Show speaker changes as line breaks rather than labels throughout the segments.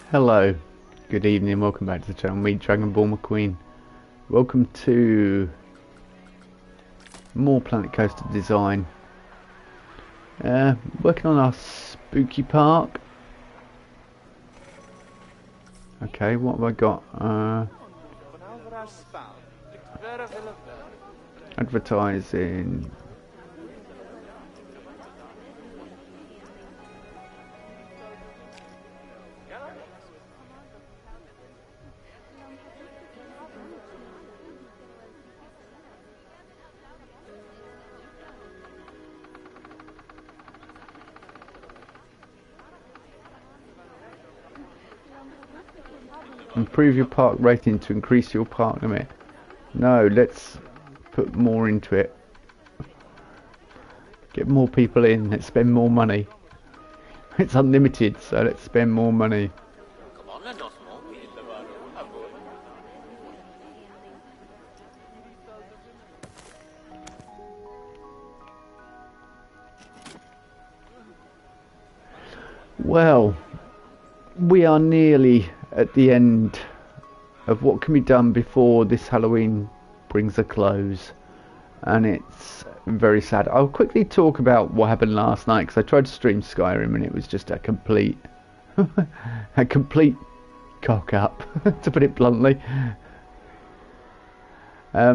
Hello, good evening, welcome back to the channel. Me, Dragonborn McQueen. Welcome to more Planet Coaster design. Working on our spooky park. Okay, what have I got? Advertising. Improve your park rating to increase your park limit. No, let's put more into it. Get more people in, let's spend more money. It's unlimited, so let's spend more money. Well, we are nearly at the end of what can be done before this Halloween brings a close, and it's very sad. I'll quickly talk about what happened last night because I tried to stream Skyrim and it was just a complete cock up to put it bluntly. Yeah,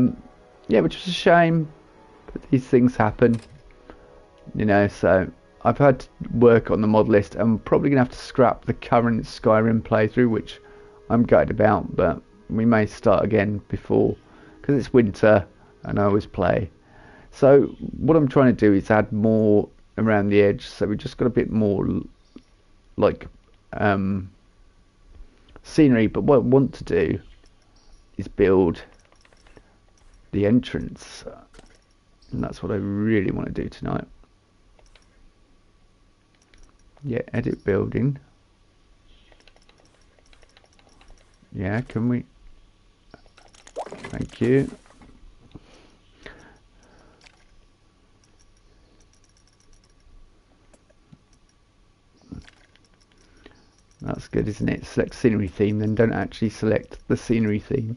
which was a shame, but these things happen, you know. So I've had to work on the mod list. I'm probably going to have to scrap the current Skyrim playthrough, which I'm gutted about, but we may start again before, because it's winter and I always play. So what I'm trying to do is add more around the edge, so we just got a bit more like scenery. But what I want to do is build the entrance, and that's what I really want to do tonight. Yeah, edit building. Yeah, can we? Thank you. That's good, isn't it? Select scenery theme, then don't actually select the scenery theme.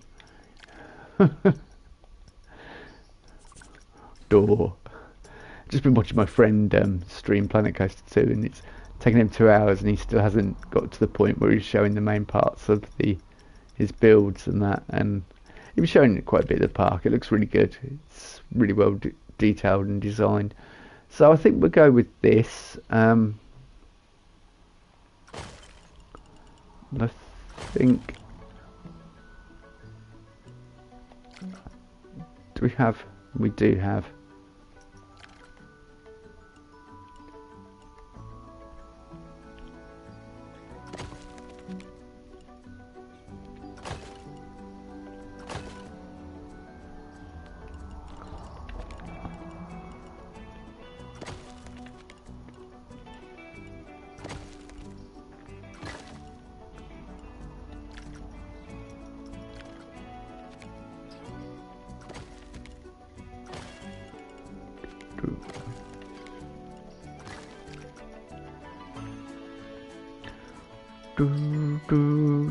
Door. Just been watching my friend stream Planet Coaster 2, and it's taken him 2 hours and he still hasn't got to the point where he's showing the main parts of his builds and that, and he was showing quite a bit of the park. It looks really good. It's really well detailed and designed. So I think we'll go with this. I think, we do have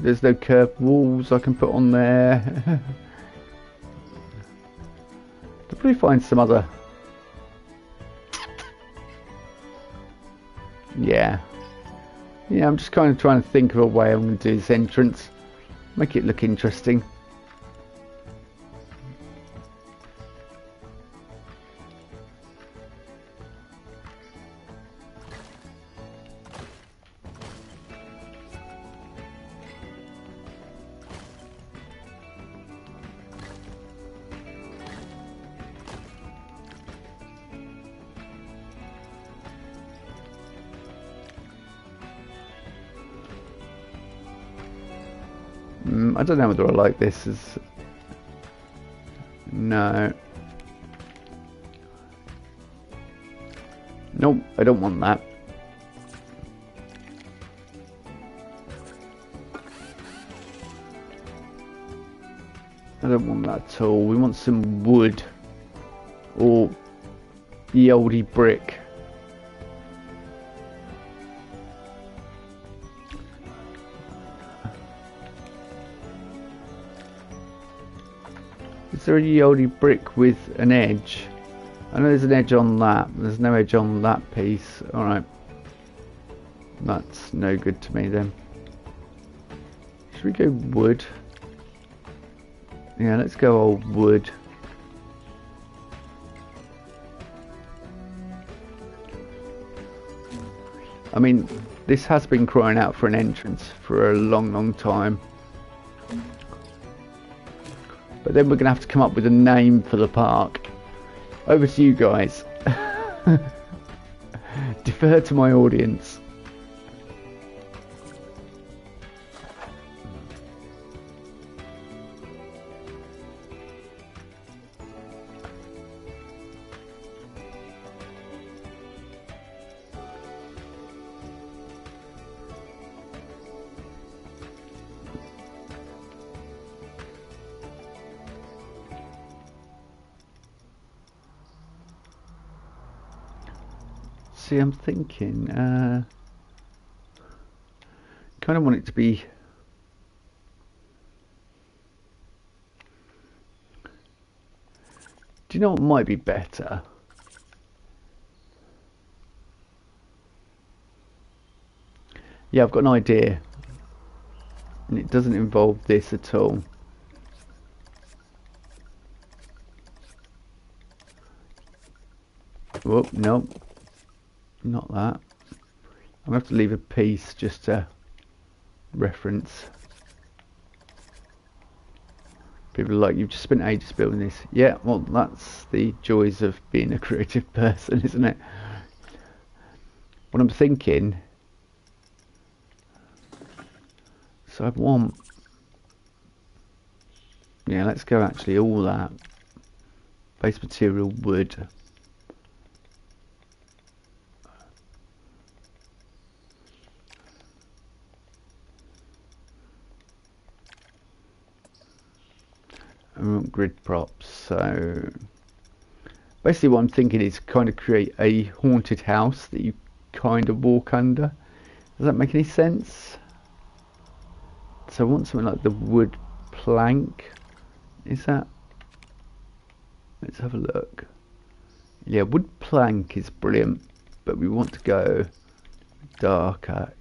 there's no curved walls I can put on there. I'll probably find some other. Yeah, I'm just kind of trying to think of a way I'm going to do this entrance, make it look interesting. I don't know whether I like this as... No. Nope, I don't want that. I don't want that at all. We want some wood or the oldie brick. Is there a ye olde brick with an edge? I know there's an edge on that. There's no edge on that piece. Alright. That's no good to me then. Should we go wood? Yeah, let's go old wood. I mean, this has been crying out for an entrance for a long time. But then we're going to have to come up with a name for the park. Over to you guys. Defer to my audience. See, I'm thinking, kind of want it to be, do you know what might be better? Yeah, I've got an idea, and it doesn't involve this at all. Whoop, nope. Not that. I'm going to have to leave a piece just to reference. People are like, you've just spent ages building this. Yeah, well, that's the joys of being a creative person, isn't it? What I'm thinking, so I want, yeah, let's go actually all that. Base material wood. Grid props. So basically what I'm thinking is kind of create a haunted house that you kind of walk under. Does that make any sense? So I want something like the wood plank. Is that? Let's have a look. Yeah, wood plank is brilliant, but we want to go darker.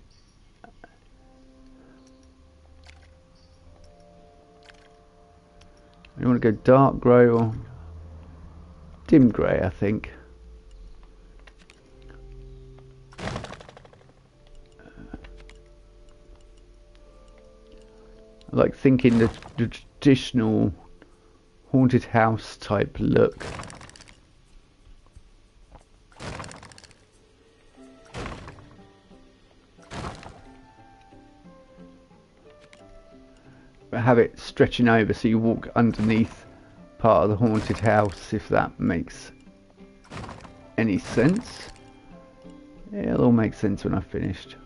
You want to go dark grey or dim grey, I think. I like thinking the traditional haunted house type look. Have it stretching over so you walk underneath part of the haunted house, if that makes any sense. Yeah, it'll all make sense when I've finished.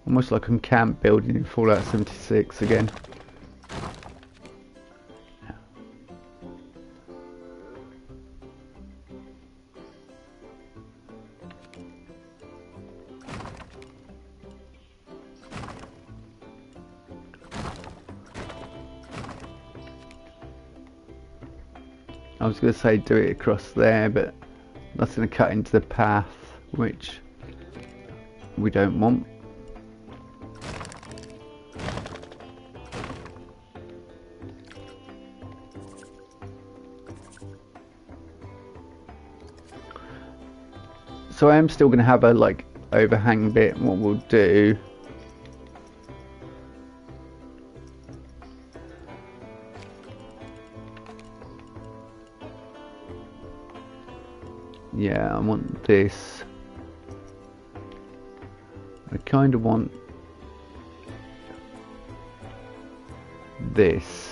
Almost like I'm camp building in Fallout 76 again. I was going to say do it across there, but that's going to cut into the path, which we don't want. So I am still going to have a like overhang bit. What we'll do, yeah, I want this. I kind of want this.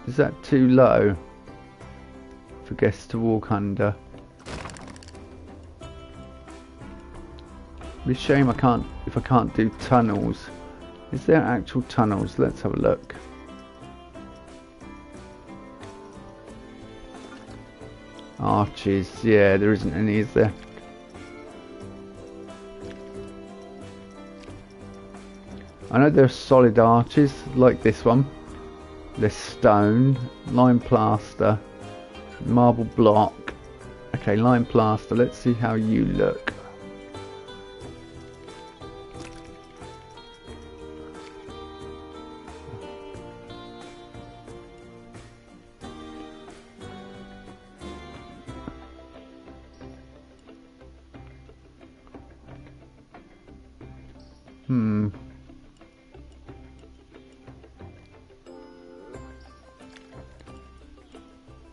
Is that too low for guests to walk under? It's a shame I can't, if I can't do tunnels. Is there actual tunnels? Let's have a look. Arches, yeah, there isn't any, is there? I know there are solid arches, like this one. There's stone, lime plaster, marble block. Okay, lime plaster, let's see how you look.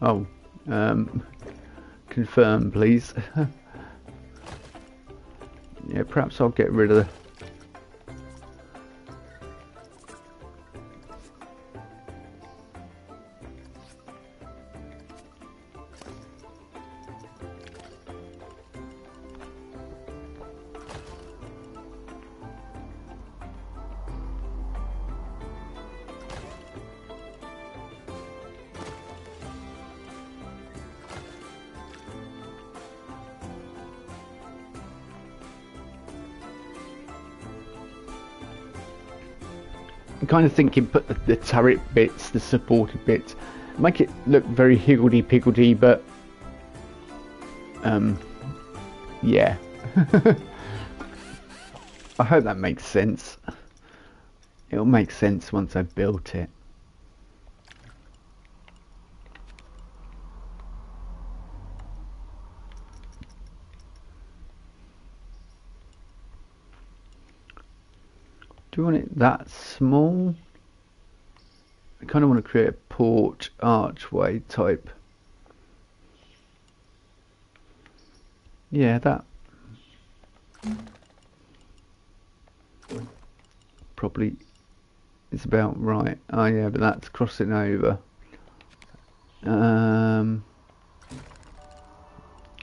Oh, confirm please. Yeah, perhaps I'll get rid of the... I'm kind of thinking put the turret bits, the supported bits, make it look very higgledy-piggledy, but yeah. I hope that makes sense. It'll make sense once I've built it. Do you want it that small? I kind of want to create a porch archway type. Yeah, that probably is about right. Oh yeah, but that's crossing over. And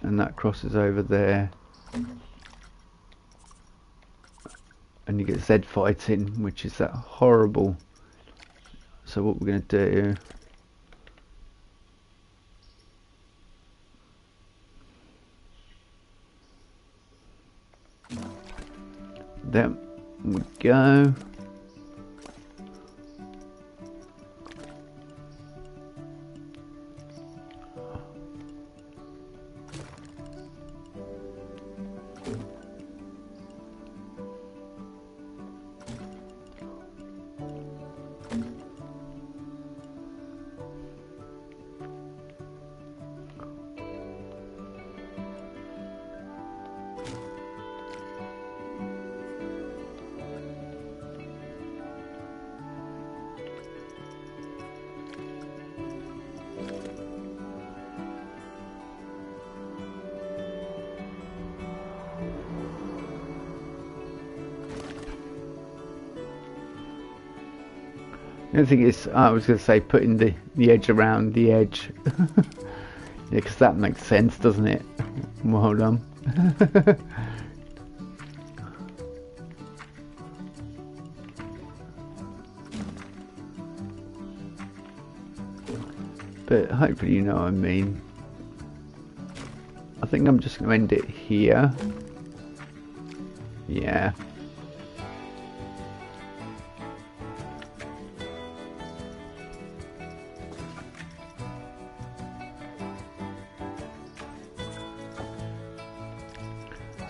that crosses over there. And you get Z fighting, which is that horrible. So what we're going to do... There we go. The other thing is, I was going to say putting the edge around the edge. Yeah, because that makes sense, doesn't it? Well done. But hopefully you know what I mean. I think I'm just going to end it here. Yeah.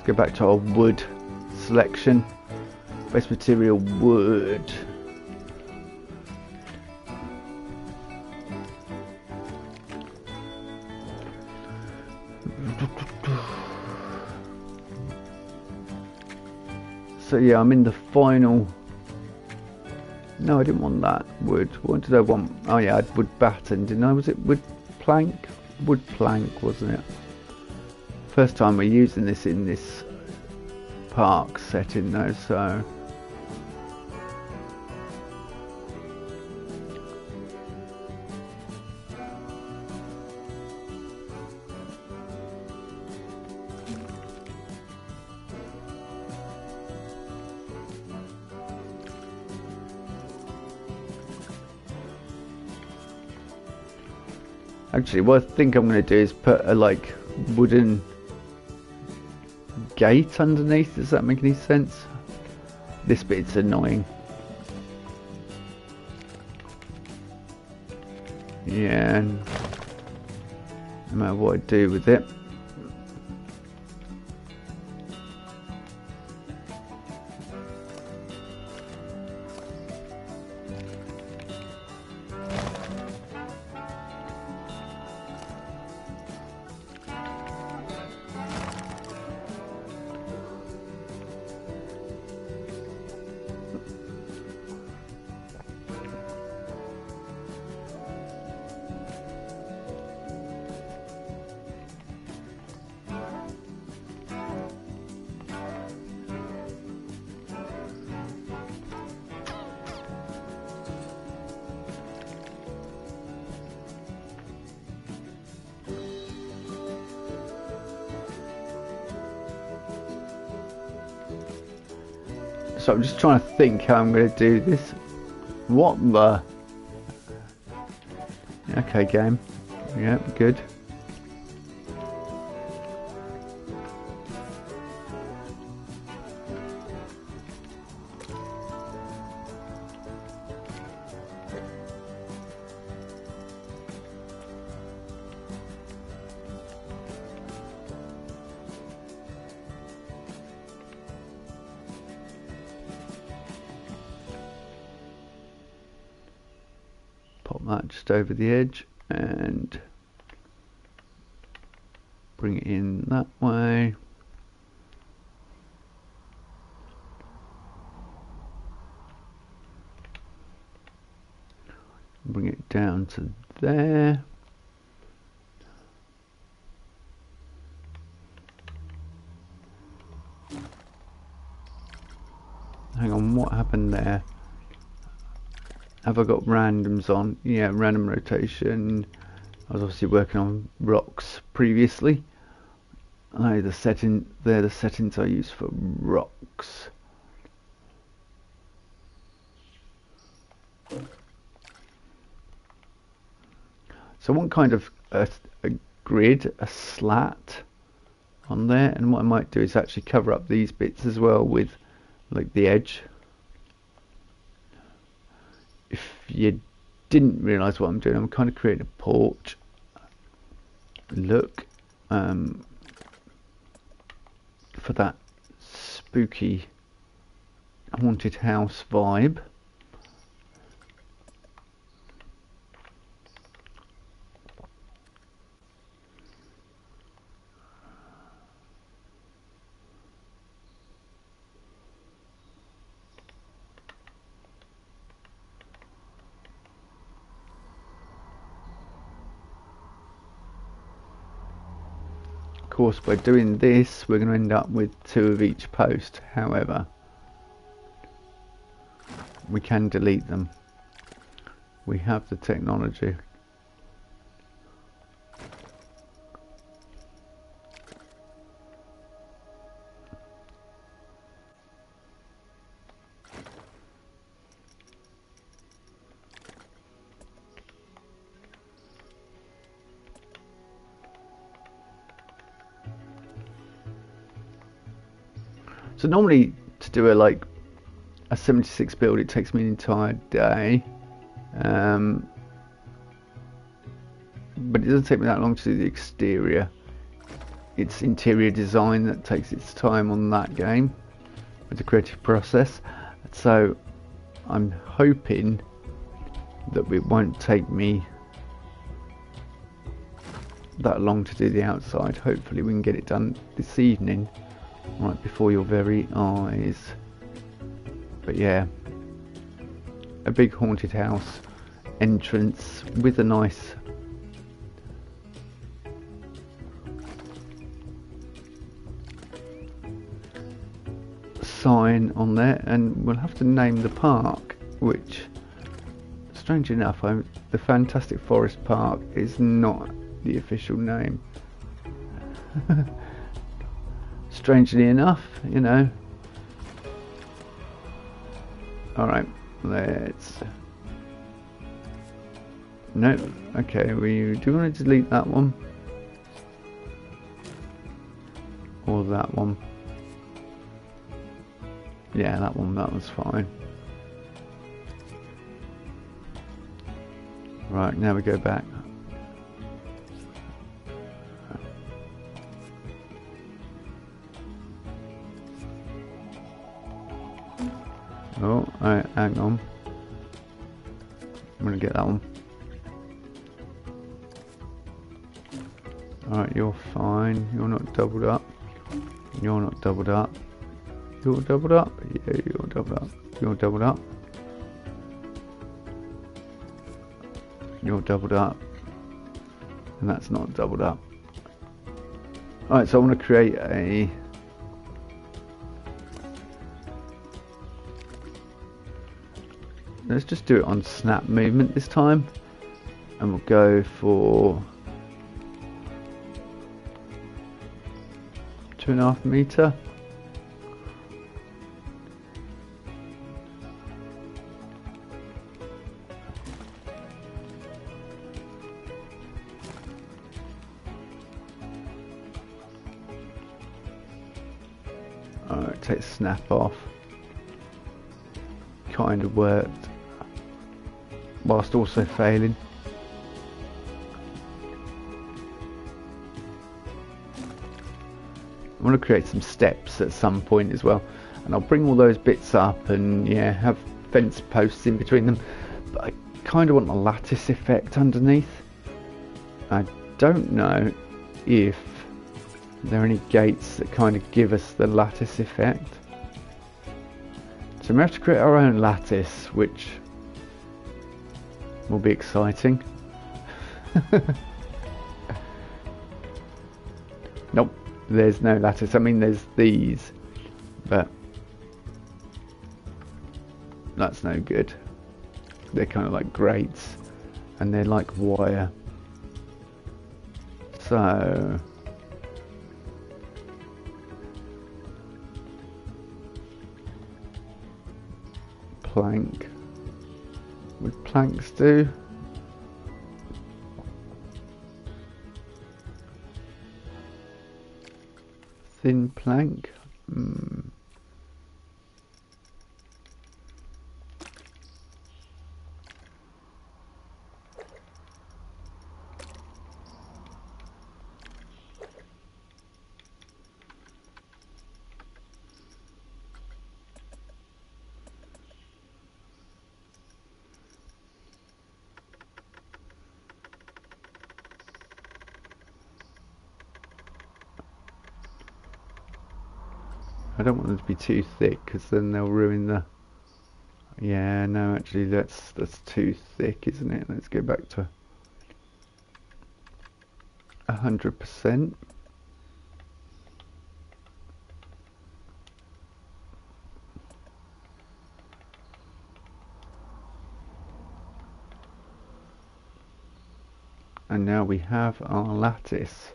Go back to our wood selection. Base material wood. So yeah, I'm in the final. No, I didn't want that wood. What did I want? Oh yeah, I had wood batten, didn't I? Was it wood plank? Wood plank, wasn't it? First time we're using this in this park setting though, so Actually, what I think I'm going to do is put a like wooden gate underneath. Does that make any sense? This bit's annoying. Yeah, no matter what I do with it. So I'm just trying to think how I'm going to do this. What the? Okay, game. Yeah, good. Pop that just over the edge and bring it in that way. Bring it down to there. Hang on, what happened there? Have I got randoms on? Yeah, random rotation. I was obviously working on rocks previously. They're the settings I use for rocks. So I want kind of a grid, a slat on there, and what I might do is actually cover up these bits as well with like the edge. If you didn't realise what I'm doing, I'm kind of creating a porch look for that spooky haunted house vibe. Of course, by doing this, we're going to end up with 2 of each post. However, we can delete them. We have the technology. So normally to do a 76 build, it takes me an entire day, but it doesn't take me that long to do the exterior. It's interior design that takes its time on that game with the creative process. So I'm hoping that it won't take me that long to do the outside. Hopefully we can get it done this evening, right before your very eyes. But yeah, a big haunted house entrance with a nice sign on there, and we'll have to name the park, which, strange enough, the Fantastic Forest Park is not the official name. Strangely enough, you know. Alright, let's No. Okay, we do want to delete that one. Or that one. Yeah, that one, that was fine. Right, now we go back. Oh, alright, hang on. I'm gonna get that one. Alright, you're fine. You're not doubled up. You're not doubled up. You're doubled up. Yeah, you're doubled up. You're doubled up. You're doubled up. And that's not doubled up. Alright, so I want to create a... Let's just do it on snap movement this time. And we'll go for 2.5 meter. Alright, take snap off. Kind of worked. Whilst also failing. I want to create some steps at some point as well, and I'll bring all those bits up and yeah, have fence posts in between them, but I kind of want a lattice effect underneath. I don't know if there are any gates that kind of give us the lattice effect, so we have to create our own lattice, which will be exciting. Nope, there's no lattice. I mean, there's these, but that's no good. They're kind of like grates, and they're like wire. So plank. Would planks do? Thin plank? I don't want them to be too thick, because then they'll ruin the... Yeah, no, actually that's too thick, isn't it? Let's go back to 100%. And now we have our lattice.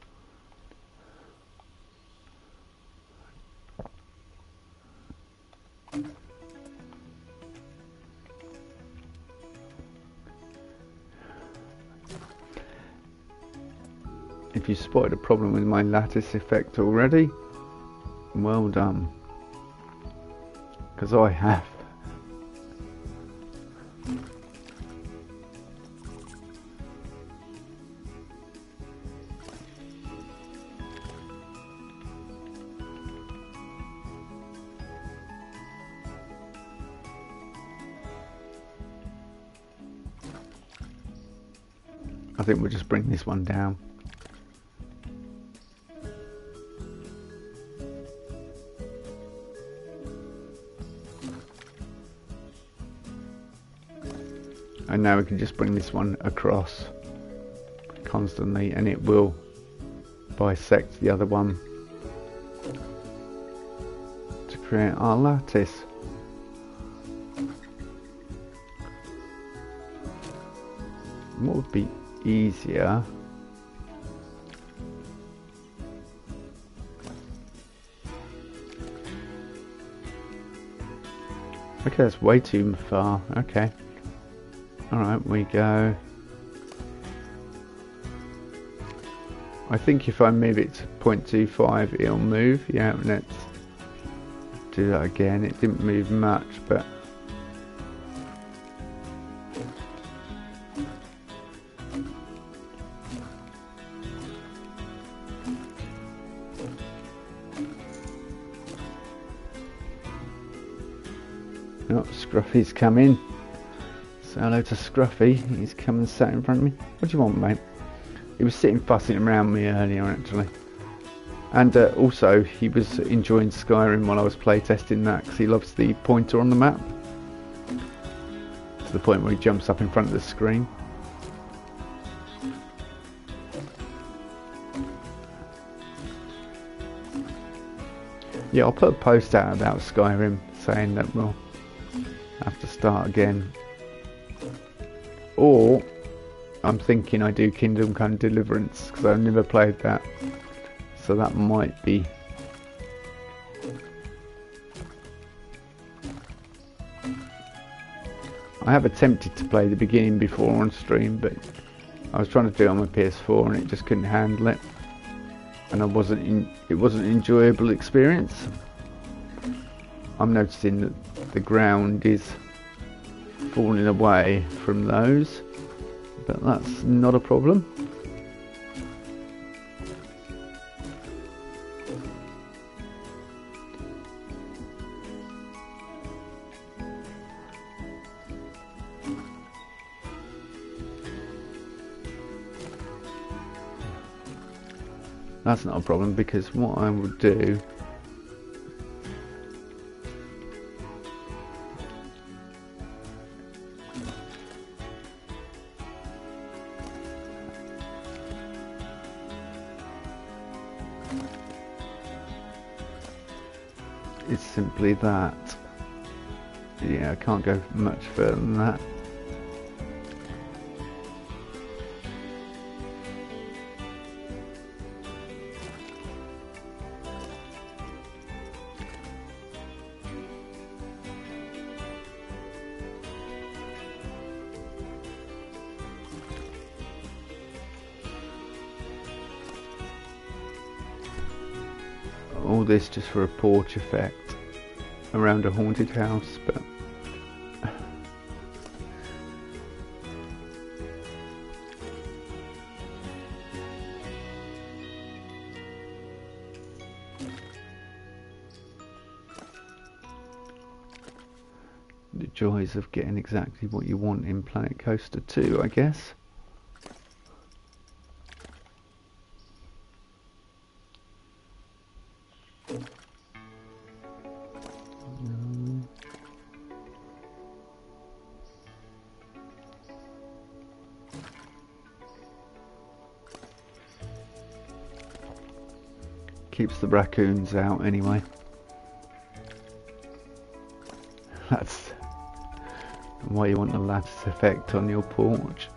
If you spotted a problem with my lattice effect already, well done, because I have. I think we'll just bring this one down. And now we can just bring this one across constantly, and it will bisect the other one to create our lattice. What would be easier? Okay, that's way too far. Okay. Alright, we go I think if I move it to 0.25 it'll move. Yeah, let's do that again. It didn't move much, but oh, Scruffy's come in. So hello to Scruffy. He's come and sat in front of me. What do you want, mate? He was sitting fussing around me earlier, actually. And also, he was enjoying Skyrim while I was playtesting that, because he loves the pointer on the map. To the point where he jumps up in front of the screen. Yeah, I'll put a post out about Skyrim saying that we'll have to start again. Or I'm thinking I do Kingdom Come Deliverance, because I've never played that. So that might be. I have attempted to play the beginning before on stream, but I was trying to do it on my PS4 and it just couldn't handle it. And it wasn't an enjoyable experience. I'm noticing that the ground is falling away from those, but that's not a problem. That's not a problem, because what I will do is simply that. Yeah, I can't go much further than that. All this just for a porch effect around a haunted house, but the joys of getting exactly what you want in Planet Coaster 2, I guess. Keeps the raccoons out anyway. That's why you want the lattice effect on your porch.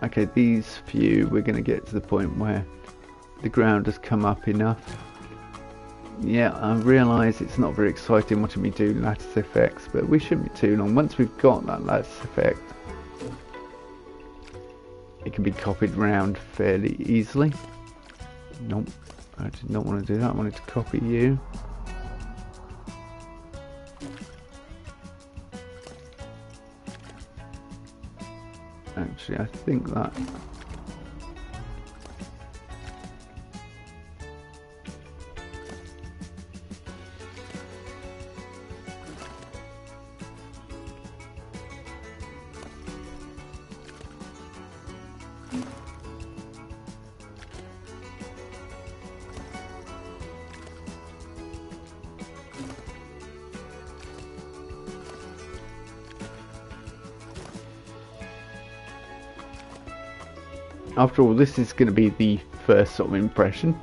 Okay, these few, we're going to get to the point where the ground has come up enough. Yeah, I realise it's not very exciting watching me do lattice effects, but we shouldn't be too long. Once we've got that lattice effect, it can be copied round fairly easily. Nope, I did not want to do that. I wanted to copy you. Actually, I think that after all, this is going to be the first sort of impression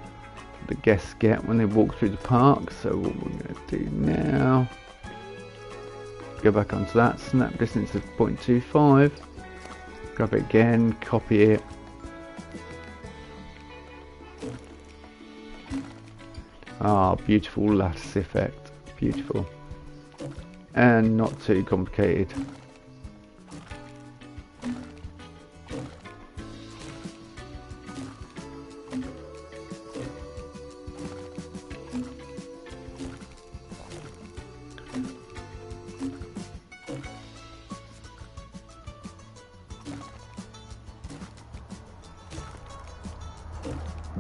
the guests get when they walk through the park. So what we're going to do now, go back onto that, snap distance of 0.25, grab it again, copy it, beautiful lattice effect, beautiful, and not too complicated.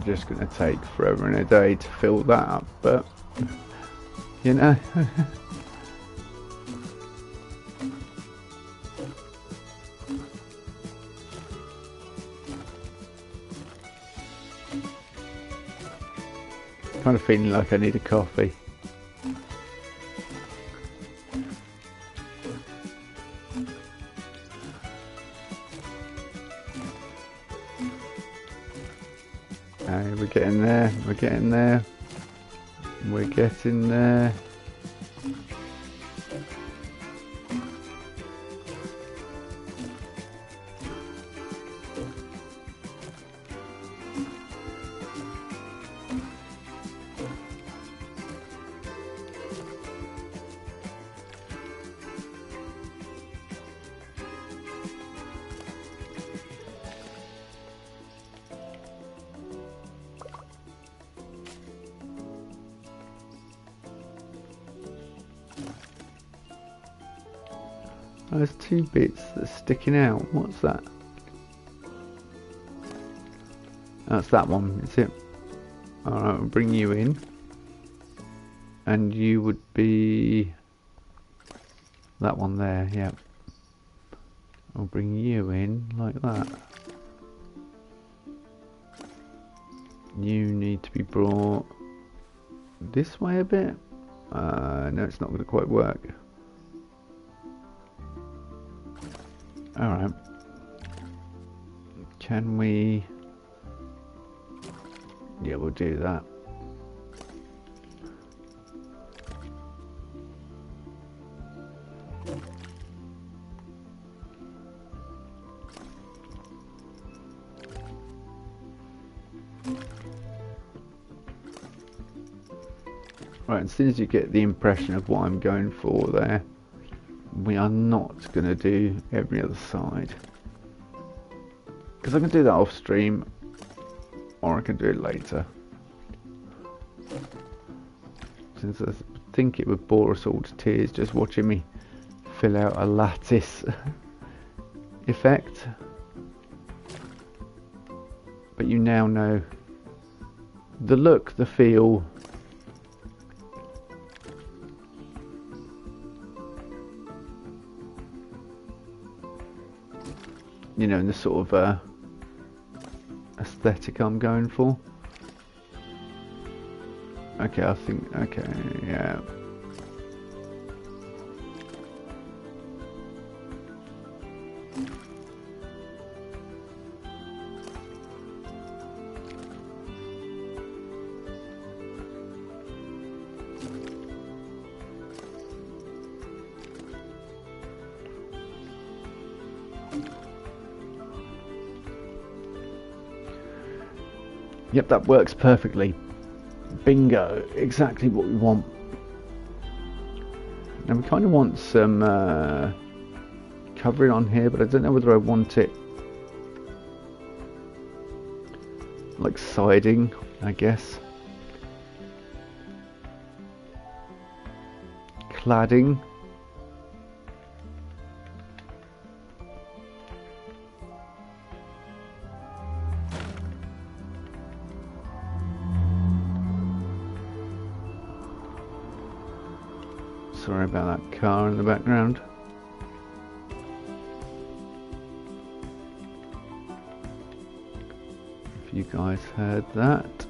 just going to take forever and a day to fill that up, but you know. Kind of feeling like I need a coffee. We're getting there, we're getting there, we're getting there. There's two bits that's sticking out. What's that? That's that one, is it? Alright, I'll bring you in. And you would be that one there, yeah. I'll bring you in like that. You need to be brought this way a bit. No, it's not going to quite work. Alright. Can we... Yeah, we'll do that. Right, as soon as you get the impression of what I'm going for there, we are not going to do every other side. Because I can do that off stream, or I can do it later. Since I think it would bore us all to tears just watching me fill out a lattice effect. But you now know the look, the feel, you know, and the sort of aesthetic I'm going for. Okay, I think, okay, yeah. Yep, that works perfectly. Bingo, exactly what we want. Now we kind of want some covering on here, but I don't know whether I want it like siding, I guess. Cladding. Sorry about that car in the background. If you guys heard that.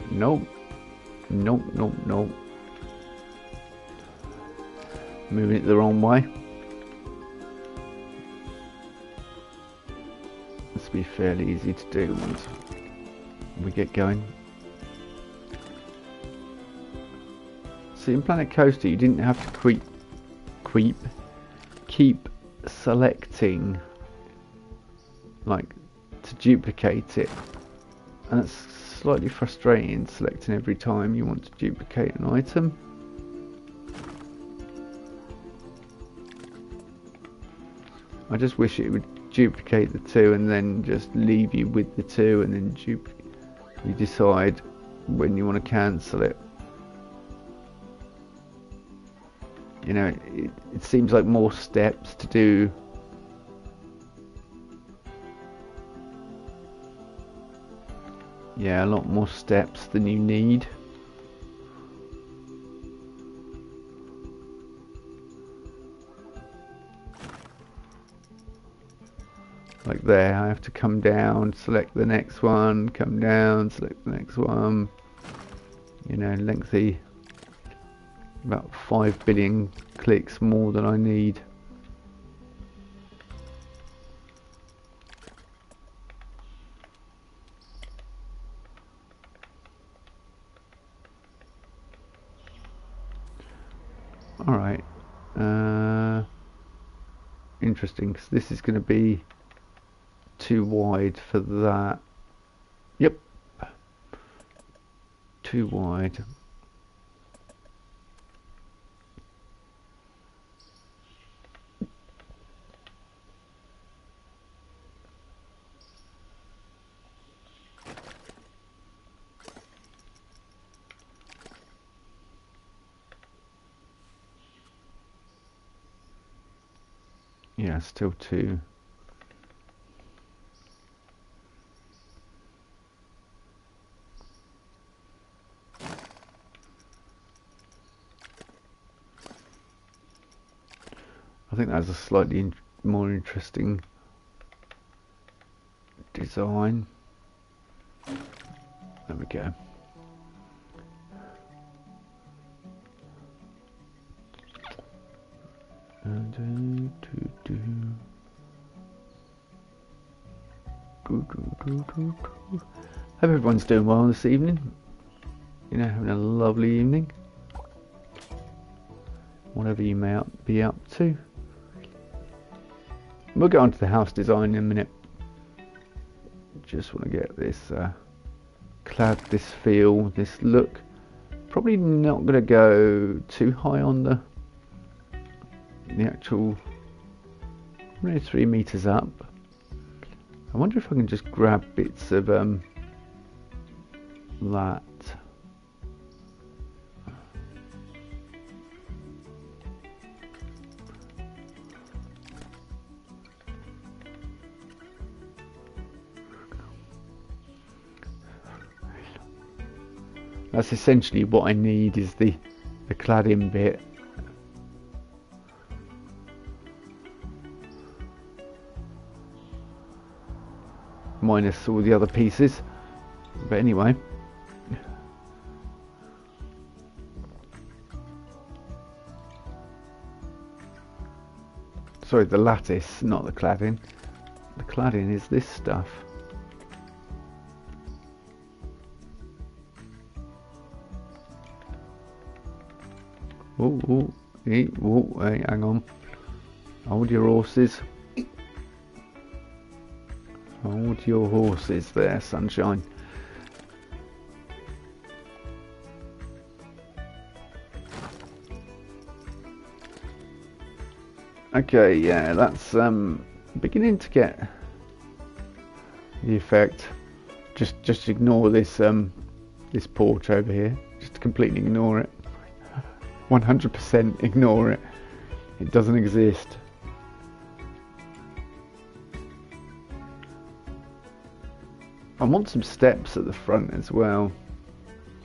Nope. Nope, nope, nope. Moving it the wrong way. This will be fairly easy to do once we get going. See, in Planet Coaster you didn't have to keep selecting, like, to duplicate it, and it's slightly frustrating selecting every time you want to duplicate an item. I just wish it would duplicate the two and then just leave you with the two, and then you decide when you want to cancel it. You know, it seems like more steps to do. Yeah, a lot more steps than you need. Like there, I have to come down, select the next one, come down, select the next one. You know, lengthy, about 5 billion clicks more than I need. Alright, interesting, because this is going to be too wide for that. Yep, too wide. Yeah, still too. I think that's a slightly more interesting design. There we go. Hope everyone's doing well this evening. You know, having a lovely evening. Whatever you may be up to. We'll get on to the house design in a minute. Just want to get this clad, this feel, this look. Probably not going to go too high on the actual, really 3 meters up. I wonder if I can just grab bits of that. That's essentially what I need, is the cladding bit. Minus all the other pieces. But anyway. Sorry, the lattice, not the cladding. The cladding is this stuff. Oh, hey, hang on. Hold your horses. Hold your horses there, sunshine. Okay, yeah, that's beginning to get the effect. Just ignore this this porch over here. Just completely ignore it. 100% ignore it. It doesn't exist. I want some steps at the front as well.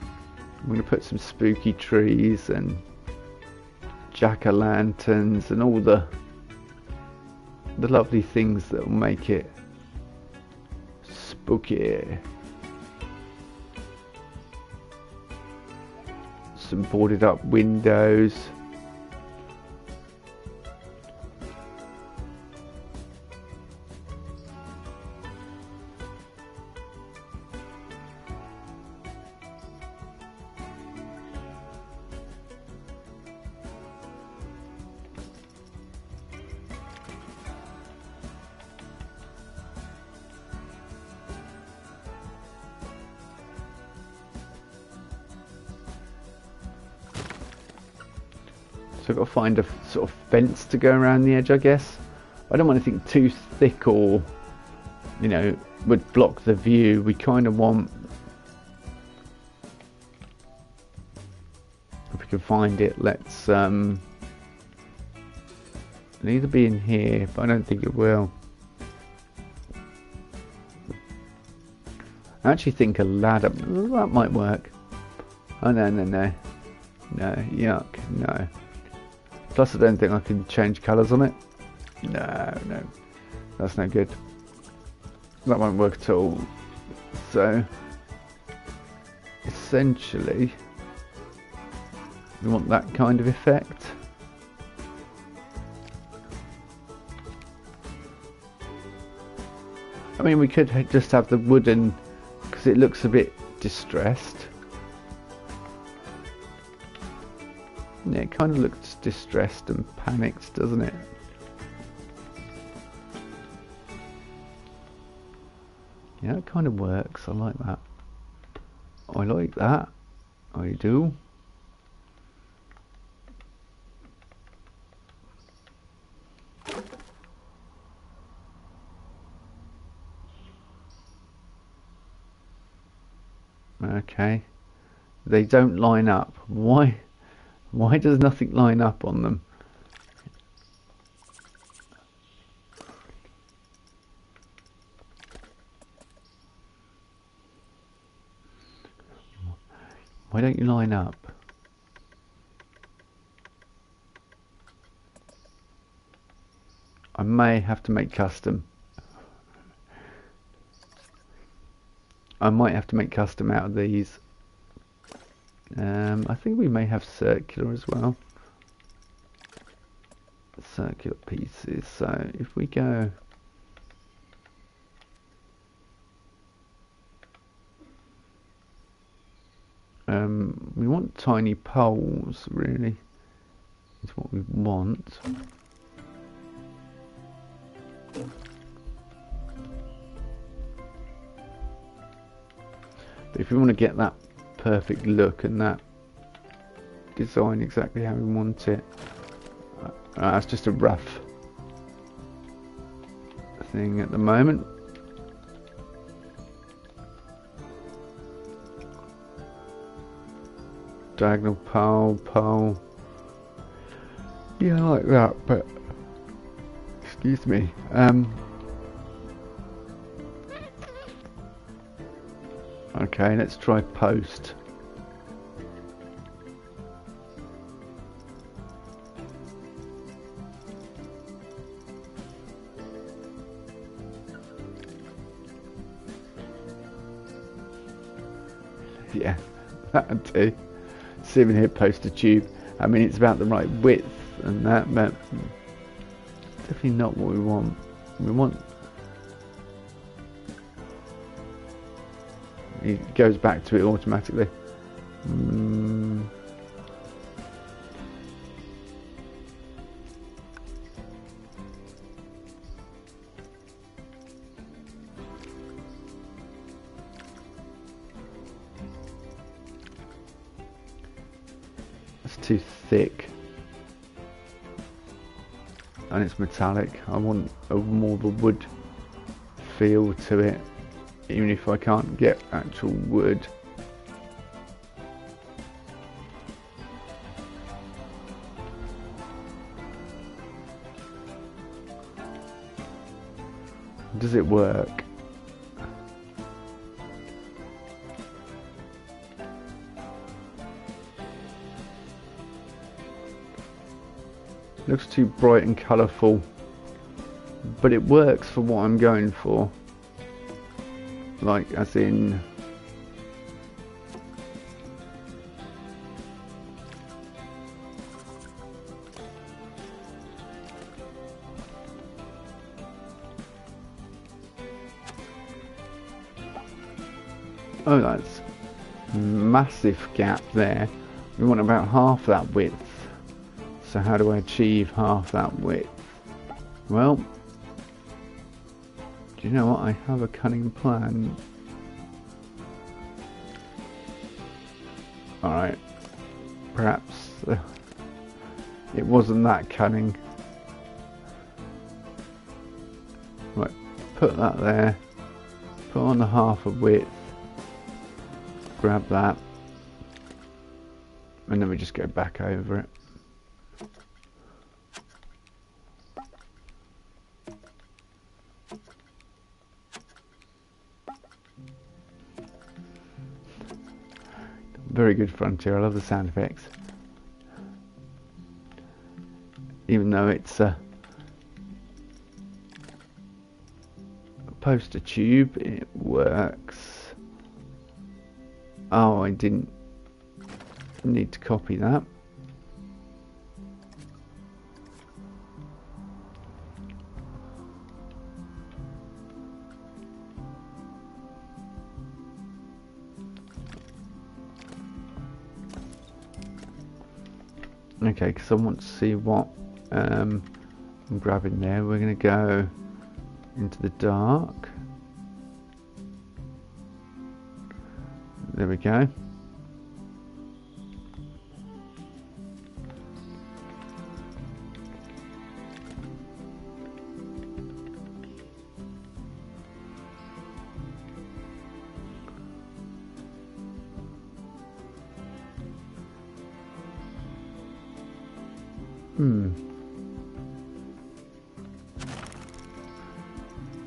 I'm going to put some spooky trees and jack-o'-lanterns and all the lovely things that will make it spooky. Some boarded up windows. So I've got to find a sort of fence to go around the edge, I guess. I don't want anything too thick or, you know, would block the view. We kind of want, if we can find it, let's it'll either be in here, but I don't think it will. I actually think a ladder, that might work. Oh no, yuck, no. Plus I don't think I can change colours on it. No, that's no good. That won't work at all. So, essentially, we want that kind of effect. I mean, we could just have the wooden, because it looks a bit distressed. Yeah, it kind of looks distressed and panicked, doesn't it? Yeah, it kind of works. I like that. I like that. I do. Okay. They don't line up. Why? Why does nothing line up on them? Why don't you line up? I may have to make custom. I might have to make custom out of these. I think we may have circular as well. Circular pieces. So if we go, we want tiny poles, really, is what we want. But if we want to get that perfect look and that design exactly how we want it, that's just a rough thing at the moment. Diagonal pole. Yeah, I like that, but excuse me. Okay, let's try post. Yeah, that'd do. Even here, poster tube. I mean, it's about the right width and that, but definitely not what we want. We want. It goes back to it automatically. It's too thick. And it's metallic. I want more of a wood feel to it. Even if I can't get actual wood. Does it work? Looks too bright and colourful, but it works for what I'm going for. Like, as in, oh, that's massive gap there. We want about half that width. So how do I achieve half that width? Well, do you know what? I have a cunning plan. Alright. Perhaps it wasn't that cunning. Right, put that there. Put on the half a width. Grab that. And then we just go back over it. Very good Frontier. I love the sound effects. Even though it's a poster tube, it works. Oh, I didn't need to copy that. Okay, because I want to see what I'm grabbing there. We're going to go into the dark. There we go.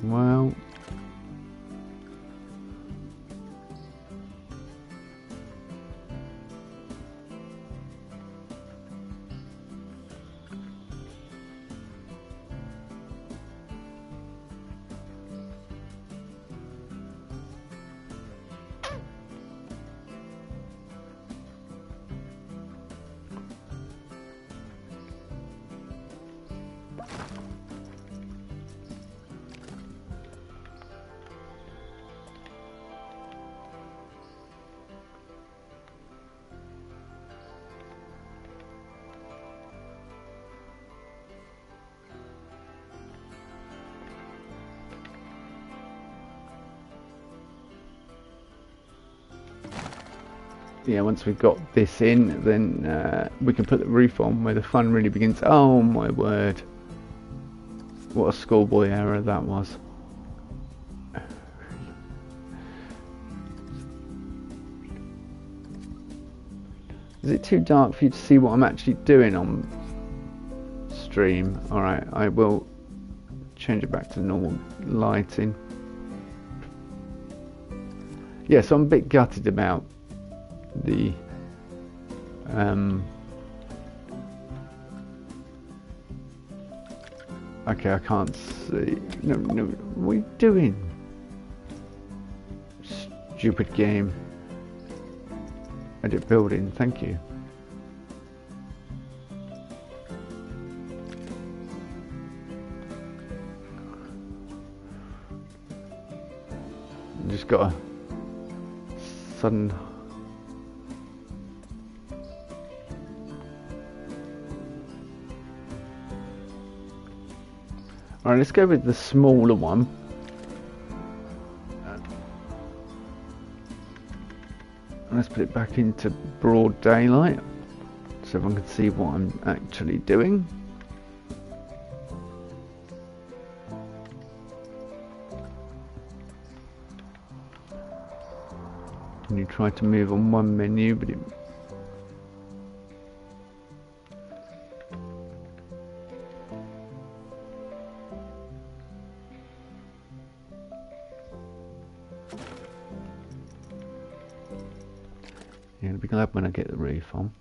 Well, yeah, once we've got this in, then we can put the roof on where the fun really begins. Oh my word. What a schoolboy error that was. Is it too dark for you to see what I'm actually doing on stream? Alright, I will change it back to normal lighting. Yeah, so I'm a bit gutted about the okay, I can't see. No, what are you doing? Stupid game. Edit building, thank you. Just got a sudden Alright, let's go with the smaller one. Let's put it back into broad daylight so everyone can see what I'm actually doing. And you try to move on one menu, but it I'll be glad when I get the roof on.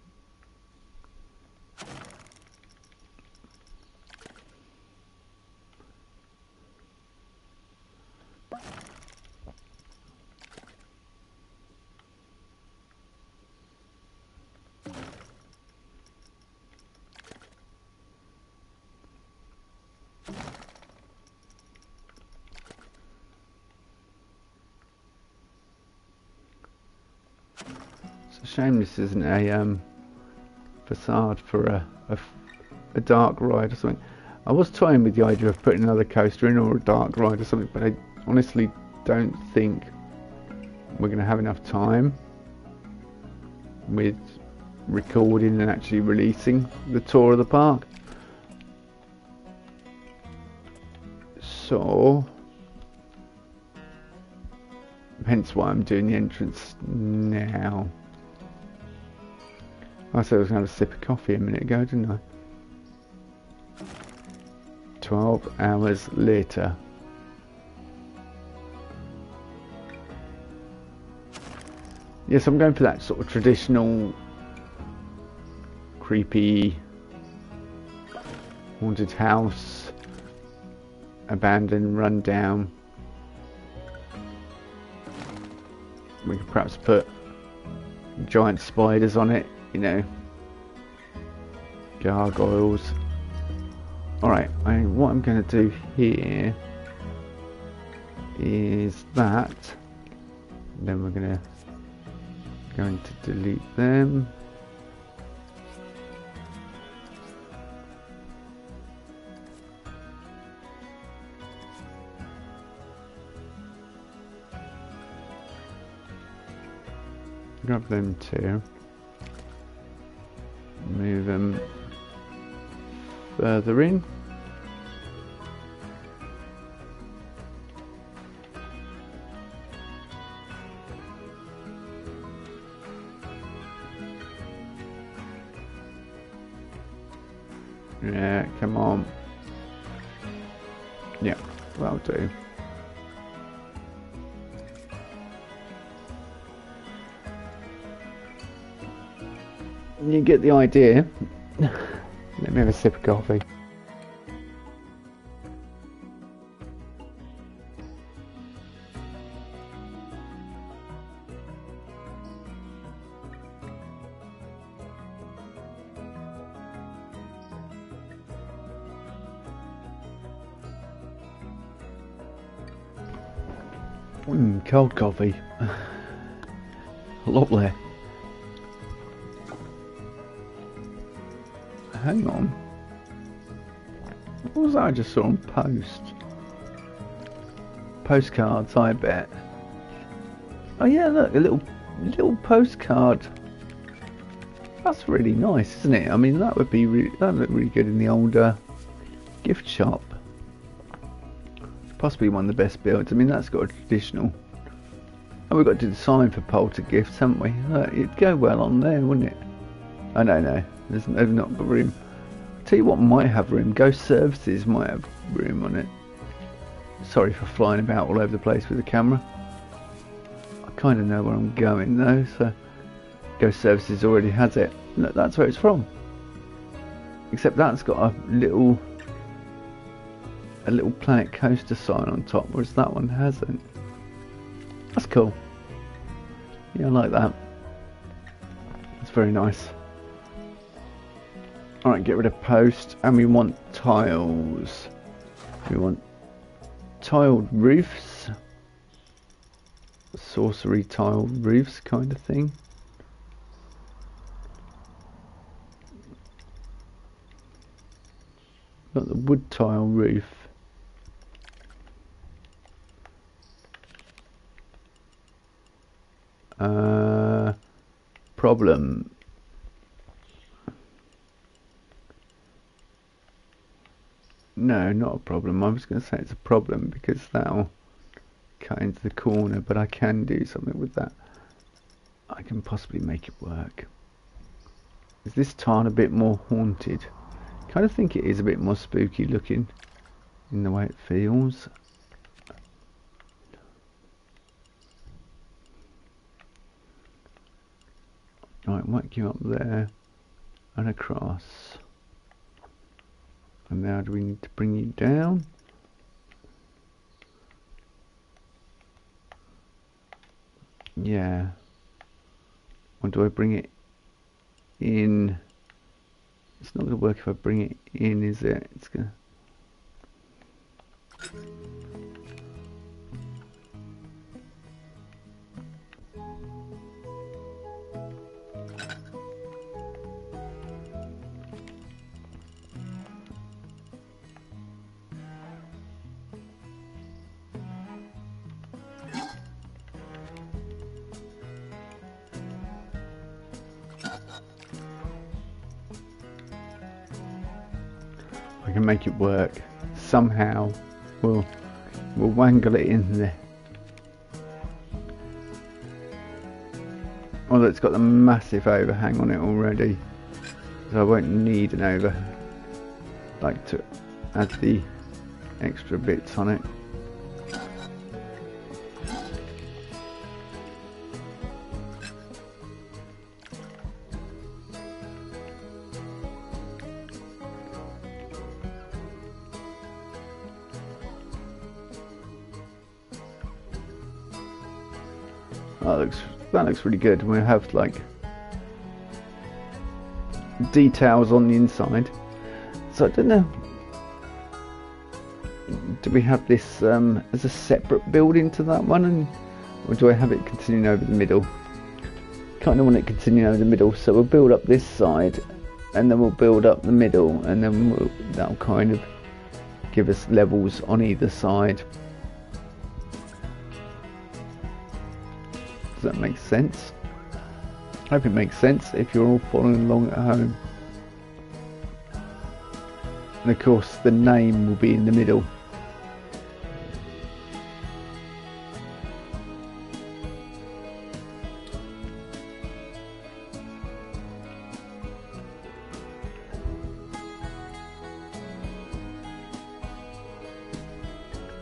Shame this isn't a facade for a dark ride or something. I was toying with the idea of putting another coaster in or a dark ride or something, but I honestly don't think we're going to have enough time with recording and actually releasing the tour of the park. So, hence why I'm doing the entrance now. I said I was going to have a sip of coffee a minute ago, didn't I? 12 hours later. Yes, I'm going for that sort of traditional, creepy, haunted house, abandoned, run down. We could perhaps put giant spiders on it, you know, gargoyles. Alright, what I'm going to do here is that, and then we're going to delete them. Grab them too. Move them further in. Yeah, come on. Yeah, that'll do. You get the idea. Let me have a sip of coffee. Cold coffee. Lovely. Hang on. What was that I just saw on post? Postcards, I bet. Oh yeah, look, a little postcard. That's really nice, isn't it? I mean, that would look really good in the older gift shop. Possibly one of the best builds. I mean, that's got a traditional. And we've got to do the sign for poltergifts, haven't we? It'd go well on there, wouldn't it? I don't know. They've not got room. I'll tell you what might have room. Ghost Services might have room on it. Sorry for flying about all over the place with the camera. I kind of know where I'm going though, so Ghost Services already has it. Look, that's where it's from. Except that's got a little Planet Coaster sign on top, whereas that one hasn't. That's cool. Yeah, I like that. That's very nice. Alright, get rid of post, and we want tiles. We want tiled roofs. Sorcery tiled roofs kind of thing. Got the wood tile roof. Problem. No, not a problem. I was going to say it's a problem because that'll cut into the corner, but I can do something with that. I can possibly make it work. Is this tarn a bit more haunted? Kind of think it is a bit more spooky looking in the way it feels. Right, whack you up there and across. And now do we need to bring you down? Yeah. Or do I bring it in? It's not going to work if I bring it in, is it? It's going to... I can make it work somehow. we'll wangle it in there. Although it's got the massive overhang on it already, so I won't need an like to add the extra bits on it. Oh, that looks really good. We have like details on the inside. So I don't know. Do we have this as a separate building to that one, or do I have it continuing over the middle? Kind of want it continuing over the middle, so we'll build up this side, and then we'll build up the middle, and then that'll kind of give us levels on either side. Does that make sense? I hope it makes sense if you're all following along at home. And of course the name will be in the middle.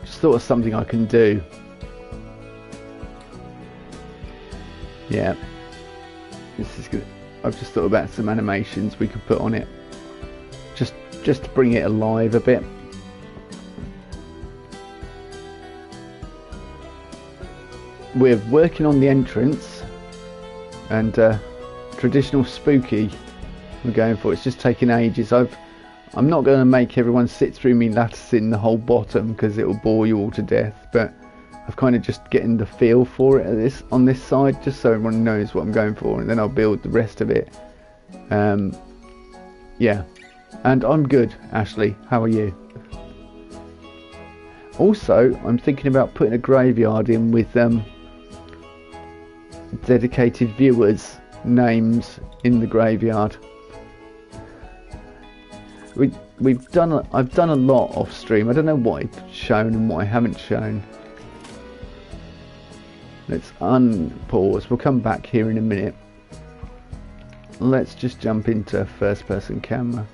Just thought of something I can do. Yeah, this is good. I've just thought about some animations we could put on it, just to bring it alive a bit. We're working on the entrance, and traditional spooky we're going for. It's just taking ages. I'm not going to make everyone sit through me latticing the whole bottom because it will bore you all to death, but I've kind of just getting the feel for it on this side, just so everyone knows what I'm going for, and then I'll build the rest of it. Yeah, and I'm good, Ashley. How are you? Also, I'm thinking about putting a graveyard in with dedicated viewers' names in the graveyard. I've done a lot off stream. I don't know what I've shown and what I haven't shown. Let's unpause. We'll come back here in a minute. Let's just jump into first person camera.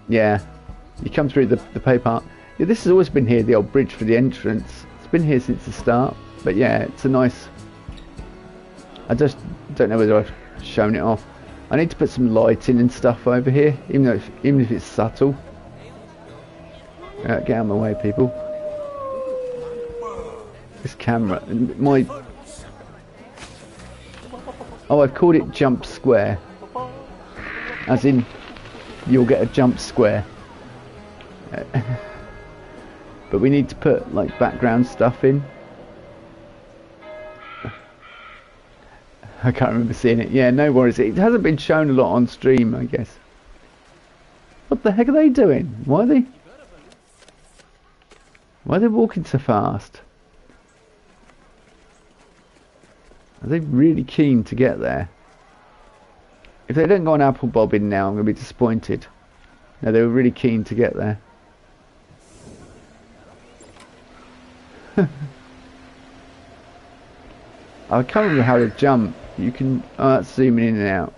Yeah, you come through the pay part. Yeah, this has always been here, the old bridge for the entrance. It's been here since the start. But yeah, it's a nice... I just don't know whether I've shown it off. I need to put some lighting and stuff over here, even if it's subtle. Get out of my way, people. This camera, oh, I've called it jump square, as in you'll get a jump square. But we need to put like background stuff in. I can't remember seeing it. Yeah, no worries. It hasn't been shown a lot on stream, I guess. What the heck are they doing? Why are they walking so fast? Are they really keen to get there? If they don't go on apple bobbing now, I'm going to be disappointed. No, they were really keen to get there. I can't remember how to jump. You can... Oh, that's zooming in and out.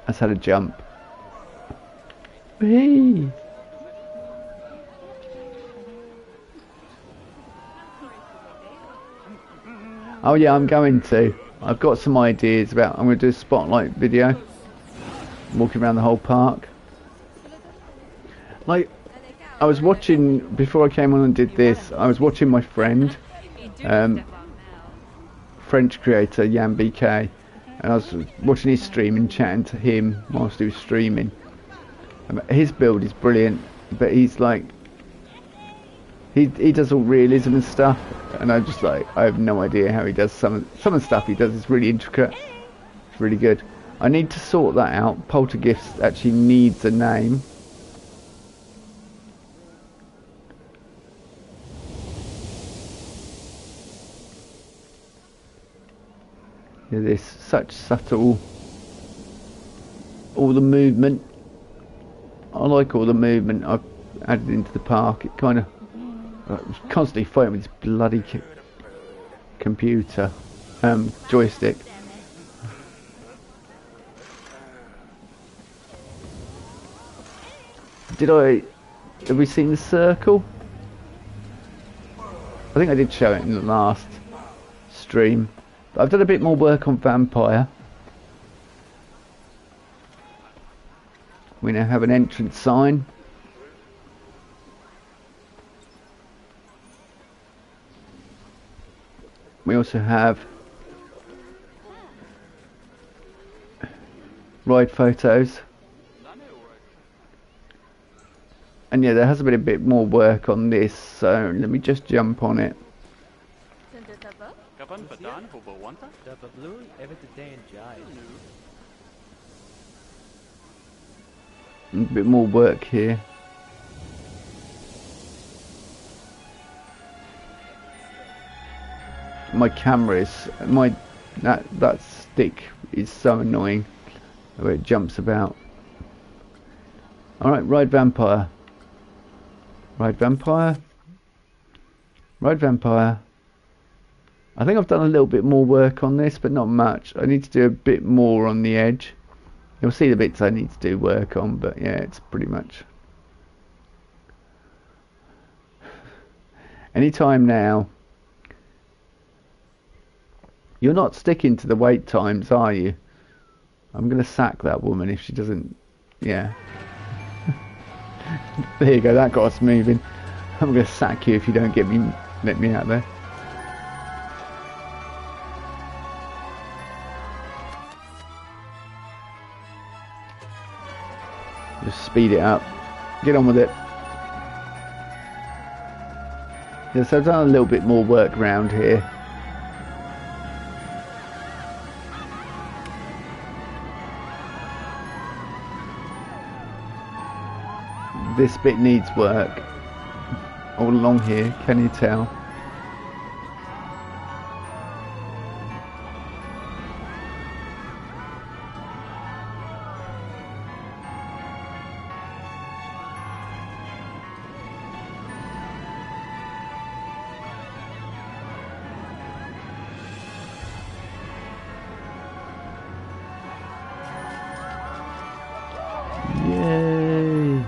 That's how to jump. Hey! Oh yeah, I'm going to. I've got some ideas about... I'm going to do a spotlight video. Walking around the whole park. Like, I was watching... Before I came on and did this, I was watching my friend. French creator, Jan BK. And I was watching his stream and chatting to him whilst he was streaming. His build is brilliant. But he's like... He does all realism and stuff, and I'm just like, I have no idea how he does some of the stuff he does. Is really intricate. It's really good. I need to sort that out. Poltergeist actually needs a name. This such subtle, all the movement I like all the movement I've added into the park. It kind of constantly fighting with this bloody computer joystick. Have we seen the circle? I think I did show it in the last stream. But I've done a bit more work on Vampire. We now have an entrance sign. We also have ride photos. And yeah, there has been a bit more work on this, so let me just jump on it. A bit more work here. My camera is that stick is so annoying the way it jumps about. Alright, ride Vampire. Ride Vampire. Ride Vampire. I think I've done a little bit more work on this, but not much. I need to do a bit more on the edge. You'll see the bits I need to do work on, but yeah, it's pretty much. Anytime now. You're not sticking to the wait times, are you? I'm going to sack that woman if she doesn't... Yeah. There you go, that got us moving. I'm going to sack you if you don't let me out there. Just speed it up. Get on with it. Yeah, so I've done a little bit more work around here. This bit needs work. All along here, can you tell? Yay!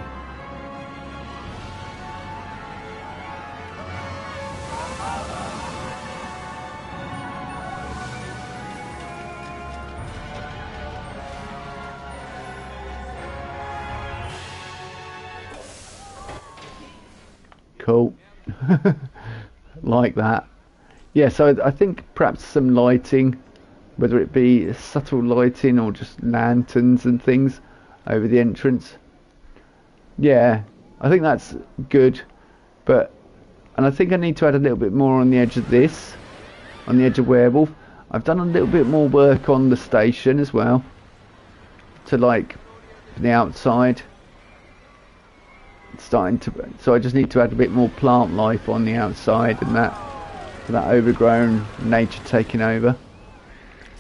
Cool. Like that. Yeah, so I think perhaps some lighting, whether it be subtle lighting or just lanterns and things over the entrance. Yeah, I think that's good. And I think I need to add a little bit more on the edge of this, on the edge of Werewolf. I've done a little bit more work on the station as well, to like the outside. So I just need to add a bit more plant life on the outside and that overgrown nature taking over.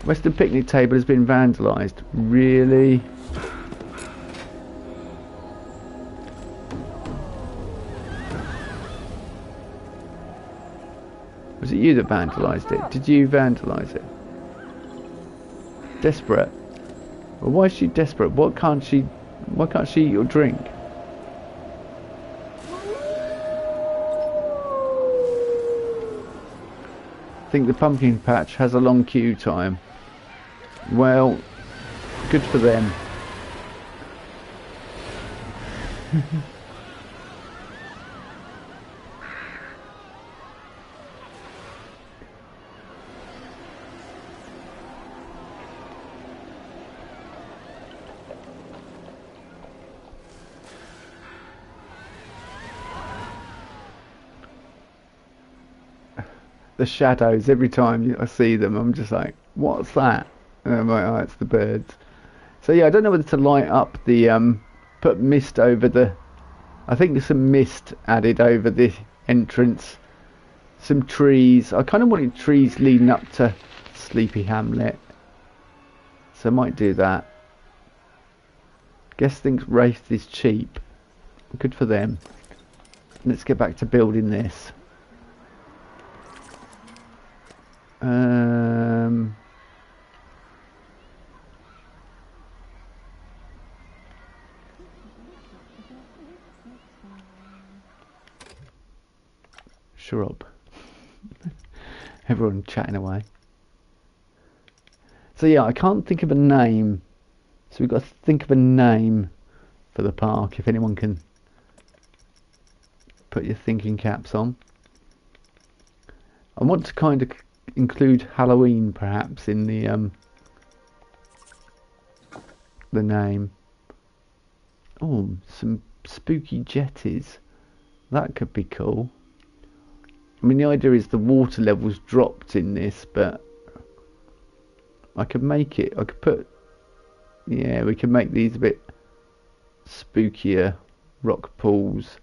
Western picnic table has been vandalised. Really? Was it you that vandalised it? Did you vandalise it? Desperate? Well, why is she desperate? Why can't she eat or drink? I think the pumpkin patch has a long queue time. Well, good for them. The shadows, every time I see them, I'm just like, what's that? And I'm like, oh, it's the birds. So yeah, I don't know whether to light up the, put mist over the, I think there's some mist added over the entrance. Some trees. I kind of wanted trees leading up to Sleepy Hamlet. So I might do that. Guess thinks Wraith is cheap. Good for them. Let's get back to building this. Shrub. Everyone chatting away. So yeah, I can't think of a name. So we've got to think of a name for the park. If anyone can put your thinking caps on. I want to kind of include Halloween perhaps in the name. Oh, some spooky jetties. That could be cool. I mean, the idea is the water levels dropped in this, but I could make it. I could put. Yeah, we can make these a bit spookier. Rock pools.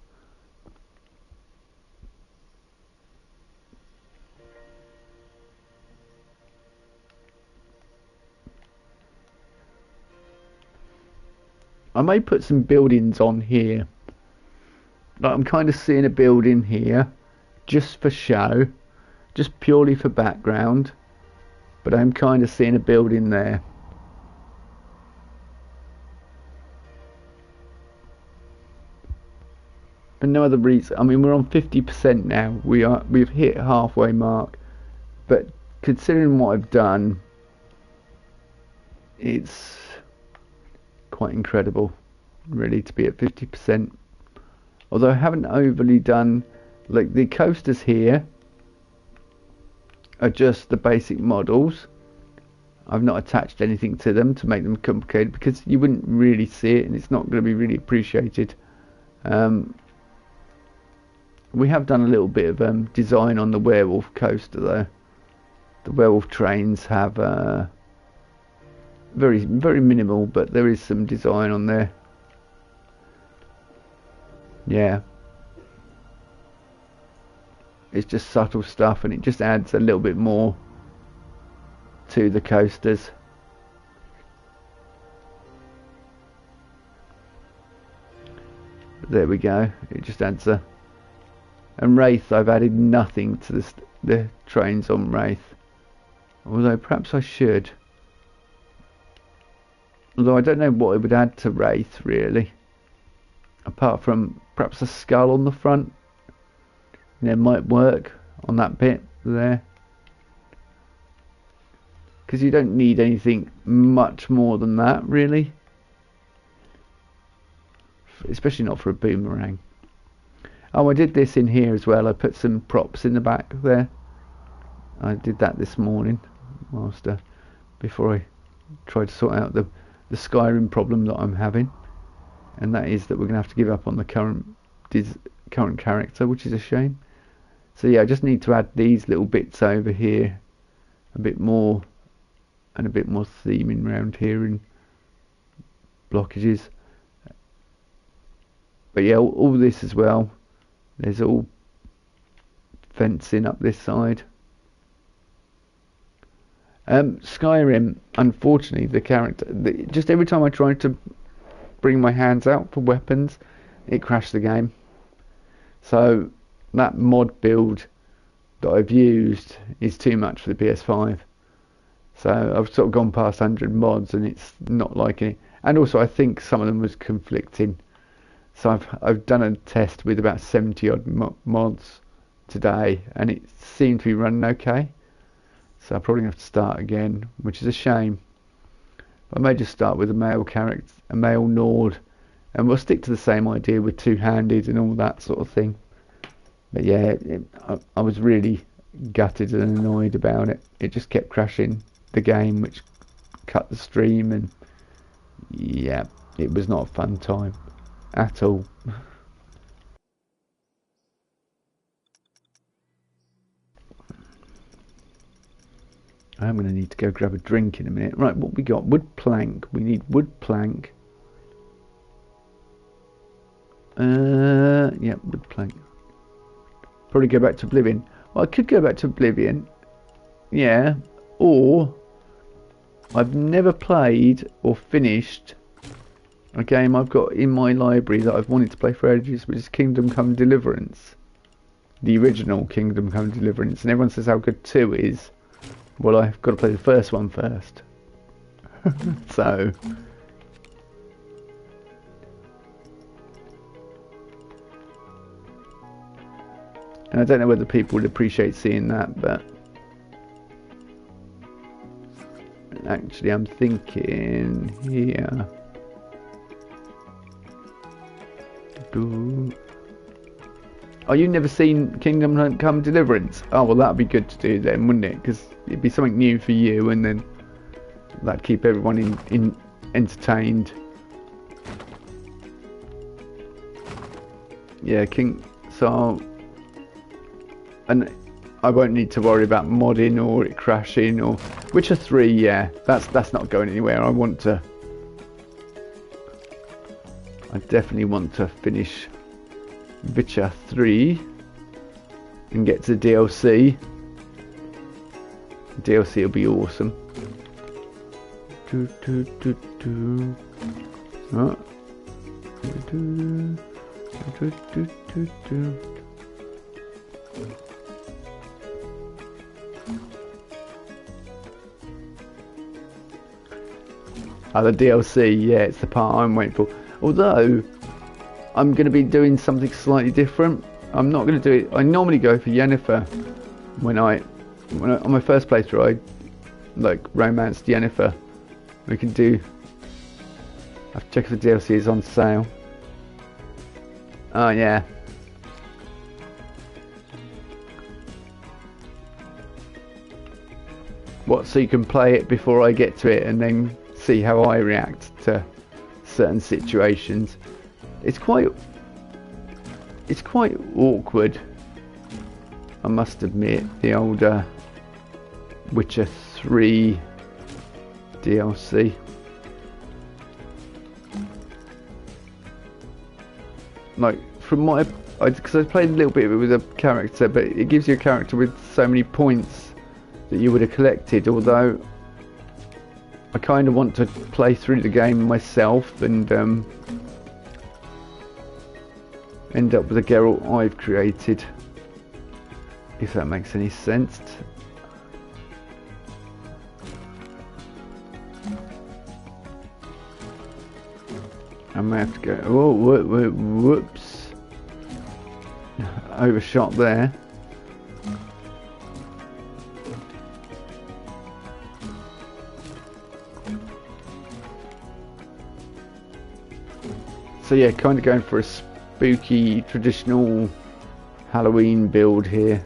I may put some buildings on here. Like I'm kind of seeing a building here, just for show, just purely for background. But I'm kind of seeing a building there. For no other reason. I mean, we're on 50% now. We've hit halfway mark. But considering what I've done, it's quite incredible, really, to be at 50%. Although I haven't overly done, like the coasters here are just the basic models. I've not attached anything to them to make them complicated because you wouldn't really see it and it's not going to be really appreciated. We have done a little bit of design on the werewolf coaster though. The werewolf trains have very minimal, but there is some design on there. Yeah, it's just subtle stuff and it just adds a little bit more to the coasters. There we go, it just adds a. And Wraith, I've added nothing to the trains on Wraith, although perhaps I should. Although I don't know what it would add to Wraith really, apart from perhaps a skull on the front. It might work on that bit there, because you don't need anything much more than that really, especially not for a boomerang. Oh, I did this in here as well. I put some props in the back there. I did that this morning whilst before I tried to sort out the Skyrim problem that I'm having, and that is that we're going to have to give up on the current character, which is a shame. So yeah, I just need to add these little bits over here, a bit more, and a bit more theming around here in blockages. But yeah, all this as well. There's all fencing up this side. Skyrim, unfortunately, the character, just every time I tried to bring my hands out for weapons, it crashed the game. So that mod build that I've used is too much for the PS5. So I've sort of gone past 100 mods and it's not liking it. And also I think some of them was conflicting. So I've done a test with about 70 odd mods today and it seemed to be running okay. So I'm probably going to have to start again, which is a shame. I may just start with a male character, a male Nord, and we'll stick to the same idea with two-handed and all that sort of thing. But yeah, I was really gutted and annoyed about it. It just kept crashing the game, which cut the stream, and yeah, it was not a fun time at all. I'm going to need to go grab a drink in a minute. Right, what we got? Wood plank. We need wood plank. Yeah, wood plank. Probably go back to Oblivion. Well, I could go back to Oblivion. Yeah. Or I've never played or finished a game I've got in my library that I've wanted to play for ages, which is Kingdom Come Deliverance. The original Kingdom Come Deliverance. And everyone says how good 2 is. Well, I've got to play the first one first. So... And I don't know whether people would appreciate seeing that, but... Actually, I'm thinking here... Oh, you've never seen Kingdom Come Deliverance? Oh, well, that'd be good to do then, wouldn't it? Because it'd be something new for you, and then that'd keep everyone in entertained. Yeah, and I won't need to worry about modding or it crashing or Witcher 3. Yeah, that's not going anywhere. I definitely want to finish Witcher 3 and get to DLC. DLC will be awesome. The DLC, yeah, it's the part I'm waiting for. Although, I'm going to be doing something slightly different. I'm not going to do it. I normally go for Yennefer when I on my first playthrough. I like romanced Yennefer. We can do. I have to check if the DLC is on sale. Oh yeah. What? So you can play it before I get to it, and then see how I react to certain situations. It's quite awkward, I must admit, the older Witcher 3 DLC. Like, from what because I played a little bit of it with a character, but it gives you a character with so many points that you would have collected, although I kind of want to play through the game myself and end up with a Geralt I've created, if that makes any sense. I may have to go. Oh, whoops! Overshot there. So yeah, kind of going for a spooky, traditional Halloween build here.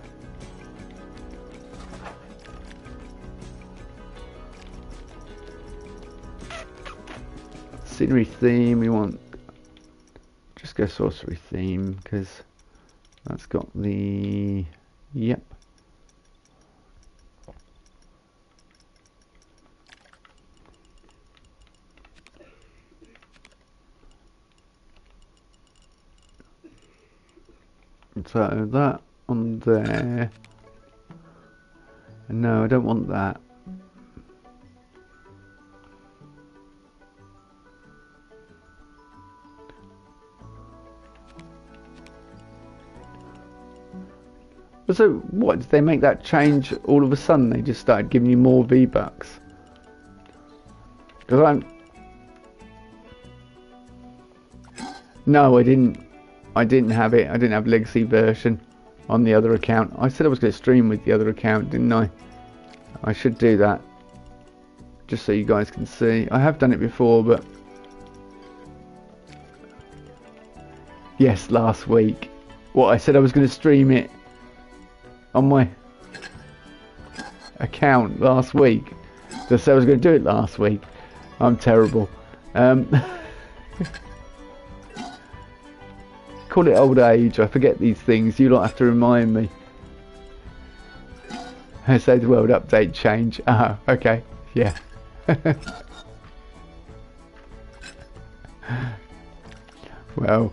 Scenery theme, we want... Just go sorcery theme, because that's got the... Yep. So that on there. No, I don't want that. So what, did they make that change all of a sudden? They just started giving you more V-Bucks? Because No, I didn't have it. I didn't have legacy version on the other account. I said I was going to stream with the other account, didn't I? I should do that, just so you guys can see. I have done it before, but yes, last week. What, I said I was going to stream it on my account last week. Just said I was going to do it last week. I'm terrible. Call it old age. I forget these things. You don't have to remind me. I say the world update change. Ah, okay. Yeah. Well.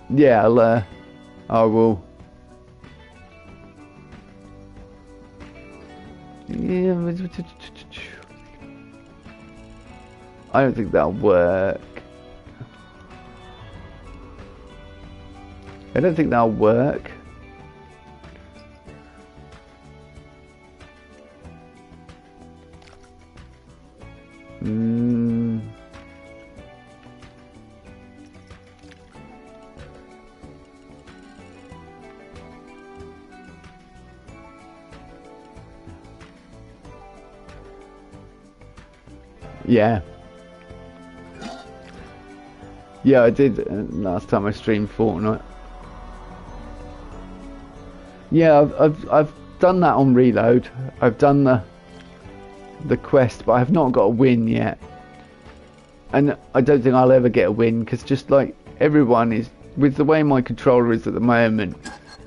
Yeah, I will. Yeah. I don't think that'll work. I don't think that'll work. Yeah. Yeah, I did last time I streamed Fortnite. Yeah, I've done that on Reload. I've done the quest, but I've not got a win yet. And I don't think I'll ever get a win, because just like everyone is, with the way my controller is at the moment,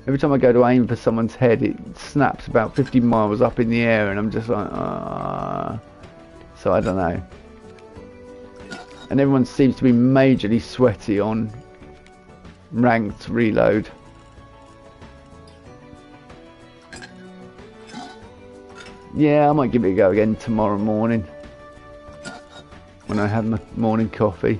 every time I go to aim for someone's head, it snaps about 50 miles up in the air, and I'm just like, ah. So I don't know. And everyone seems to be majorly sweaty on ranked Reload. Yeah, I might give it a go again tomorrow morning when I have my morning coffee.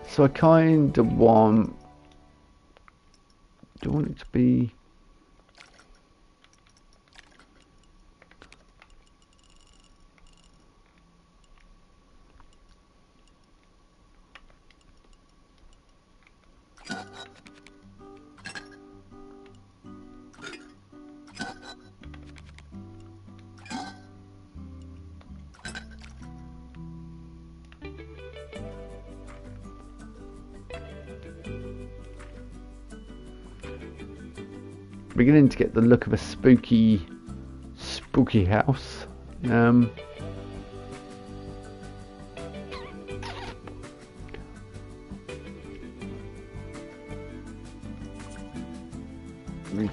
So I kind of want... Do I want it to be... Beginning to get the look of a spooky house. Do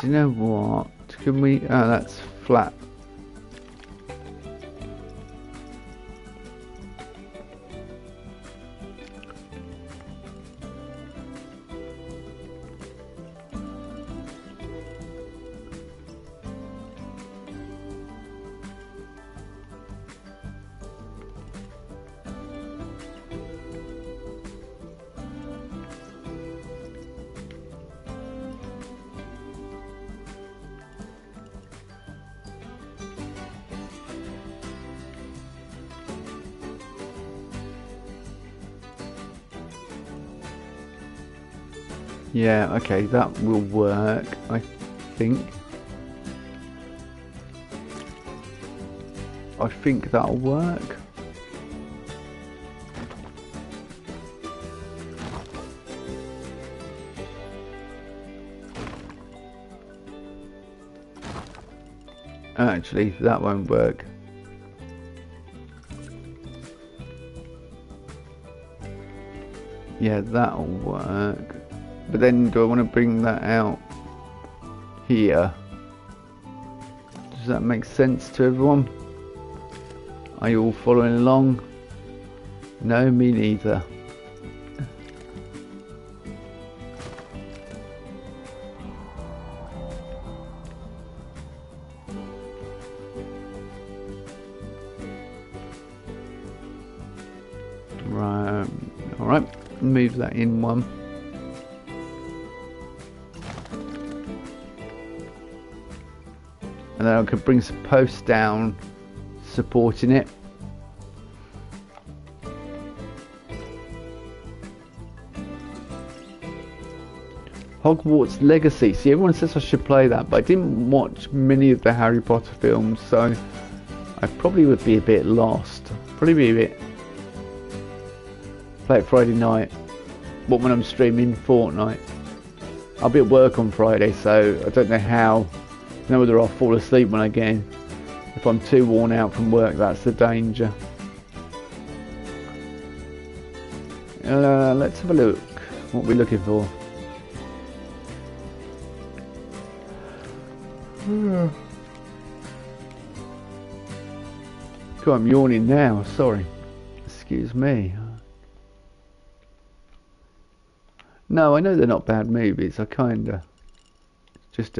you know what? Can we? Oh, that's flat. Yeah, okay, that will work, I think. I think that'll work. Actually, that won't work. Yeah, that'll work. But then, do I want to bring that out here? Does that make sense to everyone? Are you all following along? No, me neither. Right, alright, move that in one. And then I could bring some posts down supporting it. Hogwarts Legacy. See, everyone says I should play that, but I didn't watch many of the Harry Potter films, so I probably would be a bit lost. Probably be a bit... Play it Friday night. What, when I'm streaming Fortnite? I'll be at work on Friday, so I don't know how... know whether I'll fall asleep when I get in. If I'm too worn out from work, that's the danger. Let's have a look. What we're looking for. God, I'm yawning now, sorry. Excuse me. No, I know they're not bad movies. I kinda just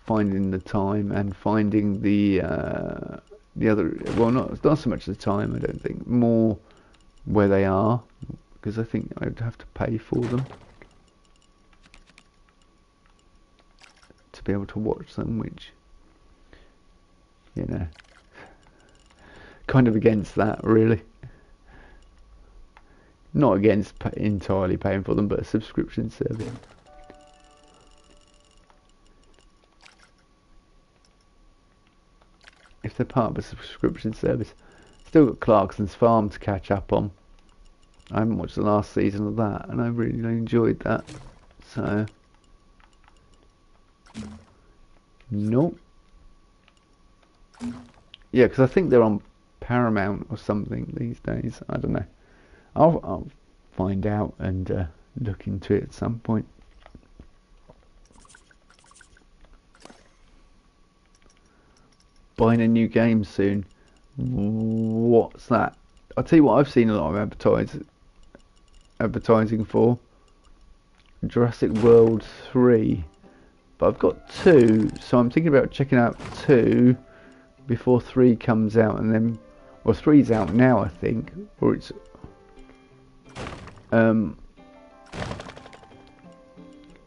finding the time and finding the other, well, not so much the time, I don't think, more where they are, because I think I'd have to pay for them to be able to watch them, which, you know, kind of against that, really. Not against entirely paying for them, but a subscription service. If they're part of a subscription service. Still got Clarkson's Farm to catch up on. I haven't watched the last season of that, and I really enjoyed that. So, nope. Yeah, because I think they're on Paramount or something these days. I don't know. I'll find out and look into it at some point. Buying a new game soon. What's that? I'll tell you what, I've seen a lot of advertising for Jurassic World 3, but I've got 2, so I'm thinking about checking out 2 before 3 comes out, and then, well, 3's out now, I think, or it's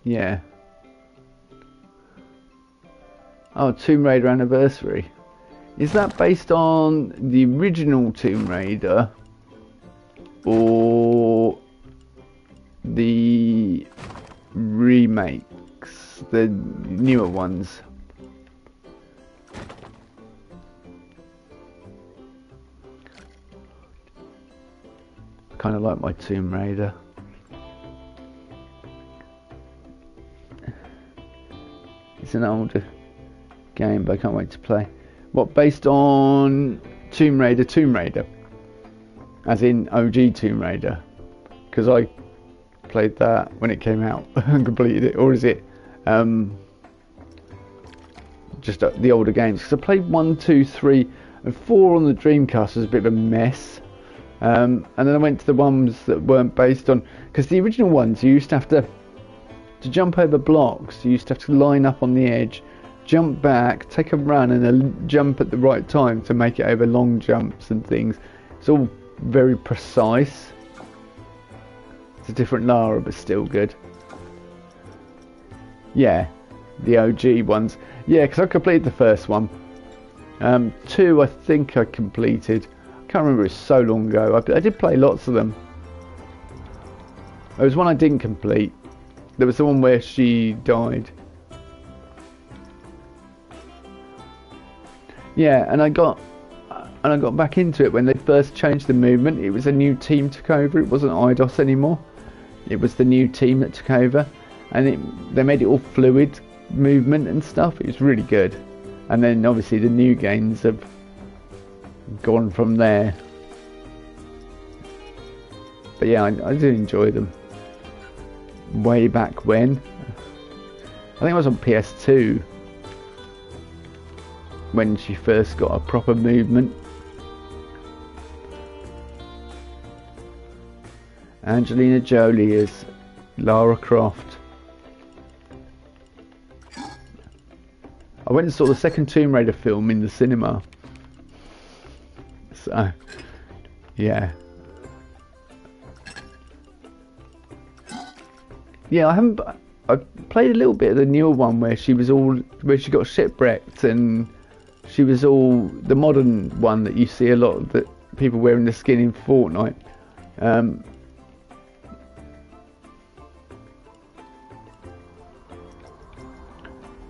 yeah. Oh, Tomb Raider Anniversary. Is that based on the original Tomb Raider or the remakes, the newer ones? I kind of like my Tomb Raider. It's an older game, but I can't wait to play. What, based on Tomb Raider? As in OG Tomb Raider? Because I played that when it came out and completed it. Or is it just the older games? Because I played 1, 2, 3 and 4 on the Dreamcast was a bit of a mess. And then I went to the ones that weren't based on... Because the original ones, you used to have to jump over blocks. You used to have to line up on the edge, jump back, take a run, and then jump at the right time to make it over long jumps and things. It's all very precise. It's a different Lara, but still good. Yeah, the OG ones. Yeah, because I completed the first one. 2, I think I completed. I can't remember, it's so long ago. I did play lots of them. There was one I didn't complete. There was the one where she died. Yeah, and I got back into it when they first changed the movement. It was a new team took over. It wasn't IDOS anymore. It was the new team that took over, and they made it all fluid movement and stuff. It was really good. And then obviously the new games have gone from there. But yeah, I did enjoy them. Way back when. I think I was on PS2 when she first got a proper movement. Angelina Jolie is Lara Croft. I went and saw the second Tomb Raider film in the cinema. So, yeah. Yeah, I played a little bit of the newer one where she got shipwrecked, and she was all the modern one that you see a lot of the people wearing the skin in Fortnite.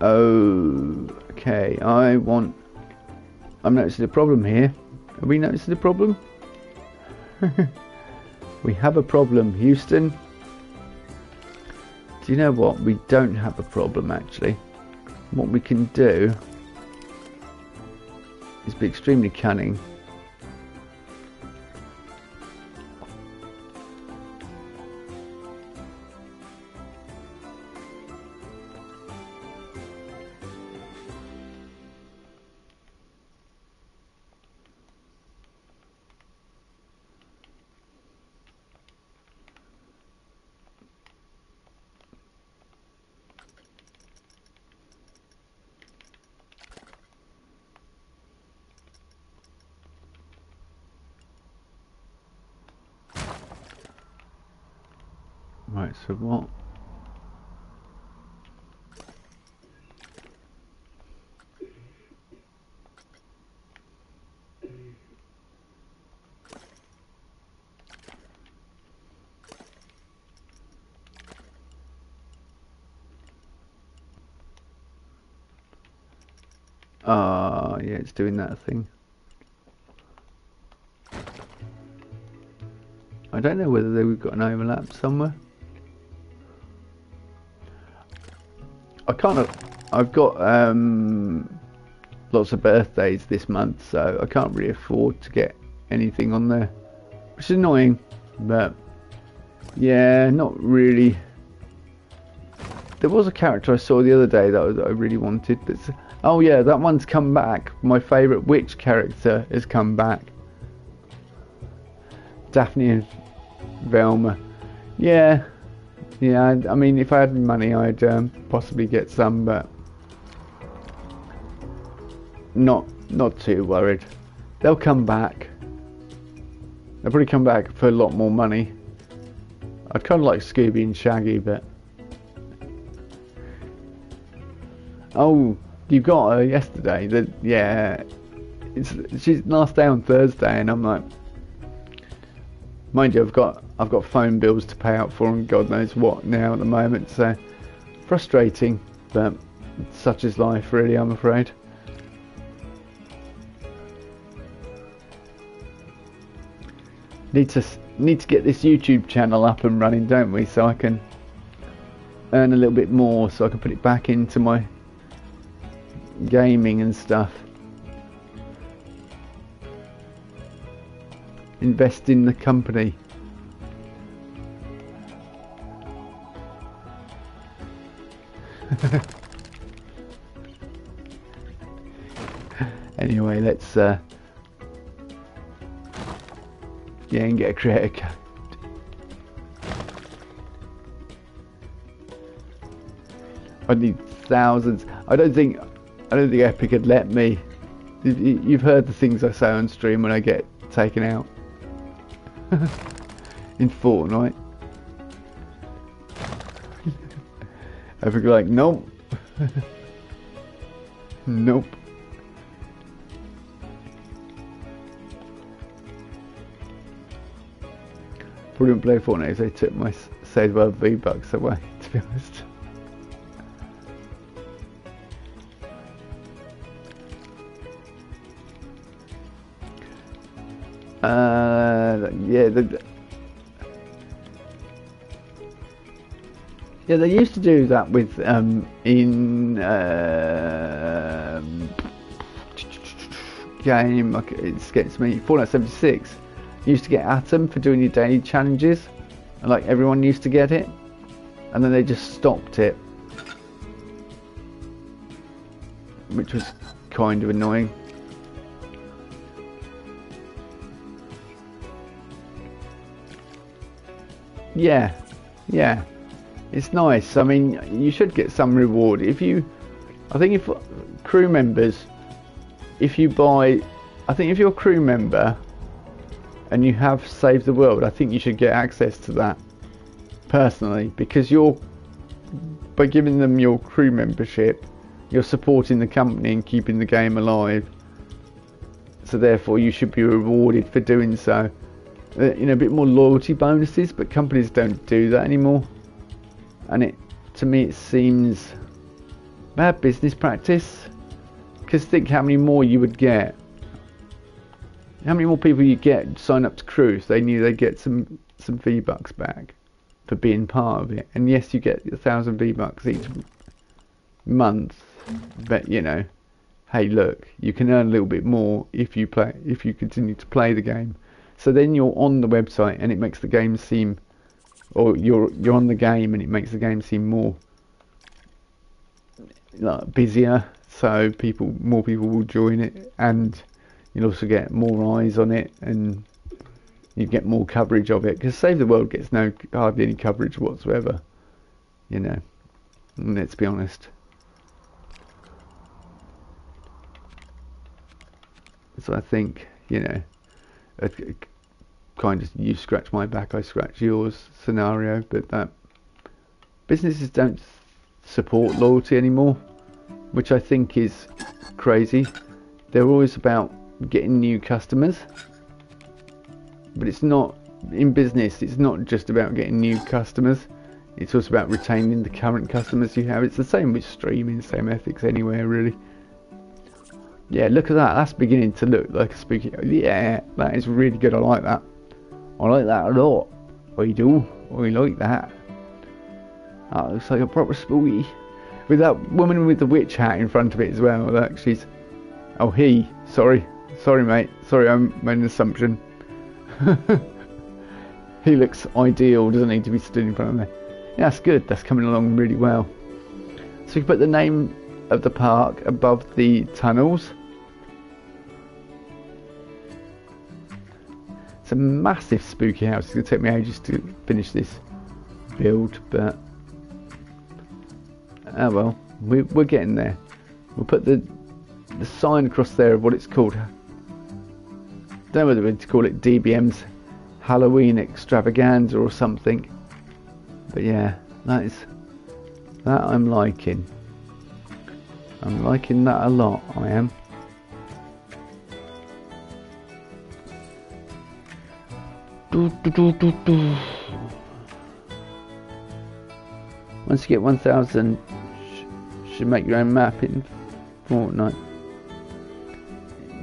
Okay, I'm noticing a problem here. Are we noticing a problem? We have a problem, Houston. Do you know what? We don't have a problem, actually. What we can do is be extremely cunning. Right, so what? Yeah, it's doing that thing. I don't know whether we've got an overlap somewhere. I've got lots of birthdays this month, so I can't really afford to get anything on there, which is annoying, but yeah, not really. There was a character I saw the other day that I really wanted, but oh yeah, that one's come back. My favourite witch character has come back. Daphne and Velma. Yeah, I mean, if I had money, I'd possibly get some, but not too worried. They'll come back. They'll probably come back for a lot more money. I'd kind of like Scooby and Shaggy, but oh, you got her yesterday. Yeah, she's last day on Thursday, and I'm like, mind you, I've got phone bills to pay out for and God knows what now at the moment, so frustrating, but such is life, really, I'm afraid. Need to get this YouTube channel up and running, don't we, so I can earn a little bit more, so I can put it back into my gaming and stuff. Invest in the company. Anyway, let's yeah, and get a creator code. I need thousands. I don't think Epic had let me. You've heard the things I say on stream when I get taken out in Fortnite. Epic like, nope. Nope. Probably wouldn't play Fortnite if they took my Save World V-Bucks away, to be honest. Yeah, they used to do that with in game. It escapes me. Fallout 76. You used to get Atom for doing your daily challenges, and like everyone used to get it, and then they just stopped it, which was kind of annoying. Yeah, it's nice. I mean, you should get some reward if you. I think if crew members, if you buy, I think if you're a crew member and you have saved the world, I think you should get access to that personally, because by giving them your crew membership, you're supporting the company and keeping the game alive. So therefore, you should be rewarded for doing so. A bit more loyalty bonuses, but companies don't do that anymore, and to me it seems bad business practice, because think how many more you would get, how many more people you get sign up to crew if they knew they'd get some V-Bucks back for being part of it. And yes, you get 1,000 V-Bucks each month, but hey, look, you can earn a little bit more if you continue to play the game. So then you're on the website and it makes the game seem, or you're on the game and it makes the game seem more busier. So more people will join it, and you'll also get more eyes on it, and you get more coverage of it. Because Save the World gets hardly any coverage whatsoever. And let's be honest. So I think kind of you scratch my back, I scratch yours scenario, but that businesses don't support loyalty anymore, which I think is crazy. They're always about getting new customers, but it's not, in business, it's not just about getting new customers, it's also about retaining the current customers you have. It's the same with streaming, same ethics anywhere really. Yeah, look at that, that's beginning to look like a spooky. Yeah, that is really good. I like that a lot. I do, I like that. That looks like a proper spooky, with that woman with the witch hat in front of it as well. Look, she's, oh, sorry mate, sorry, I made an assumption. He looks ideal, doesn't he, to be stood in front of me. Yeah, that's good, that's coming along really well. So we can put the name of the park above the tunnels. It's a massive spooky house. It's going to take me ages to finish this build, but oh well, we're getting there. We'll put the sign across there of what it's called. Don't know whether to call it DBM's Halloween Extravaganza or something, but yeah, that I'm liking that a lot. I am. Once you get 1,000, should make your own map in Fortnite.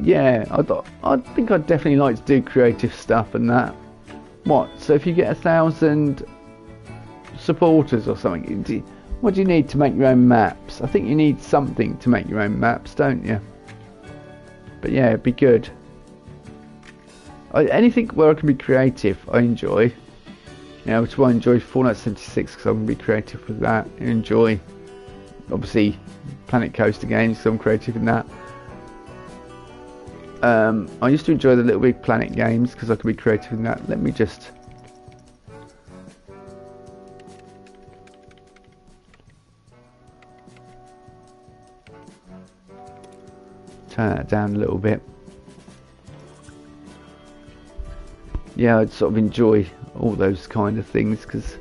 Yeah, I think I'd definitely like to do creative stuff and that. What? So if you get 1,000 supporters or something, what do you need to make your own maps? I think you need something to make your own maps, don't you? But yeah, it'd be good. Anything where I can be creative, I enjoy. You know, which is why I enjoy Fallout 76, because I can be creative with that. I enjoy, obviously, Planet Coaster games, because I'm creative in that. I used to enjoy the Little Big Planet games, because I could be creative in that. Let me just... turn that down a little bit. Yeah, I'd sort of enjoy all those kind of things because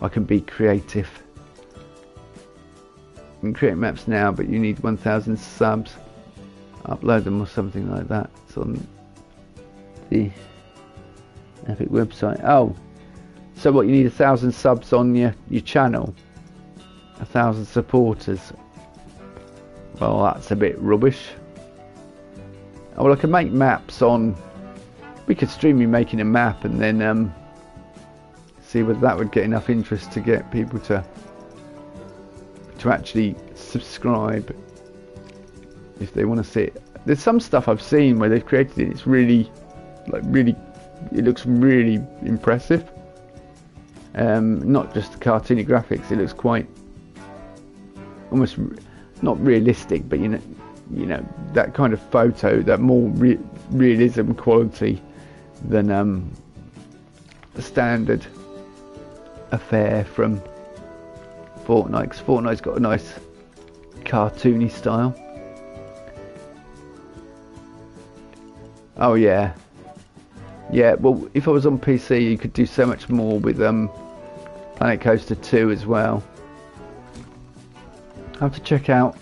I can be creative. You can create maps now, but you need 1,000 subs. Upload them or something like that. It's on the Epic website. Oh, so what, you need 1,000 subs on your channel? 1,000 supporters? Well, that's a bit rubbish. Oh, well, I can make maps on... We could stream me making a map and then see whether that would get enough interest to get people to actually subscribe if they want to see it. There's some stuff I've seen where they've created it. It's really, it looks really impressive. Not just the cartoony graphics. It looks quite almost not realistic, but you know that kind of photo, that more realism quality than the standard affair from Fortnite, because Fortnite's got a nice cartoony style. Oh yeah, well, if I was on PC you could do so much more with Planet Coaster 2 as well. I have to check out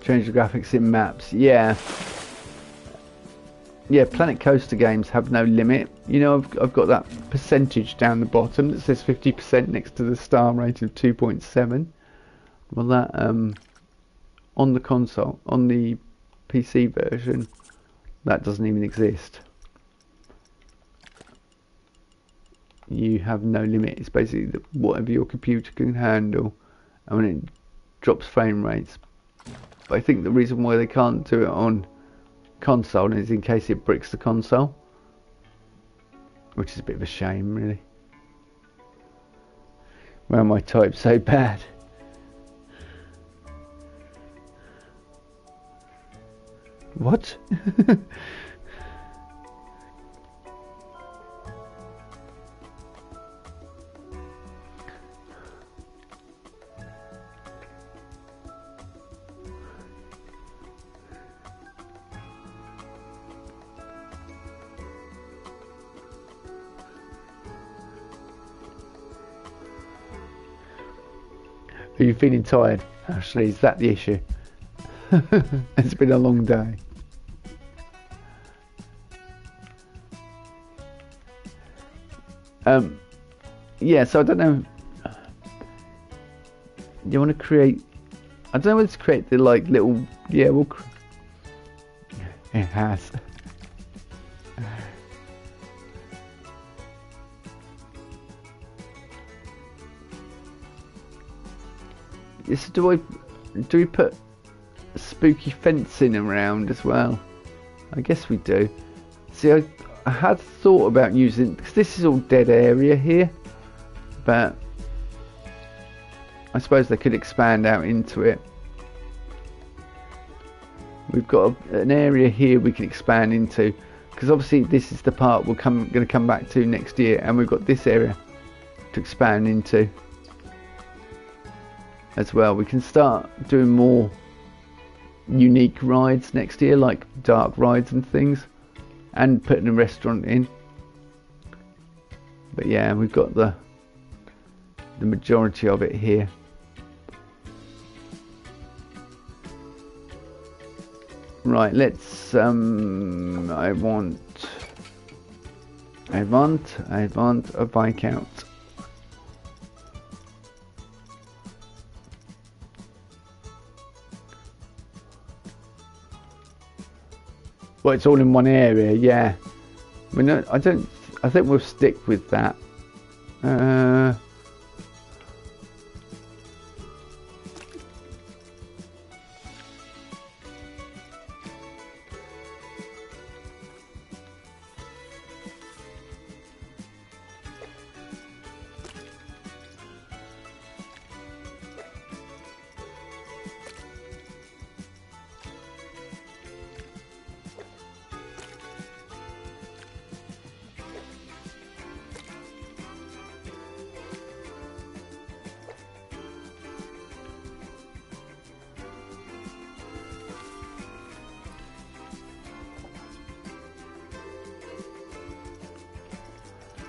change the graphics in maps. Yeah, Planet Coaster games have no limit. You know, I've got that percentage down the bottom that says 50% next to the star rate of 2.7. Well, that on the console, on the PC version, that doesn't even exist. You have no limit. It's basically whatever your computer can handle, and when it drops frame rates. But I think the reason why they can't do it on console is in case it bricks the console, which is a bit of a shame, really. Why am I typed so bad? What? Are you feeling tired? Actually, is that the issue? It's been a long day. Yeah, so I don't know. You want to create? I don't know whether to create the like little. Yeah, it has. Yes, do we put spooky fencing around as well? I guess we do. See, I had thought about using, because this is all dead area here, but I suppose they could expand out into it. We've got an area here we can expand into, because obviously this is the part we're going to come back to next year, and we've got this area to expand into as well. We can start doing more unique rides next year, like dark rides and things, and putting a restaurant in. But yeah, we've got the majority of it here. Right, let's I want a Viscount. Well, it's all in one area, yeah. I mean, I think we'll stick with that.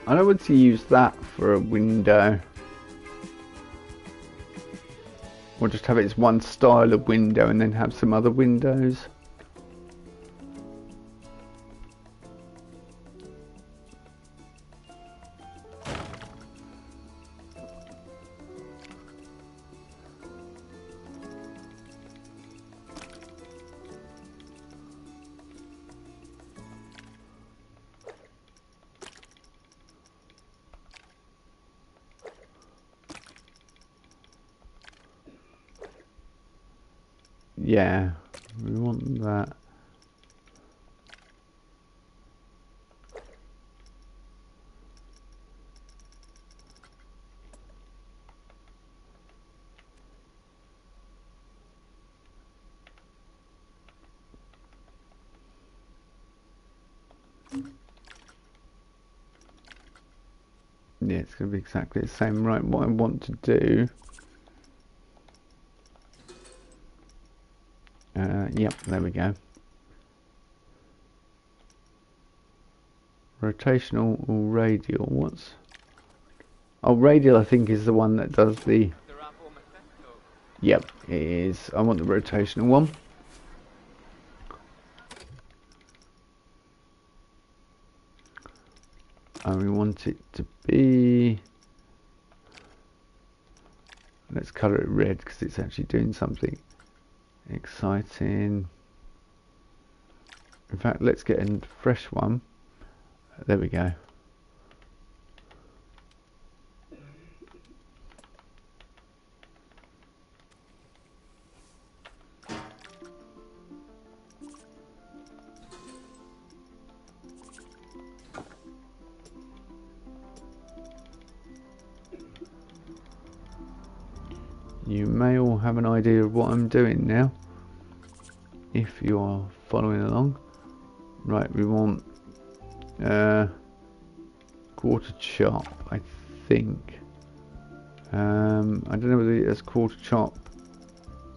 I don't want to use that for a window, or just have it as one style of window and then have some other windows. Yeah, we want that. Yeah, it's going to be exactly the same. Right, what I want to do. Yep, there we go. Rotational or radial? What's... Oh, radial I think is the one that does the... Yep, it is. I want the rotational one. And we want it to be... Let's colour it red because it's actually doing something exciting. In fact, let's get a fresh one. There we go. You may all have an idea of what I'm doing now, if you are following along. Right, we want quarter chop, I think. I don't know whether it's quarter chop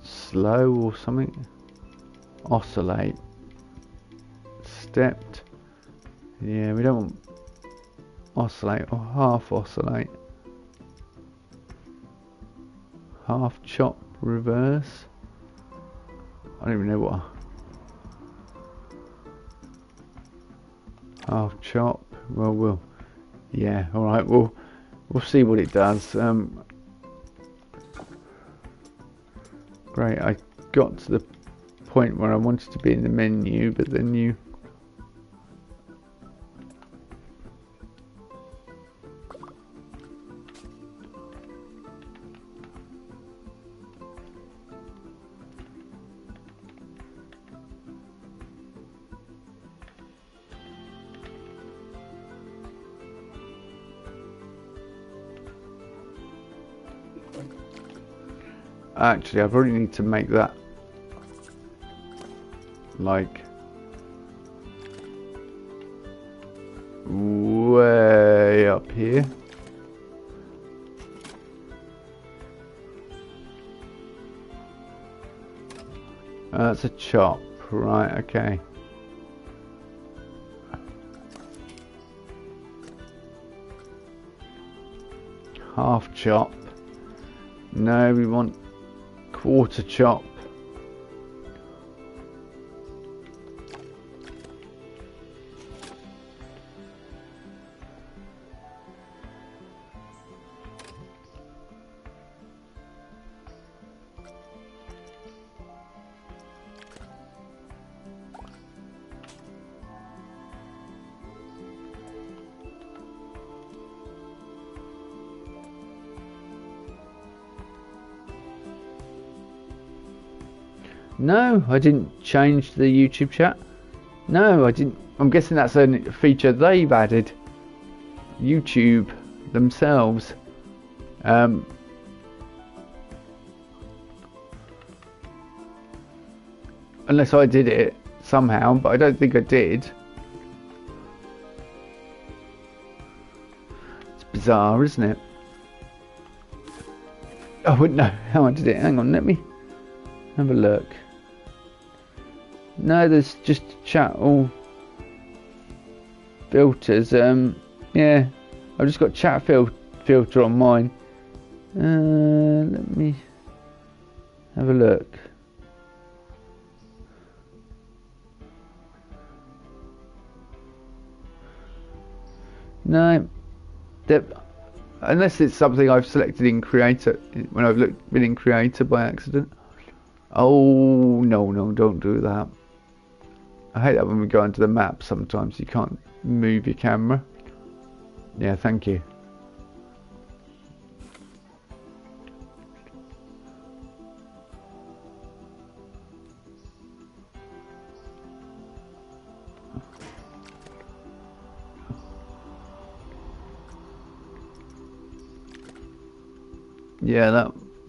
slow or something. Oscillate. Stepped. Yeah, we don't want oscillate or half oscillate. Half chop reverse. I don't even know what. Half chop. Well, yeah. All right. We'll see what it does. Great. I got to the point where I wanted to be in the menu, but then you. Actually, I probably need to make that like way up here. That's a chop, right? Okay. Half chop. No, we want quarter chop. No, I didn't change the YouTube chat. No, I didn't. I'm guessing that's a feature they've added. YouTube themselves. Unless I did it somehow, but I don't think I did. It's bizarre, isn't it? I wouldn't know how I did it. Hang on, let me have a look. No, there's just chat all filters. Yeah, I've just got chat filter on mine. Let me have a look. No, unless it's something I've selected in Creator when I've been in Creator by accident. Oh no, don't do that. I hate that when we go into the map sometimes you can't move your camera. Yeah, thank you. Yeah,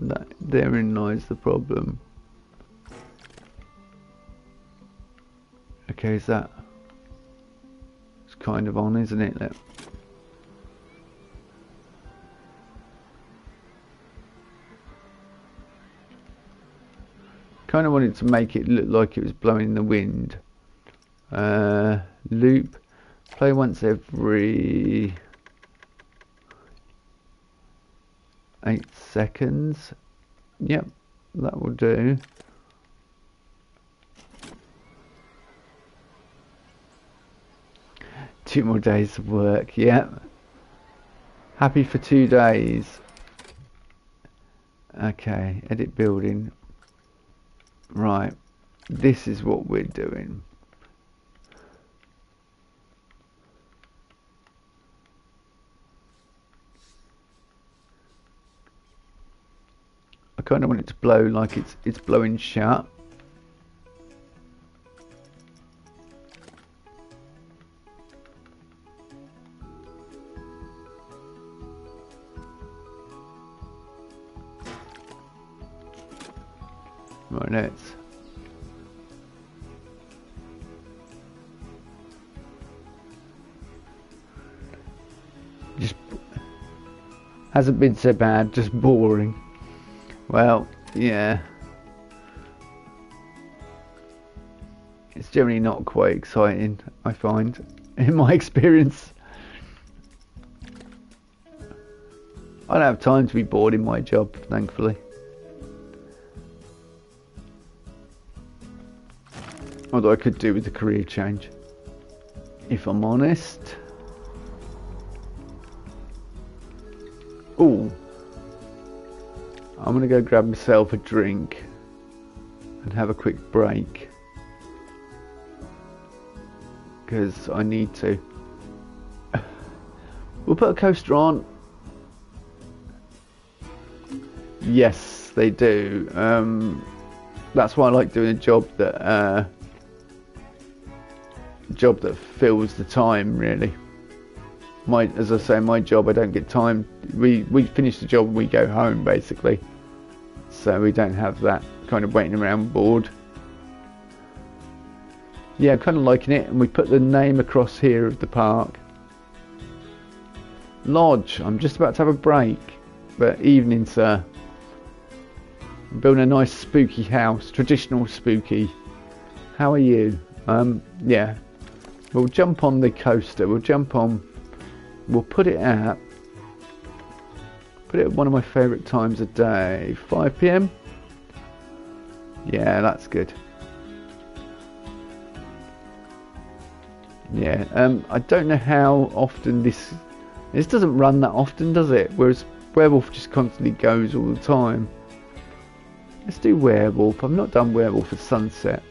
that therein lies the problem. Okay, is that? It's kind of on, isn't it? Kind of wanted to make it look like it was blowing in the wind. Loop. Play once every 8 seconds. Yep, that will do. Two more days of work, yeah. Happy for 2 days. Okay, edit building. Right, this is what we're doing. I kind of want it to blow like it's blowing shut. Right, let's just hasn't been so bad, just boring. Well, yeah. It's generally not quite exciting, I find, in my experience. I don't have time to be bored in my job, thankfully. Although I could do with a career change, if I'm honest. Oh, I'm gonna go grab myself a drink and have a quick break because I need to. We'll put a coaster on. Yes, they do. That's why I like doing a job that fills the time, really. As I say, my job, I don't get time. We finish the job and we go home, basically. So we don't have that kind of waiting around bored. Yeah, I'm kind of liking it. And we put the name across here of the park. Lodge. I'm just about to have a break. But evening, sir. I'm building a nice spooky house. Traditional spooky. How are you? Yeah. We'll jump on the coaster. We'll jump on. We'll put it at one of my favourite times of day. 5 PM? Yeah, that's good. Yeah, I don't know how often this doesn't run that often, does it? Whereas Werewolf just constantly goes all the time. Let's do Werewolf. I've not done Werewolf at sunset.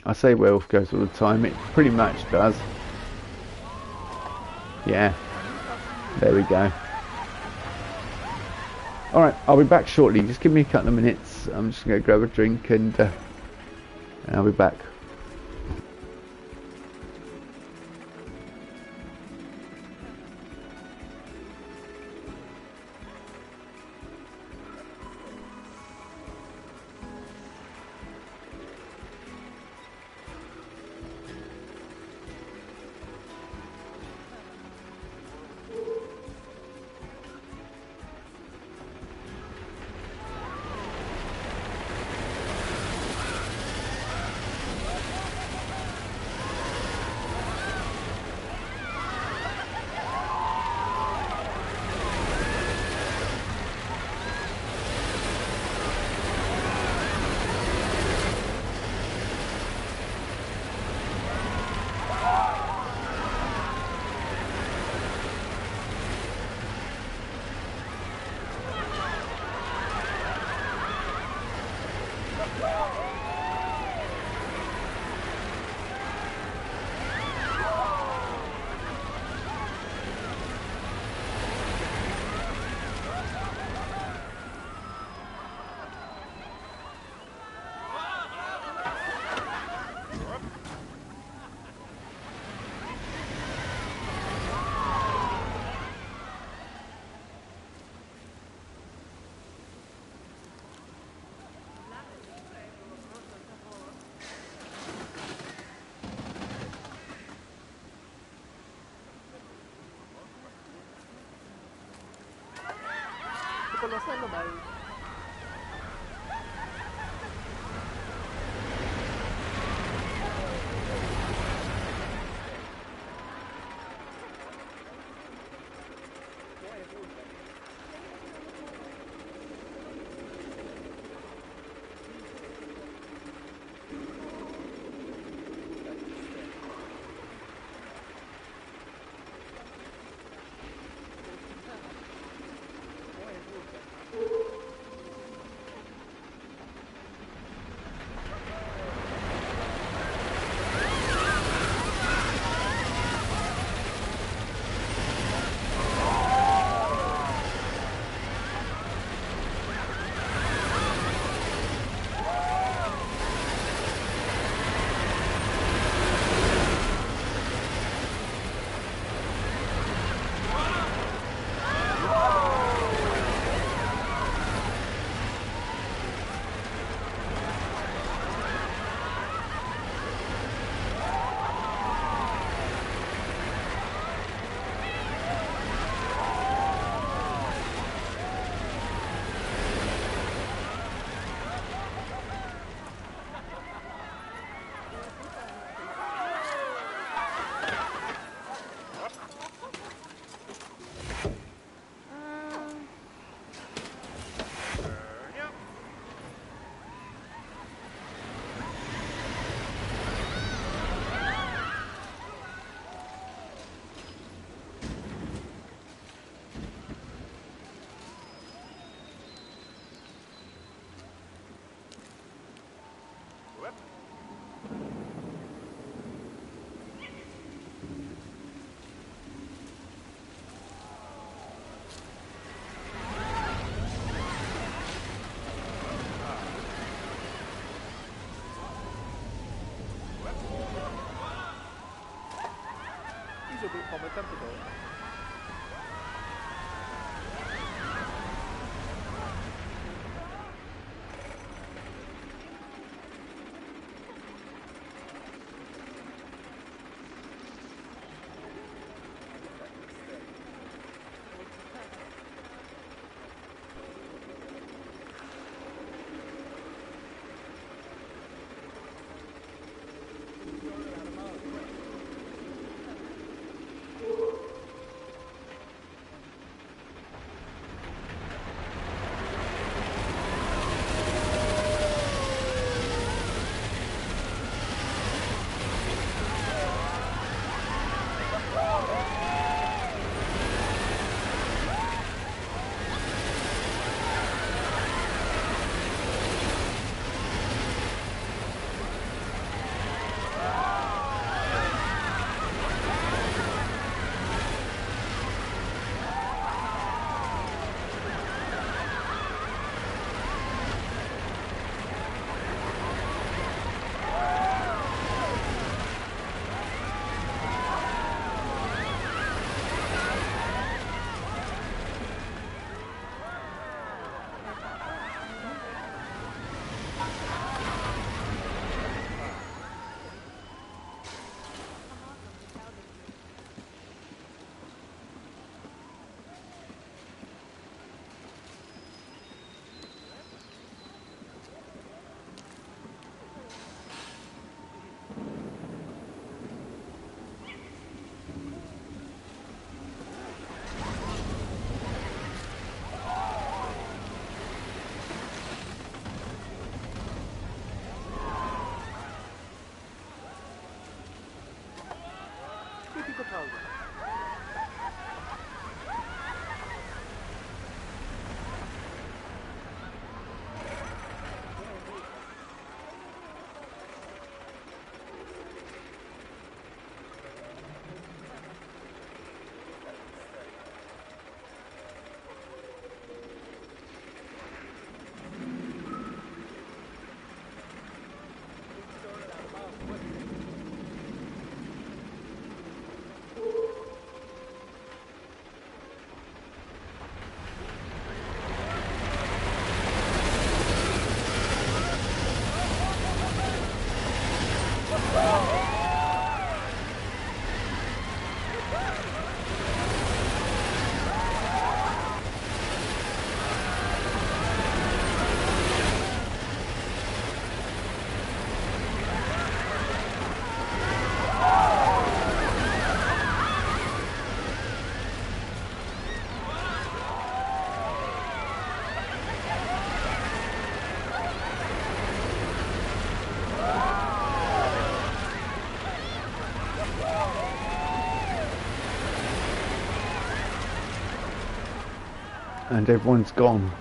I say Werewolf goes all the time, it pretty much does. Yeah, there we go. Alright, I'll be back shortly, just give me a couple of minutes. I'm just going to grab a drink and I'll be back.
Conocerlo mal. These will be common temperature. Critical powder.
And everyone's gone.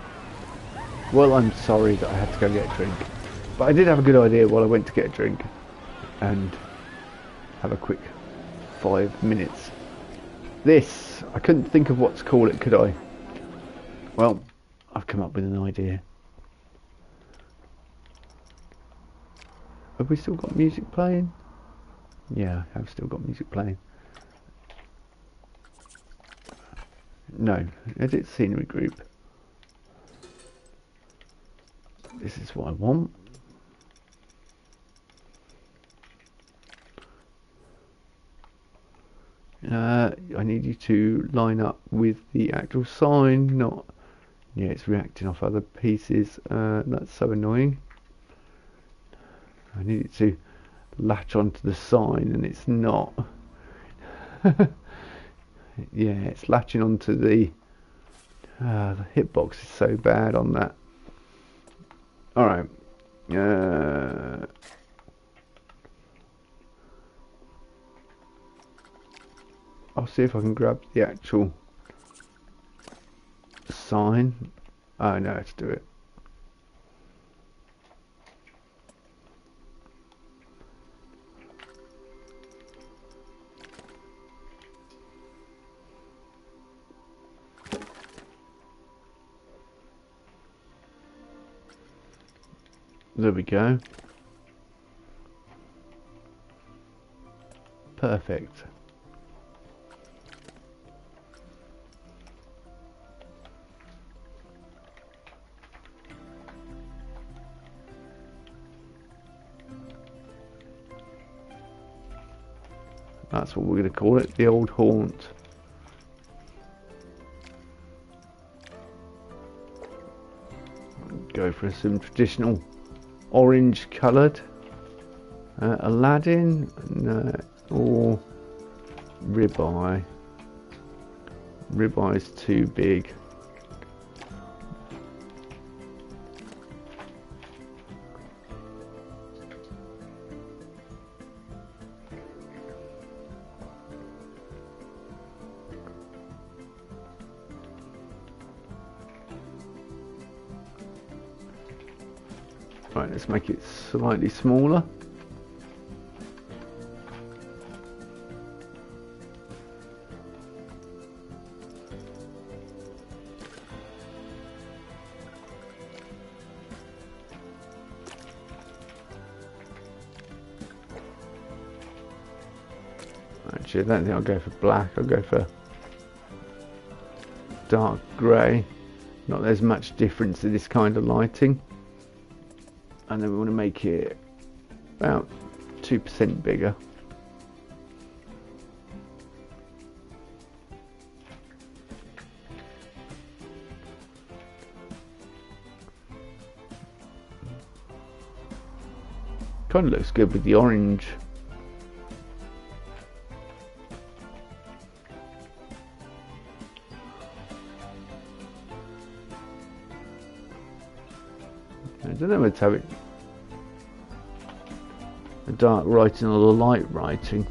Well, I'm sorry that I had to go get a drink, but I did have a good idea while I went to get a drink and have a quick 5 minutes. This, I couldn't think of what to call it, could I? Well, I've come up with an idea. Have we still got music playing? Yeah, I've still got music playing. No, edit scenery group. This is what I want. I need you to line up with the actual sign, not... Yeah, it's reacting off other pieces. That's so annoying. I need it to latch onto the sign and it's not. Yeah, it's latching onto the hitbox is so bad on that. Alright. I'll see if I can grab the actual sign. Oh, I know how to do it. There we go. Perfect. That's what we're going to call it, the old haunt. Go for some traditional orange coloured. Aladdin, no, or ribeye. Ribeye is too big. Right, let's make it slightly smaller. Actually, I don't think I'll go for black, I'll go for dark grey. Not there's much difference in this kind of lighting. And then we want to make it about 2% bigger. Kind of looks good with the orange. I don't know whether to have it the dark writing or the light writing.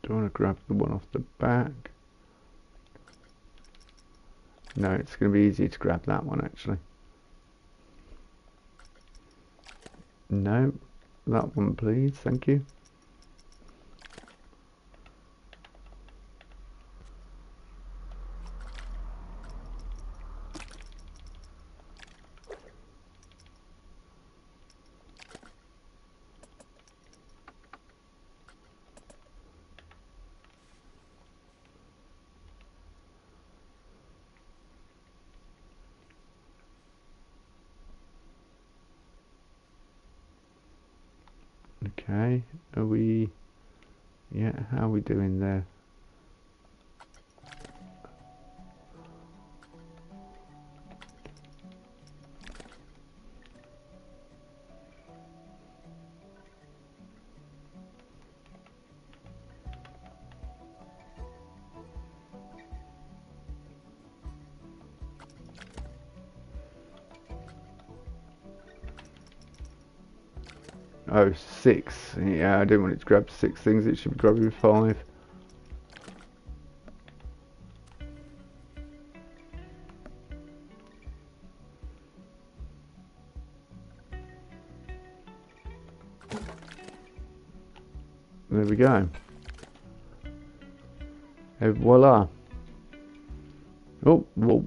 Do I want to grab the one off the back? No, it's going to be easier to grab that one actually. No, that one please, thank you. Okay, are we, yeah, how are we doing there? Oh, 6. Yeah, I didn't want it to grab 6 things, it should be grabbing 5. There we go. And voila. Oh, whoa.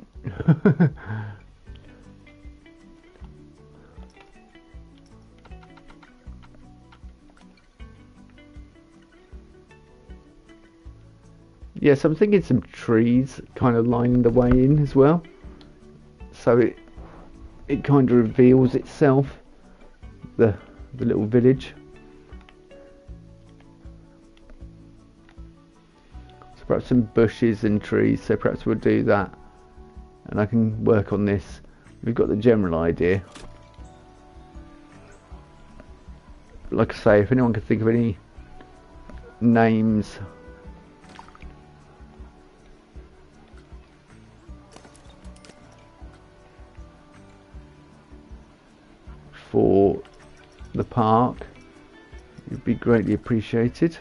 Yes, I'm thinking some trees kind of lining the way in as well, so it kind of reveals itself, the little village. So perhaps some bushes and trees, so perhaps we'll do that, and I can work on this. We've got the general idea. Like I say, if anyone can think of any names for the park, it would be greatly appreciated.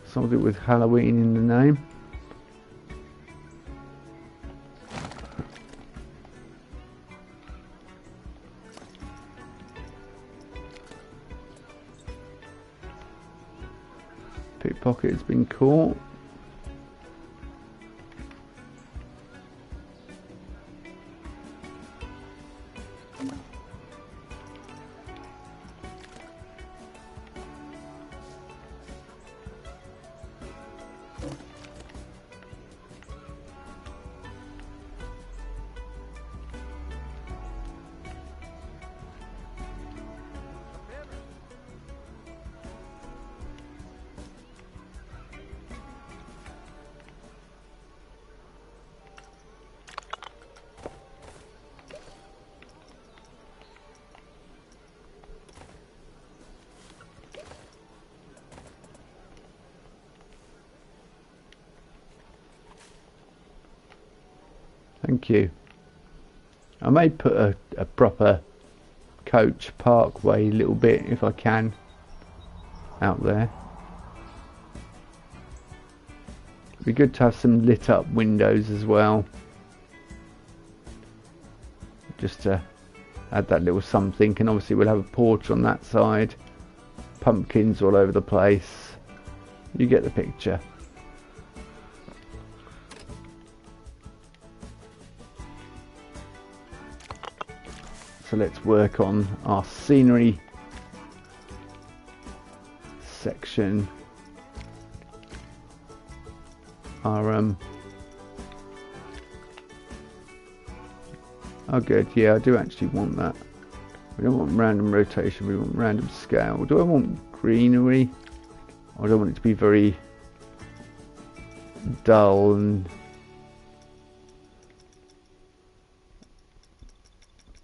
Something with Halloween in the name. Pickpocket has been caught. Thank you. I may put a proper coach parkway a little bit if I can out there. It'd be good to have some lit up windows as well, just to add that little something. And obviously we'll have a porch on that side, pumpkins all over the place. You get the picture. So let's work on our scenery section. Our oh good, yeah, I do actually want that. We don't want random rotation, we want random scale. Do I want greenery? Or do I want it to be very dull and...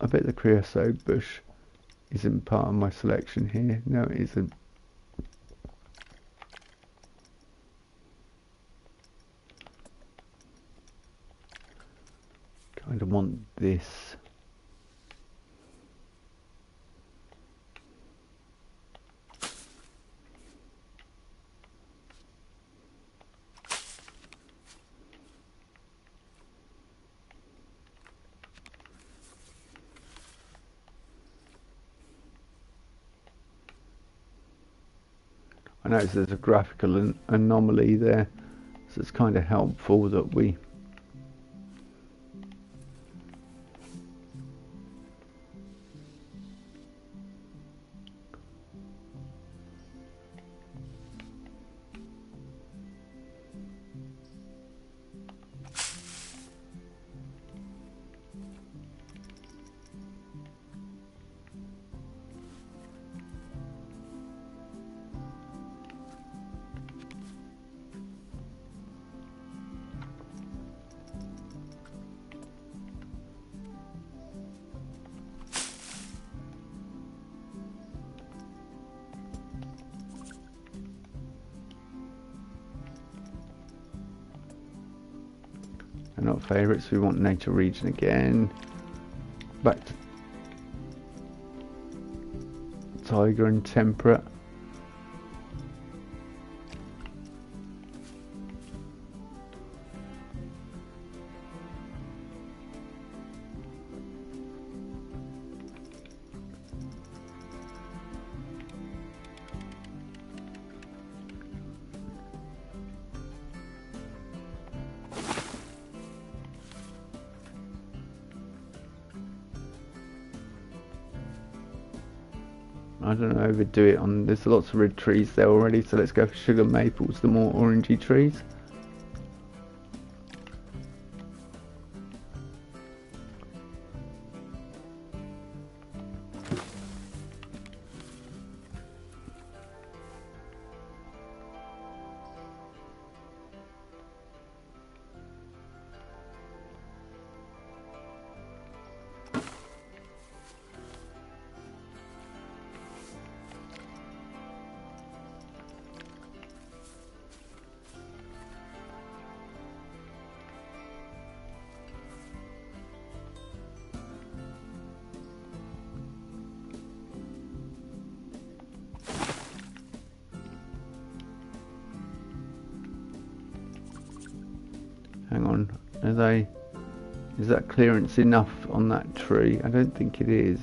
I bet the creosote bush isn't part of my selection here. No, it isn't. Kind of want this. I notice there's a graphical anomaly there, so it's kind of helpful that we are not favourites. We want nature region again. Back to tiger and temperate. I don't know, overdo it on. There's lots of red trees there already, so let's go for sugar maples, the more orangey trees. Hang on, is that clearance enough on that tree? I don't think it is.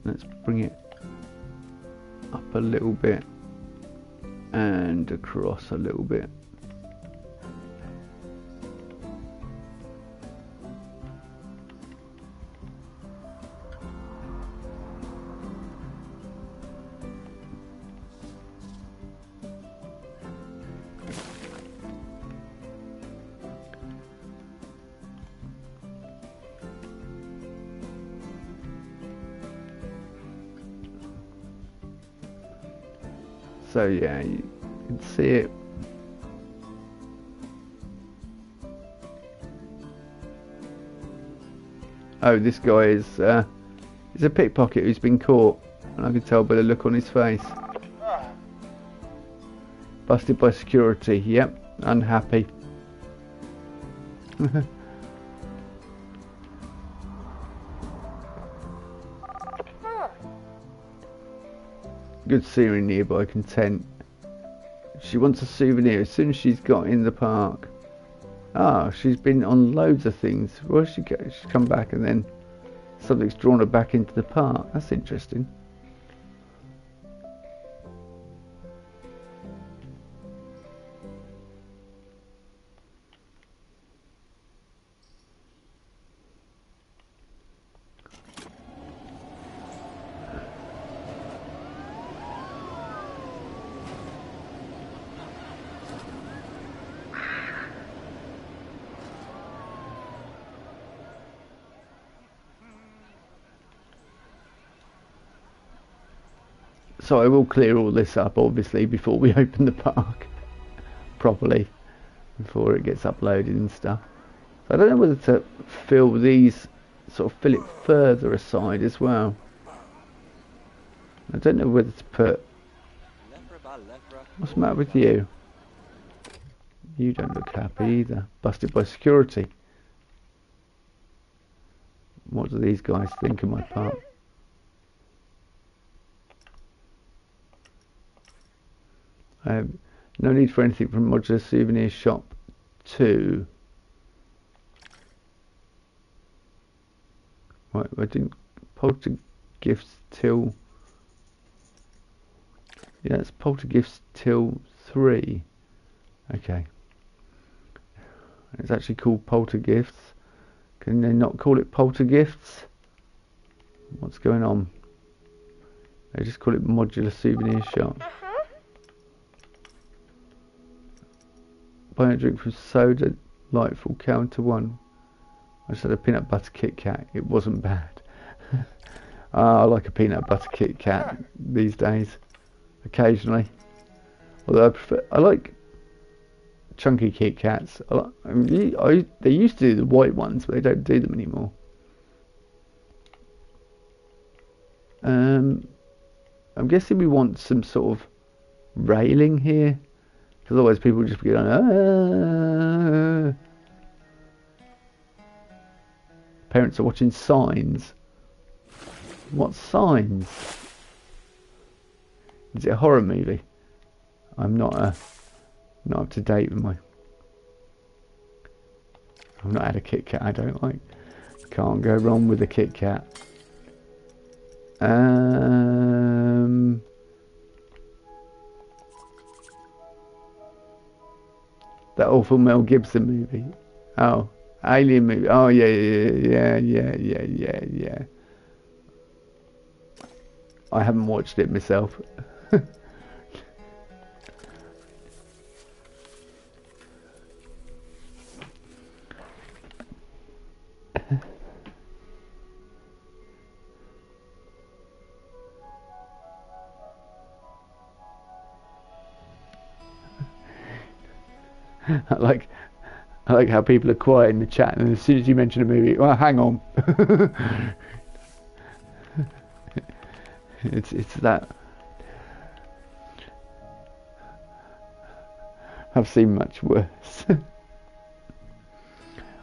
Let's bring it up a little bit and across a little bit. So yeah, you can see it. Oh, this guy is he's a pickpocket who's been caught, and I can tell by the look on his face. Busted by security. Yep, unhappy. Good scenery nearby, content. She wants a souvenir as soon as she's got in the park. Ah, she's been on loads of things. Well, she's come back and then something's drawn her back into the park. That's interesting. So I will clear all this up, obviously, before we open the park properly, before it gets uploaded and stuff. So I don't know whether to fill these, sort of fill it further aside as well. I don't know whether to put... What's the matter with you? You don't look happy either. Busted by security. What do these guys think of my park? No need for anything from Modular Souvenir Shop 2. Right, I didn't polter gifts till... Yeah, it's polter gifts till 3. Okay. It's actually called polter gifts. Can they not call it polter gifts? What's going on? They just call it Modular Souvenir Shop. Buy a drink from Soda Lightful, counter 1. I just had a peanut butter Kit Kat. It wasn't bad. I like a peanut butter Kit Kat these days, occasionally. Although I like chunky Kit Kats. They used to do the white ones, but they don't do them anymore. I'm guessing we want some sort of railing here. Because otherwise people just be going, Parents are watching Signs. What Signs? Is it a horror movie? I'm not up to date with my... I've not had a Kit Kat I don't like. Can't go wrong with a Kit Kat. That awful Mel Gibson movie. Oh, Alien movie. Oh yeah. I haven't watched it myself. I like how people are quiet in the chat, and as soon as you mention a movie, well, hang on. it's that. I've seen much worse.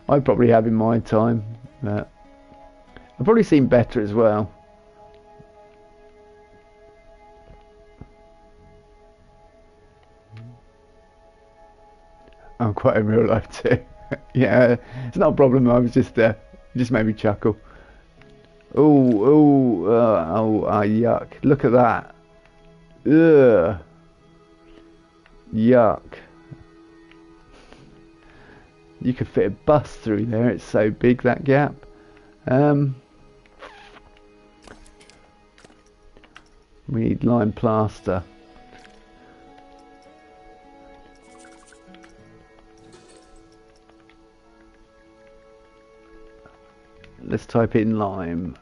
I probably have in my time, but I've probably seen better as well. I'm quite in real life too. Yeah, it's not a problem. I was just just made me chuckle. Yuck! Look at that. Ugh. Yuck. You could fit a bus through there. It's so big, that gap. We need lime plaster. Let's type in lime.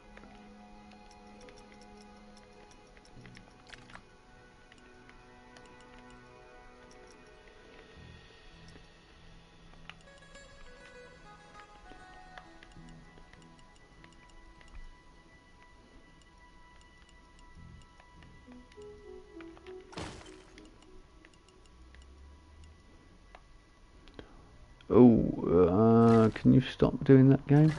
Can you stop doing that, game?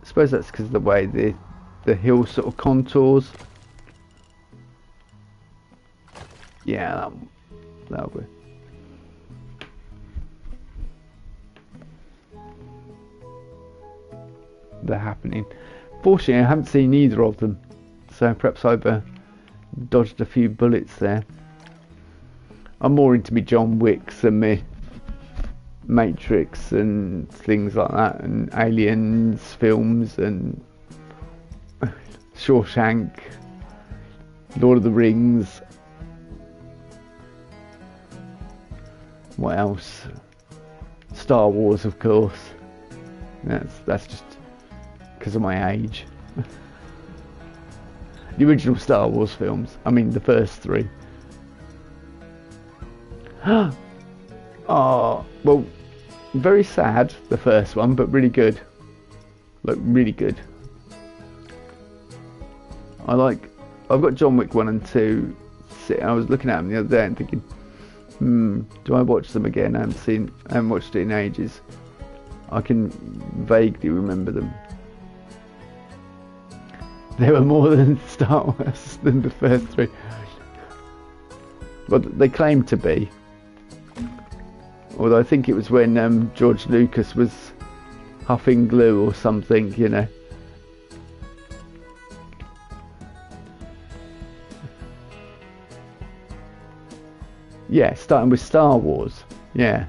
I suppose that's because of the way the hill sort of contours. Yeah, that'll be. They're happening. Fortunately, I haven't seen either of them, so perhaps I've dodged a few bullets there. I'm more into me John Wicks and me Matrix and things like that, and Aliens films and Shawshank, Lord of the Rings. What else? Star Wars, of course. That's just because of my age. The original Star Wars films. I mean, the first three. Oh, well, very sad, the first one, but really good. Like, really good. I've got John Wick 1 and 2. I was looking at them the other day and thinking, do I watch them again? I haven't watched it in ages. I can vaguely remember them. They were more than Star Wars than the first three. Well, they claim to be. Although I think it was when George Lucas was huffing glue or something, you know. Yeah, starting with Star Wars. Yeah.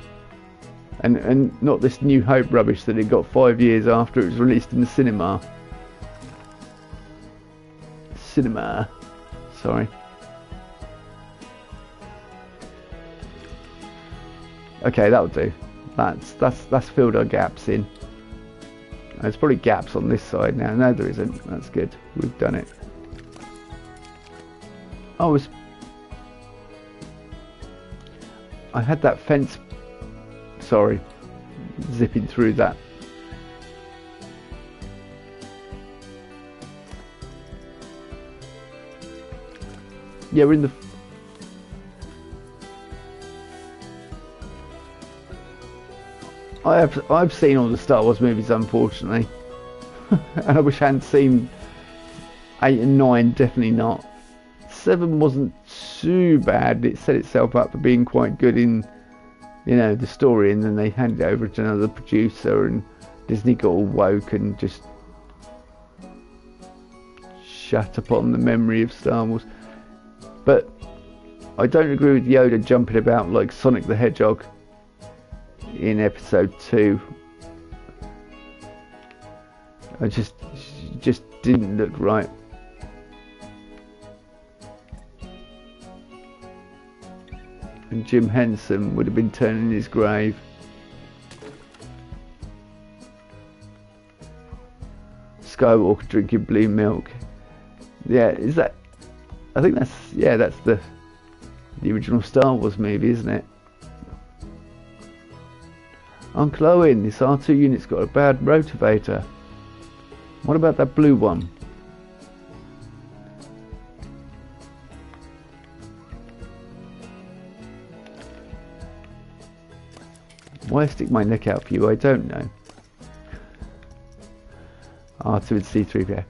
And not this New Hope rubbish that it got 5 years after it was released in the cinema. Sorry. Okay, that'll do. That's filled our gaps in. There's probably gaps on this side now. No, there isn't. That's good. We've done it. I had that fence. Sorry, zipping through that. Yeah, we're in the. I've seen all the Star Wars movies, unfortunately, and I wish I hadn't seen 8 and 9. Definitely not. 7 wasn't too bad. It set itself up for being quite good in, you know, the story, and then they handed it over to another producer, and Disney got all woke and just shut upon the memory of Star Wars. But I don't agree with Yoda jumping about like Sonic the Hedgehog in episode 2. I just didn't look right. Jim Henson would have been turning in his grave. Skywalker drinking blue milk. Yeah, is that? I think that's, yeah, that's the original Star Wars movie, isn't it? Uncle Owen, this R2 unit's got a bad rotivator. What about that blue one? Why stick my neck out for you? I don't know. R2 and C3PO.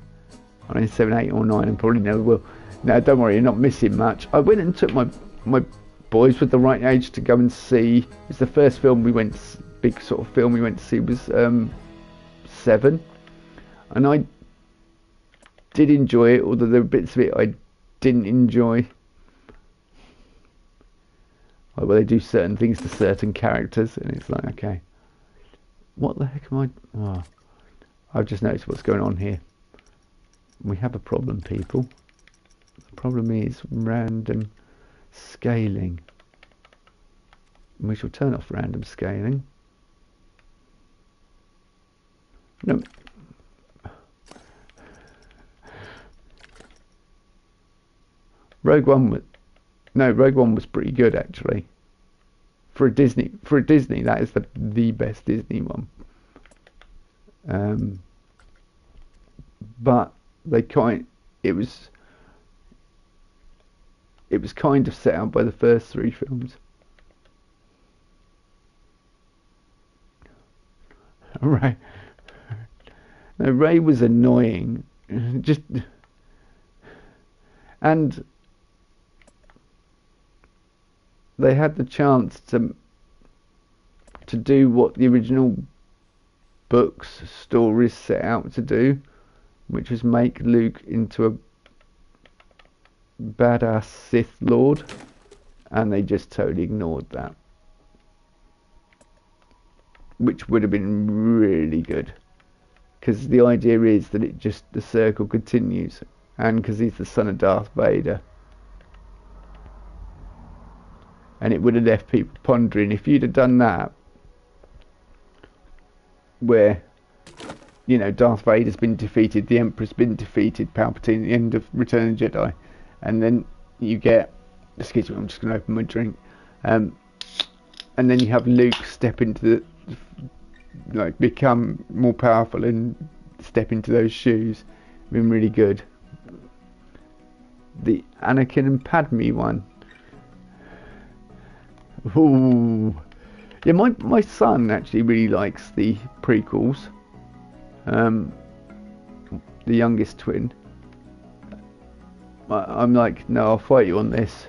I'm in 7, 8 or 9 and probably never will. No, don't worry, you're not missing much. I went and took my boys with the right age to go and see. It's the first film we went, big sort of film we went to see was 7. And I did enjoy it, although there were bits of it I didn't enjoy. Like where they do certain things to certain characters, and it's like, okay, what the heck am I? Oh, I've just noticed what's going on here. We have a problem, people. The problem is random scaling. We shall turn off random scaling. No. Rogue One was pretty good actually. For a Disney, that is the best Disney one. But it was kind of set out by the first 3 films. Right. No, Rey was annoying. And they had the chance to do what the original books, stories set out to do, which was make Luke into a badass Sith Lord, and they just totally ignored that, which would have been really good, because the idea is that the circle continues, and because he's the son of Darth Vader. And it would have left people pondering, if you'd have done that, where, you know, Darth Vader's been defeated, the Emperor's been defeated, Palpatine at the end of Return of the Jedi, and then you get, excuse me, I'm just going to open my drink, and then you have Luke step into become more powerful and step into those shoes. Been really good. The Anakin and Padme one. Ooh. Yeah, my son actually really likes the prequels. The youngest twin. I'm like, no, I'll fight you on this,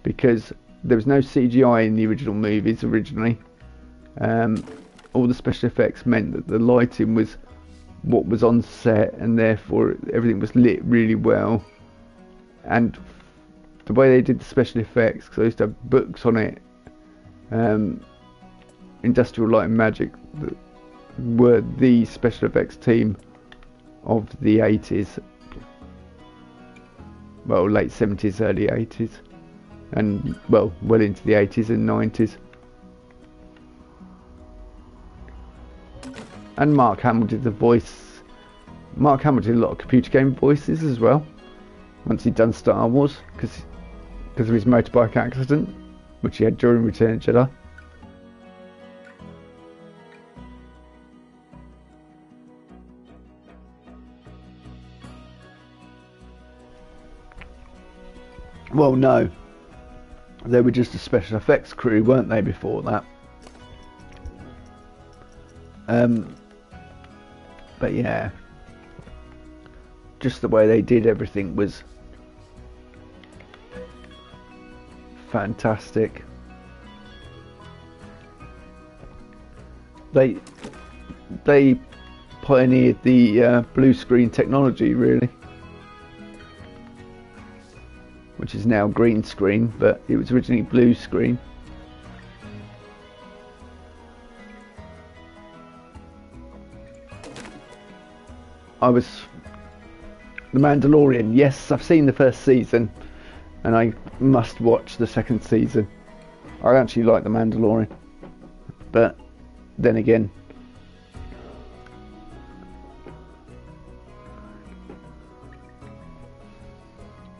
because there was no CGI in the original movies originally. All the special effects meant that the lighting was what was on set, and therefore everything was lit really well. And the way they did the special effects, because I used to have books on it, Industrial Light and Magic, that were the special effects team of the 80s, well, late 70s, early 80s, and well into the 80s and 90s. And Mark Hamill did the voice. Mark Hamill did a lot of computer game voices as well, once he'd done Star Wars, because of his motorbike accident, which he had during Return of the Jedi. Well, no, they were just a special effects crew, weren't they, before that? But yeah, just the way they did everything was fantastic. They pioneered the blue screen technology, really, which is now green screen, but it was originally blue screen. The Mandalorian, yes, I've seen the first season, and I must watch the second season. I actually like The Mandalorian, but then again,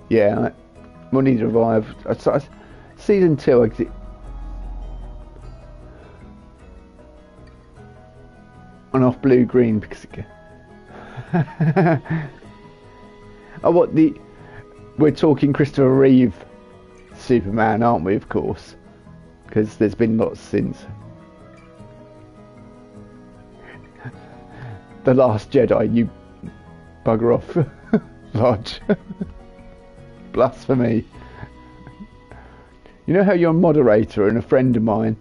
yeah, well, neither have I. Season 2, on off blue green because oh, what we're talking Christopher Reeve Superman, aren't we? Of course, because there's been lots since The Last Jedi. You bugger off, Lodge. Blasphemy. You know how you're a moderator and a friend of mine?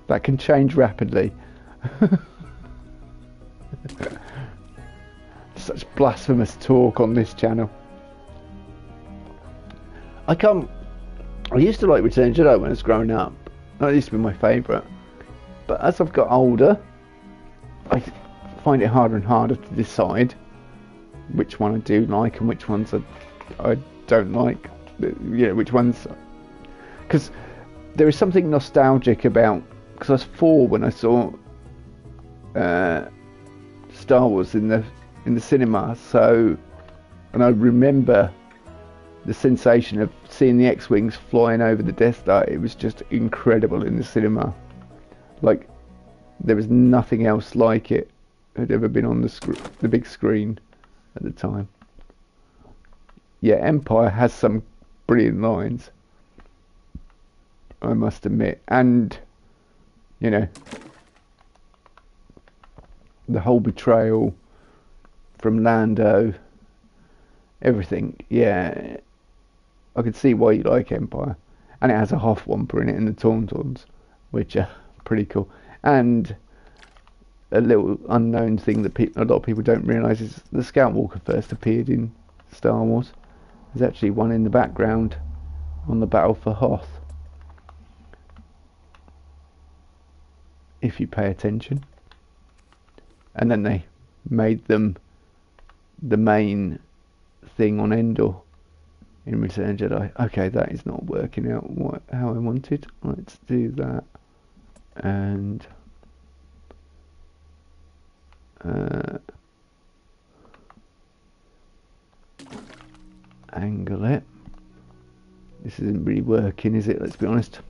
That can change rapidly. Such blasphemous talk on this channel. I used to like Return of the Jedi when I was growing up. That used to be my favourite. But as I've got older, I find it harder and harder to decide which one I do like and which ones I don't like. You know, which ones... Because there is something nostalgic about... Because I was 4 when I saw Star Wars in the cinema, so... And I remember the sensation of seeing the X-Wings flying over the Death Star. It was just incredible in the cinema. Like, there was nothing else like it had ever been on the big screen at the time. Yeah, Empire has some brilliant lines, I must admit, and you know, the whole betrayal from Lando, everything. Yeah, I could see why you like Empire, and it has a Hoth Wampa in it and the Tauntauns, which are pretty cool. And a little unknown thing that a lot of people don't realise is the Scout Walker first appeared in Star Wars. There's actually one in the background on the battle for Hoth, if you pay attention. And then they made them the main thing on Endor in Return of the Jedi. Okay, that is not working out how I wanted. Let's do that. And angle it. This isn't really working, is it? Let's be honest.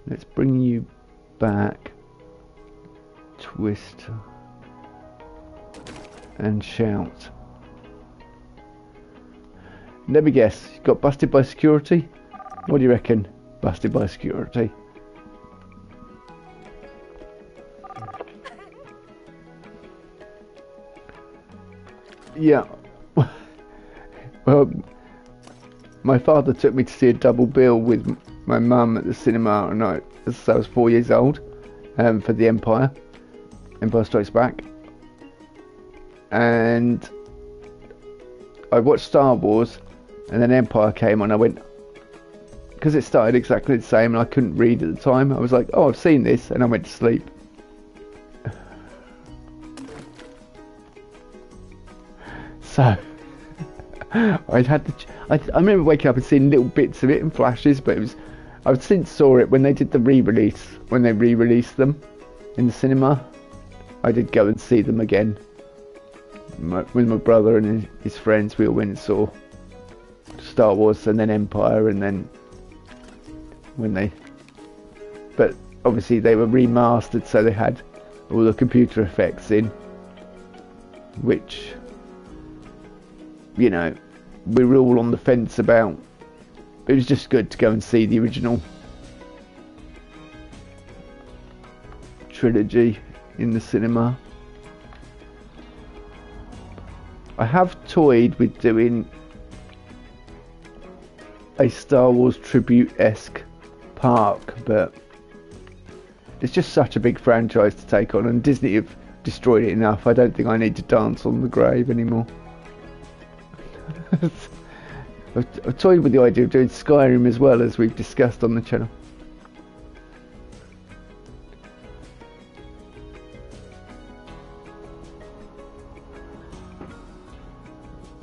Let's bring you back. Twist and shout. Let me guess, you got busted by security? What do you reckon? Busted by security. Yeah. Well, my father took me to see a double bill with my mum at the cinema, and I was 4 years old, for the Empire Strikes Back, and I watched Star Wars, and then Empire came on. I went, because it started exactly the same, and I couldn't read at the time. I was like, "Oh, I've seen this," and I went to sleep. So I remember waking up and seeing little bits of it in flashes, but I've since saw it when they did the re-release, when they re-released them in the cinema. I did go and see them again with my brother and his friends. We all went and saw Star Wars and then Empire, and then but obviously they were remastered, so they had all the computer effects in, which, you know, we were all on the fence about. It was just good to go and see the original trilogy in the cinema. I have toyed with doing a Star Wars tribute-esque park, but it's just such a big franchise to take on, and Disney have destroyed it enough. I don't think I need to dance on the grave anymore. I've toyed with the idea of doing Skyrim as well, as we've discussed on the channel.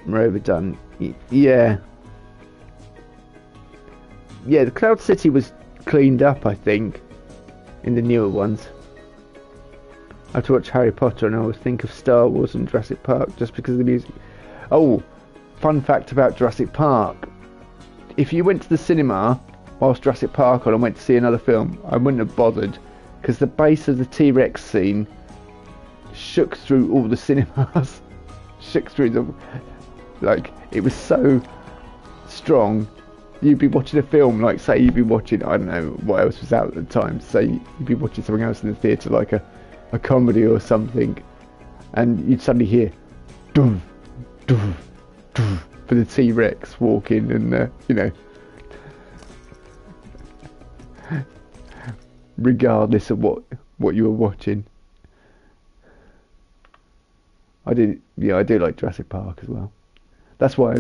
We're overdone. Yeah. Yeah, the Cloud City was cleaned up, I think, in the newer ones. I have to watch Harry Potter and I always think of Star Wars and Jurassic Park just because of the music. Oh, fun fact about Jurassic Park. If you went to the cinema whilst Jurassic Park on and went to see another film, I wouldn't have bothered because the base of the T-Rex scene shook through all the cinemas. Shook through them. Like, it was so strong. You'd be watching a film, like, say you'd be watching, I don't know what else was out at the time, say you'd be watching something else in the theatre, like a comedy or something, and you'd suddenly hear doof, doof, doof, for the T-Rex walking, and you know, regardless of what you were watching. I do like Jurassic Park as well. That's why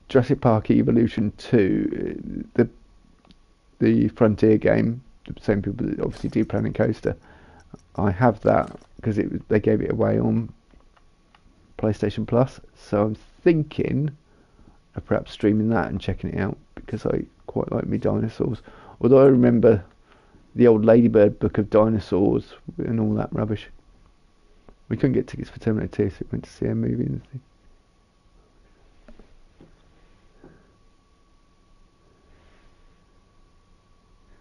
Jurassic Park Evolution 2, the Frontier game, the same people that obviously do Planet Coaster, I have that because they gave it away on PlayStation Plus, so I'm thinking of perhaps streaming that and checking it out because I quite like me dinosaurs. Although I remember the old Ladybird book of dinosaurs and all that rubbish. We couldn't get tickets for Terminator 2, so we went to see a movie in the thing.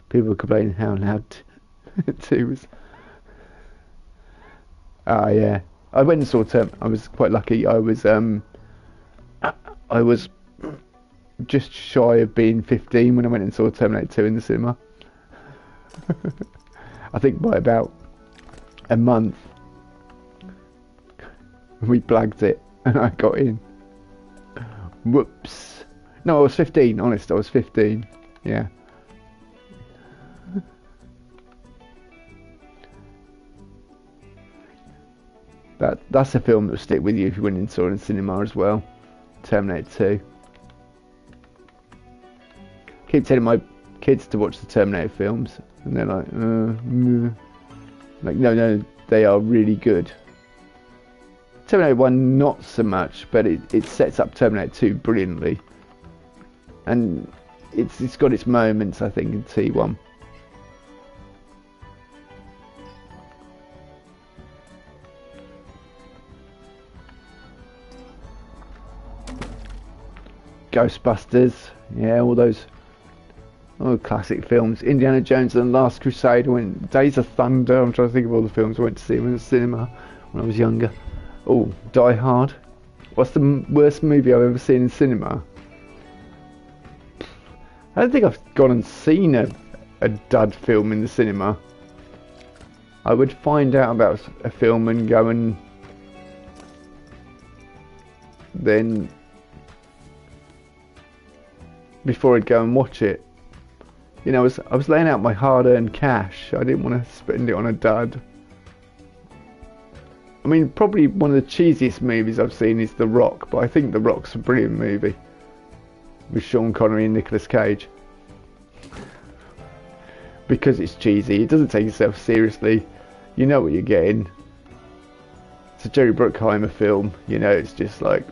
People were complaining how loud 2 was. Ah, yeah. I went and saw I was quite lucky. I was just shy of being 15 when I went and saw Terminator 2 in the cinema. I think by about a month we blagged it and I got in. Whoops. No, I was 15, honest, I was 15. Yeah. That's a film that will stick with you if you went and saw it in cinema as well. Terminator 2. Keep telling my kids to watch the Terminator films, and they're like, like no, they are really good. Terminator 1 not so much, but it sets up Terminator 2 brilliantly, and it's got its moments, I think, in T1. Ghostbusters, yeah, all those classic films. Indiana Jones and the Last Crusade. I went Days of Thunder. I'm trying to think of all the films I went to see in the cinema when I was younger. Oh, Die Hard. What's the worst movie I've ever seen in cinema? I don't think I've gone and seen a dud film in the cinema. I would find out about a film and go and then before I'd go and watch it. You know, I was laying out my hard-earned cash. I didn't want to spend it on a dud. I mean, probably one of the cheesiest movies I've seen is The Rock, but I think The Rock's a brilliant movie with Sean Connery and Nicolas Cage. Because it's cheesy, it doesn't take itself seriously. You know what you're getting. It's a Jerry Bruckheimer film, you know, it's just like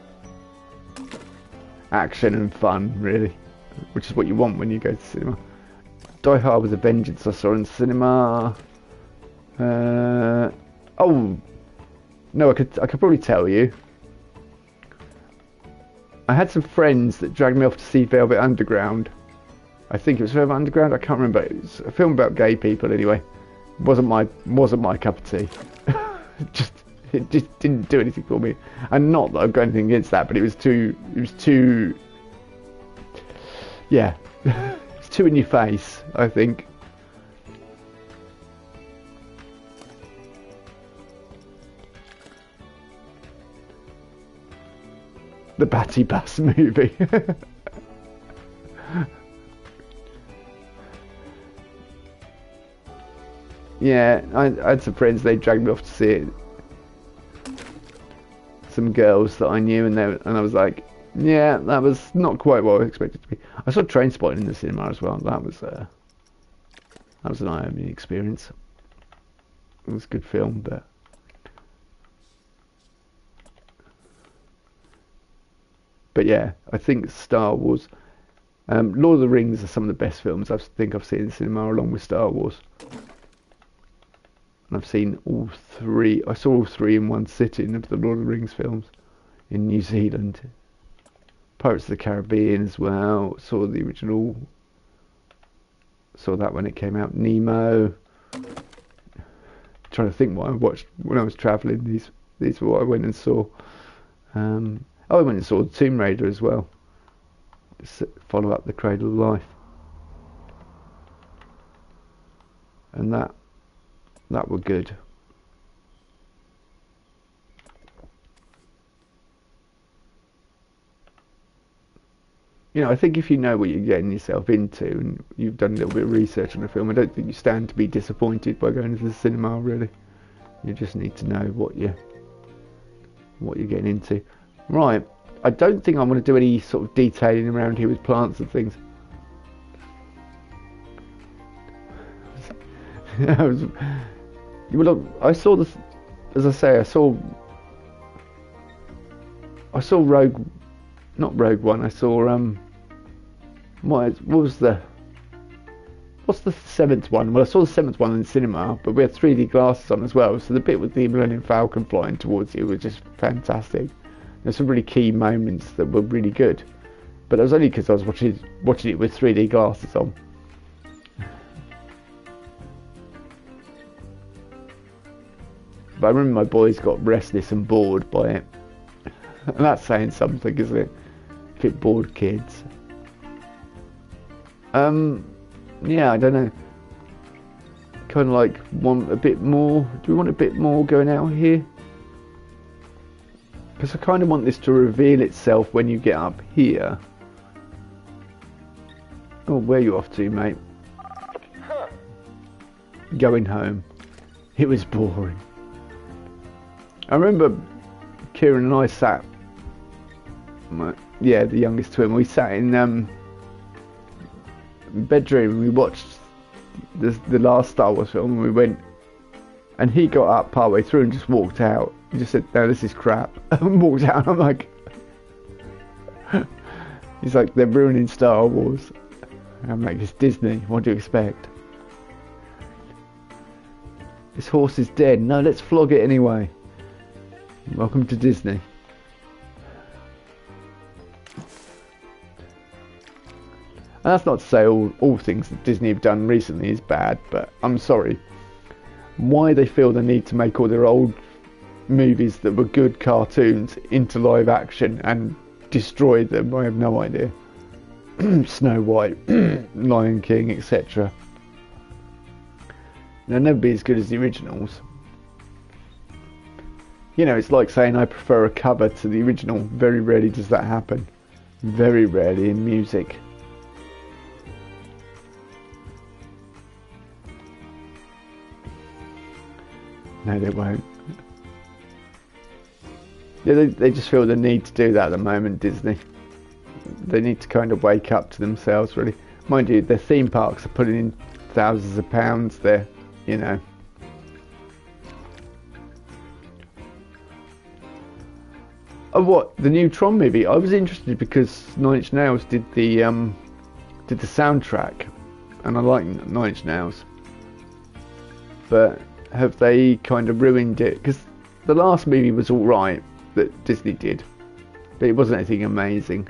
action and fun, really, which is what you want when you go to cinema. Die Hard with a Vengeance I saw in cinema. Oh no, I could probably tell you. I had some friends that dragged me off to see Velvet Underground. I think it was Velvet Underground. I can't remember. It was a film about gay people. Anyway, wasn't my cup of tea. It just didn't do anything for me. And not that I've got anything against that, but it was too. Yeah, it's too in your face, I think. The Batty Bus movie. Yeah, I had some friends, they dragged me off to see it. Some girls that I knew, and I was like, yeah, that was not quite what I expected to be. I saw Trainspotting in the cinema as well. That was an eye-opening experience. It was a good film, but yeah, I think Star Wars Lord of the Rings are some of the best films I think I've seen in the cinema, along with Star Wars. And I've seen all three. I saw all three in one sitting of the Lord of the Rings films in New Zealand. Pirates of the Caribbean as well. Saw the original. Saw that when it came out. Nemo. Trying to think what I watched when I was travelling. These were what I went and saw. I went and saw Tomb Raider as well. Just follow up the Cradle of Life. And that were good. You know, I think if you know what you're getting yourself into and you've done a little bit of research on the film, I don't think you stand to be disappointed by going to the cinema, really. You just need to know what you're getting into. Right, I don't think I'm going to do any sort of detailing around here with plants and things. Well, I saw this, as I say, I saw not Rogue One, I saw, what's the seventh one? Well, I saw the seventh one in the cinema, but we had 3D glasses on as well, so the bit with the Millennium Falcon flying towards you was just fantastic. There's some really key moments that were really good, but it was only because I was watching it with 3D glasses on. But I remember my boys got restless and bored by it. And that's saying something, isn't it? If it bored kids. Yeah, I don't know. Kind of like want a bit more. Do we want a bit more going out here? Because I kind of want this to reveal itself when you get up here. Oh, where are you off to, mate? Going home. It was boring. I remember Kieran and I sat, the youngest twin, we sat in bedroom and we watched the last Star Wars film, and we went, and he got up partway through and just walked out. He just said, "No, this is crap," and walked out. And I'm like, he's like, "They're ruining Star Wars." And I'm like, "It's Disney, what do you expect? This horse is dead. No, let's flog it anyway. Welcome to Disney." And that's not to say all things that Disney have done recently is bad, but I'm sorry. Why they feel the need to make all their old movies that were good cartoons into live action and destroy them, I have no idea. Snow White, Lion King, etc. They'll never be as good as the originals. You know, it's like saying I prefer a cover to the original. Very rarely does that happen. Very rarely in music. No, they won't. Yeah, they just feel the need to do that at the moment, Disney. They need to kind of wake up to themselves, really. Mind you, their theme parks are putting in thousands of pounds there, you know. Oh, what? The new Tron movie? I was interested because Nine Inch Nails did the soundtrack, and I like Nine Inch Nails. But have they kind of ruined it? Because the last movie was all right that Disney did, but it wasn't anything amazing.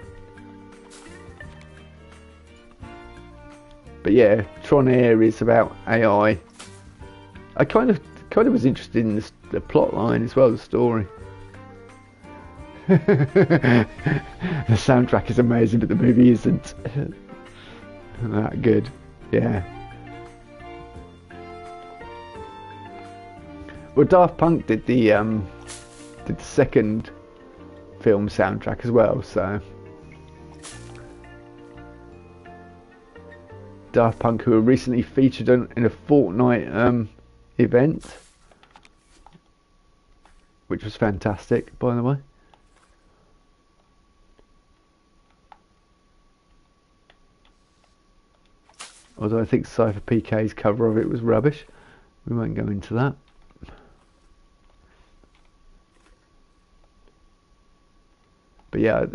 But yeah, Tron Air is about AI. I kind of was interested in the plot line as well, the story. The soundtrack is amazing, but the movie isn't that good. Yeah. Well, Daft Punk did the second film soundtrack as well, so Daft Punk, who were recently featured in a Fortnite event, which was fantastic, by the way. Although I think Cypher PK's cover of it was rubbish. We won't go into that. But yeah,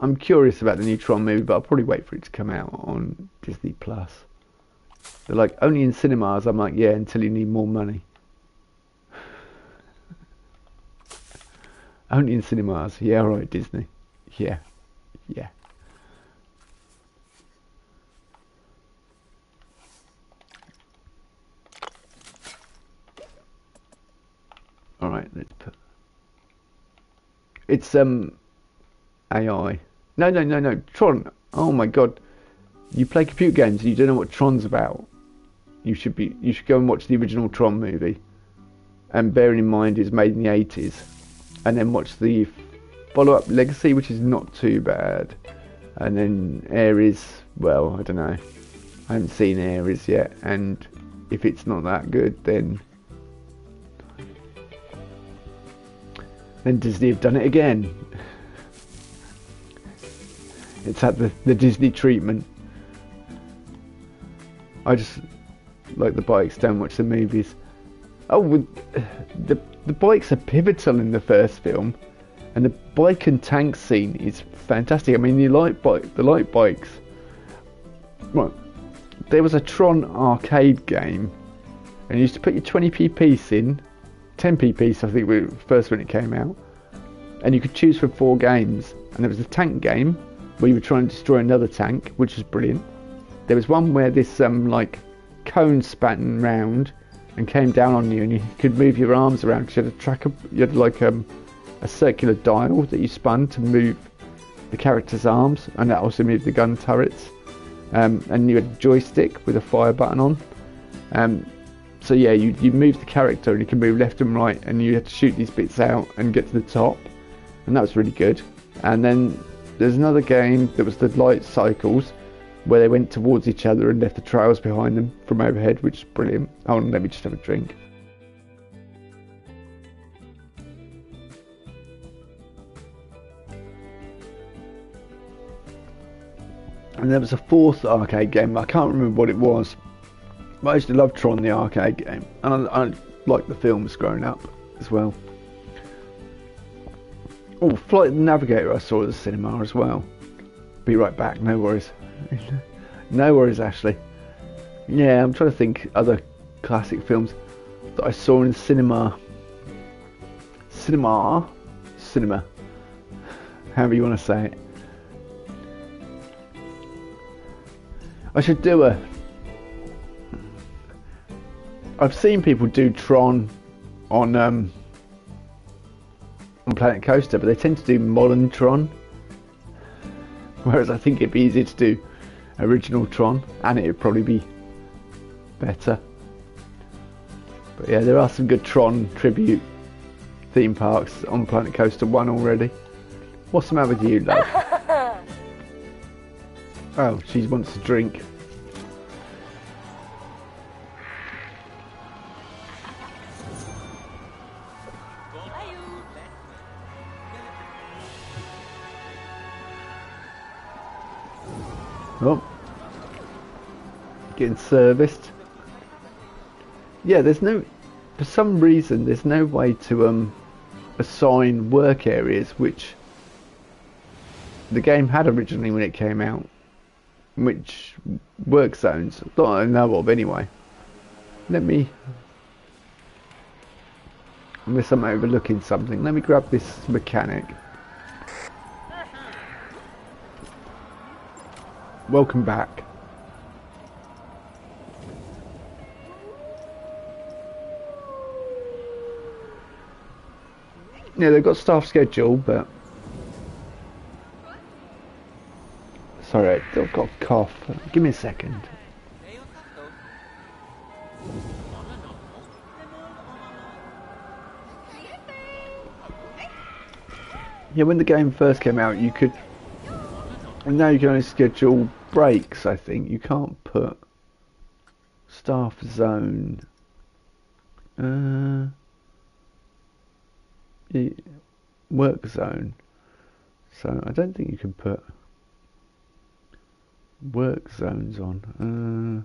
I'm curious about the new Tron movie, but I'll probably wait for it to come out on Disney Plus. They're like, only in cinemas. I'm like, yeah, until you need more money. Only in cinemas. Yeah, alright, Disney. Yeah. Yeah. Alright, let's put... It's, AI. No. Tron. Oh my god. You play computer games and you don't know what Tron's about. You should go and watch the original Tron movie. And bearing in mind it's made in the 80s. And then watch the follow-up Legacy, which is not too bad. And then Ares, well, I don't know. I haven't seen Ares yet, and if it's not that good, then Disney have done it again. It's had the Disney treatment. I just like the bikes, don't watch the movies. Oh, the bikes are pivotal in the first film, and the bike and tank scene is fantastic. I mean, the light bikes. Right, there was a Tron arcade game, and you used to put your 20p piece in, 10p piece I think was first when it came out, and you could choose from 4 games. And there was a tank game where you were trying to destroy another tank, which was brilliant. There was one where this like cone span round and came down on you, and you could move your arms around because you had a tracker. You had like a circular dial that you spun to move the character's arms, and that also moved the gun turrets. And you had a joystick with a fire button on. So yeah, you move the character and you can move left and right, and you had to shoot these bits out and get to the top, and that was really good. And then there's another game that was the light cycles, where they went towards each other and left the trails behind them from overhead, which is brilliant. Hold on, let me just have a drink. And there was a 4th arcade game, I can't remember what it was. But I used to love Tron, the arcade game, and I liked the films growing up as well. Oh, Flight of the Navigator I saw at the cinema as well. Be right back, no worries. No worries, Ashley. Yeah, I'm trying to think other classic films that I saw in cinema. Cinema. However you want to say it. I should do I've seen people do Tron on Planet Coaster, but they tend to do modern Tron. Whereas I think it'd be easier to do original Tron, and it'd probably be better. But yeah, there are some good Tron tribute theme parks on Planet Coaster 1 already. What's the matter with you, love? Oh, she wants a drink. Oh, getting serviced. Yeah, for some reason there's no way to assign work areas, which the game had originally when it came out. Which work zones, that I know of anyway. Unless I'm overlooking something, let me grab this mechanic. Welcome back. Yeah, they've got staff schedule, but sorry, I've got a cough. Give me a second. Yeah, when the game first came out, you could. And now you can only schedule breaks, I think. You can't put staff zone. Work zone. So I don't think you can put work zones on.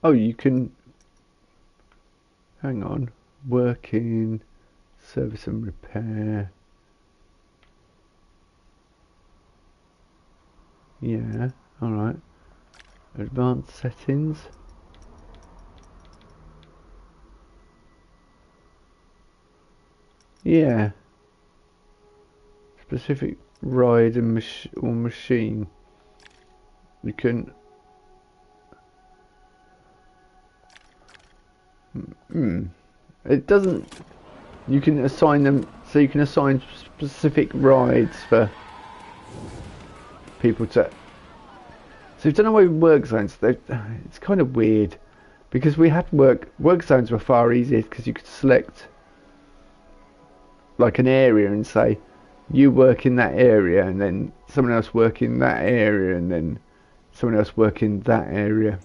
Oh, you can. hang on. Working, service and repair. Yeah, alright. Advanced settings. Yeah. Specific ride and or machine. You can... It doesn't... You can assign them... So you can assign specific rides for people to... So we've done away with work zones. It's kind of weird. Because we had work zones were far easier because you could select like an area and say you work in that area and then someone else work in that area and then someone else work in that area,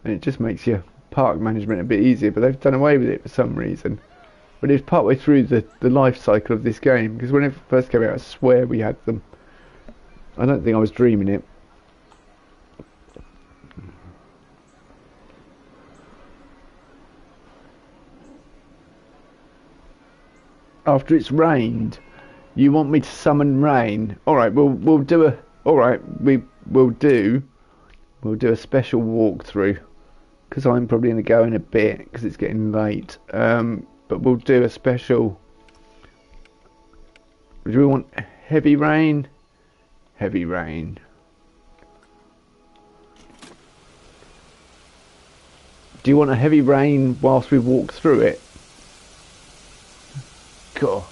and it just makes your park management a bit easier. But they've done away with it for some reason. But it was partway through the life cycle of this game, because when it first came out I swear we had them. I don't think I was dreaming it. After it's rained, you want me to summon rain? All right, we'll do a. All right, we'll do a special walkthrough, because I'm probably going to go in a bit because it's getting late. But we'll do a special. Do we want heavy rain? Heavy rain. Do you want a heavy rain whilst we walk through it? God.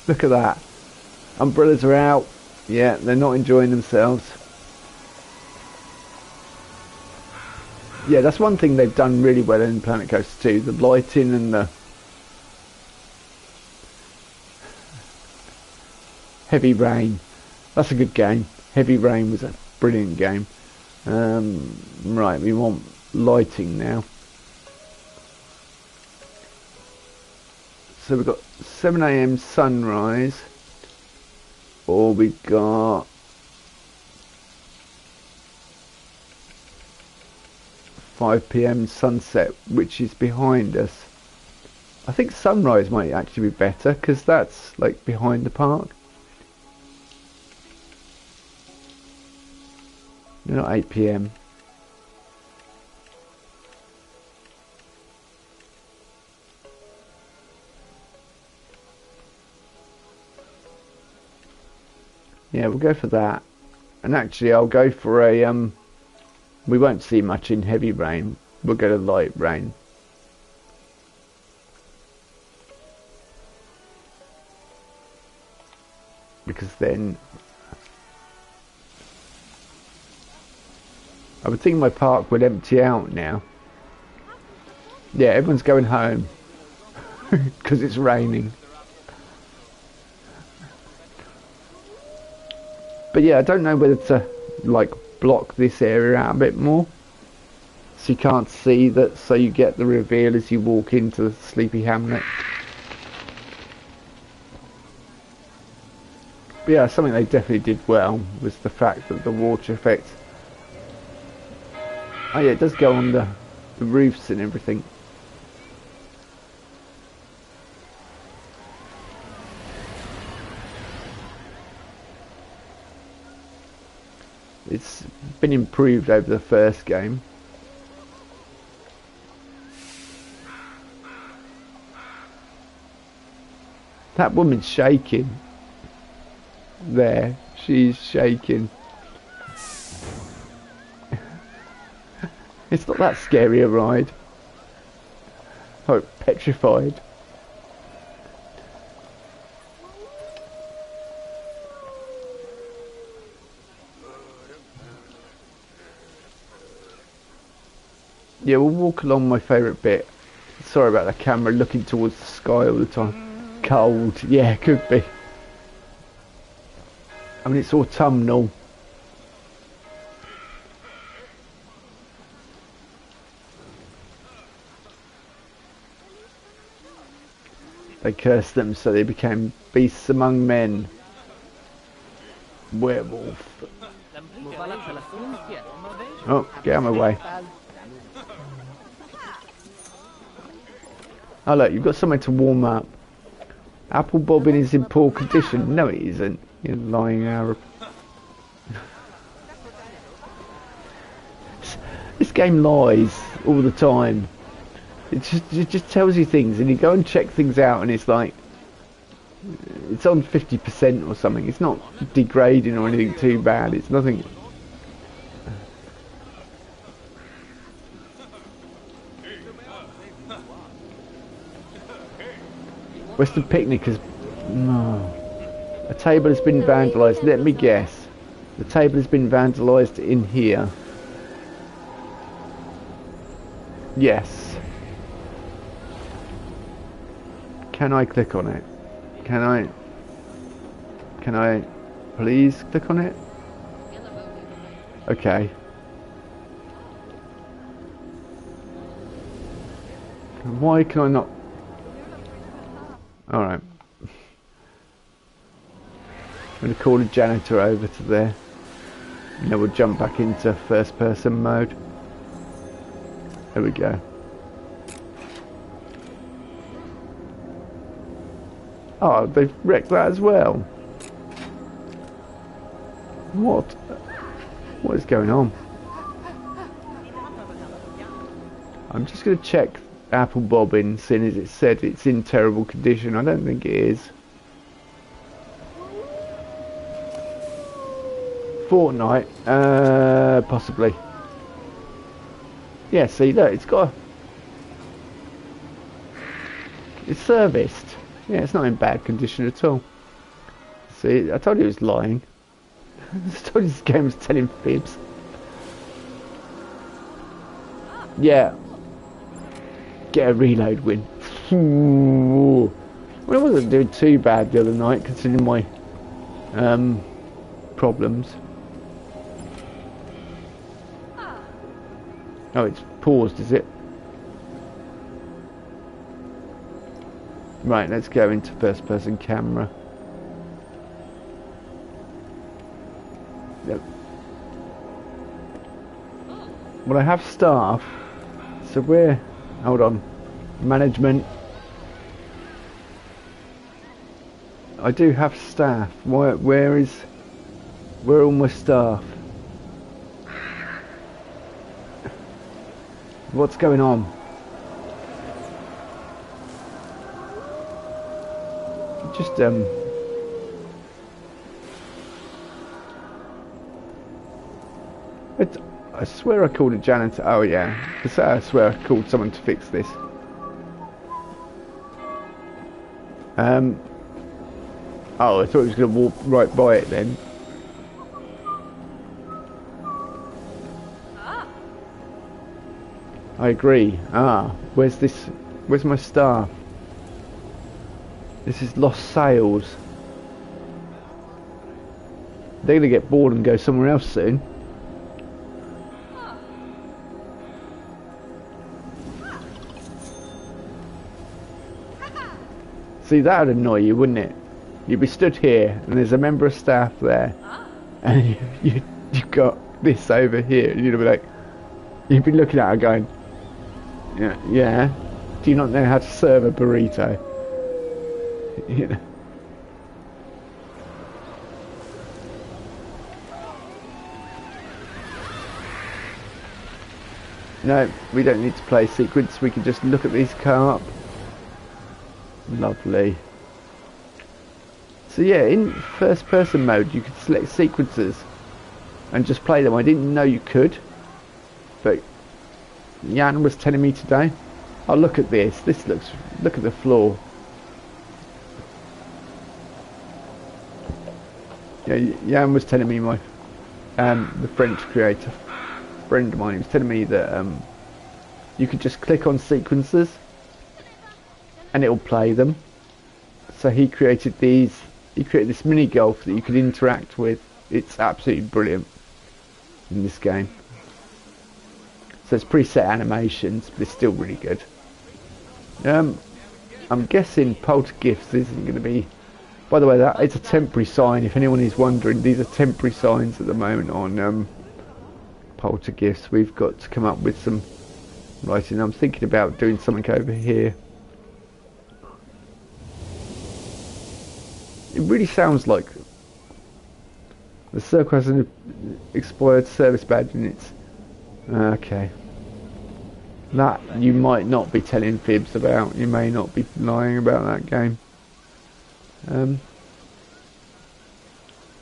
Look at that. Umbrellas are out. Yeah, they're not enjoying themselves. Yeah, that's one thing they've done really well in Planet Coaster 2. The lighting and the Heavy Rain. That's a good game. Heavy Rain was a brilliant game. Right, we want lighting now. So we've got 7 AM sunrise, or we've got 5 PM sunset, which is behind us. I think sunrise might actually be better, because that's like behind the park. Not 8 PM. Yeah, we'll go for that. And actually I'll go for a we won't see much in heavy rain. We'll go to light rain. Because then I would think my park would empty out now. Yeah, everyone's going home because it's raining. But yeah, I don't know whether to like block this area out a bit more so you can't see that, so you get the reveal as you walk into the Sleepy Hamlet. But yeah, something they definitely did well was the fact that the water effect. Oh yeah, it does go on the roofs and everything. It's been improved over the first game. That woman's shaking. There, she's shaking. It's not that scary a ride. Oh, petrified. Yeah, we'll walk along my favourite bit. Sorry about the camera looking towards the sky all the time. Cold, yeah, could be. I mean, it's autumnal. They cursed them so they became beasts among men. Werewolf. Oh, get out of my way. Oh look, you've got somewhere to warm up. Apple bobbin is in poor condition. No it isn't. You lying Arab. This game lies all the time. It just tells you things and you go and check things out and it's like it's on 50% or something. It's not degrading or anything too bad. It's nothing. Western Picnic has... No. A table has been vandalised. Let me guess. The table has been vandalised in here. Yes. Can I click on it? Can I please click on it? Okay. Why can I not? Alright. I'm going to call the janitor over to there. And then we'll jump back into first person mode. There we go. Oh, they've wrecked that as well. What? What is going on? I'm just going to check Apple bobbin, seeing as it said it's in terrible condition. I don't think it is. Fortnite, possibly. Yeah, see, look, it's got it's serviced. Yeah, it's not in bad condition at all. See, I told you it was lying. I told you this game was telling fibs. Yeah. Get a reload win. Well, I wasn't doing too bad the other night, considering my problems. Oh, it's paused, is it? Right, let's go into first person camera. Yep. Well, I have staff, so we're... Hold on. Management. I do have staff. Where are all my staff? What's going on? Just I swear I called a janitor. Oh yeah, I swear I called someone to fix this. Oh, I thought he was going to walk right by it then. I agree. Ah, where's this? Where's my staff? This is lost sales. They're going to get bored and go somewhere else soon. See, that would annoy you, wouldn't it? You'd be stood here and there's a member of staff there and you've got this over here and you'd be like, you'd be looking at her going, yeah, do you not know how to serve a burrito? You know. No, we don't need to play sequence, we can just look at these co-op. Lovely. So yeah, in first person mode you could select sequences and just play them. I didn't know you could, but Jan was telling me today. Oh, look at this. This looks, look at the floor. Yeah, Jan was telling me, my the French creator friend of mine, he was telling me that you could just click on sequences and it'll play them. So he created these. He created this mini golf that you could interact with. It's absolutely brilliant in this game. So it's preset animations, but it's still really good. I'm guessing Poltergifts isn't going to be. By the way, that it's a temporary sign. If anyone is wondering, these are temporary signs at the moment on Poltergifts. We've got to come up with some Right, and I'm thinking about doing something over here. It really sounds like the circle has an expired service badge in it. Okay. That you might not be telling fibs about. You may not be lying about that game.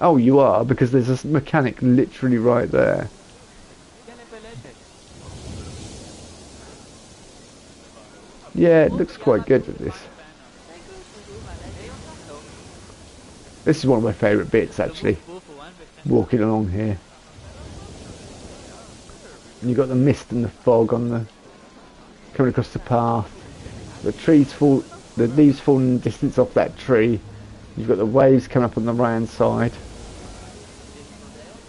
Oh, you are, because there's a mechanic literally right there. Yeah, it looks quite good at this. This is one of my favourite bits, actually. Walking along here. And you've got the mist and the fog on the coming across the path. The trees fall, the leaves fall in the distance off that tree. You've got the waves coming up on the right hand side.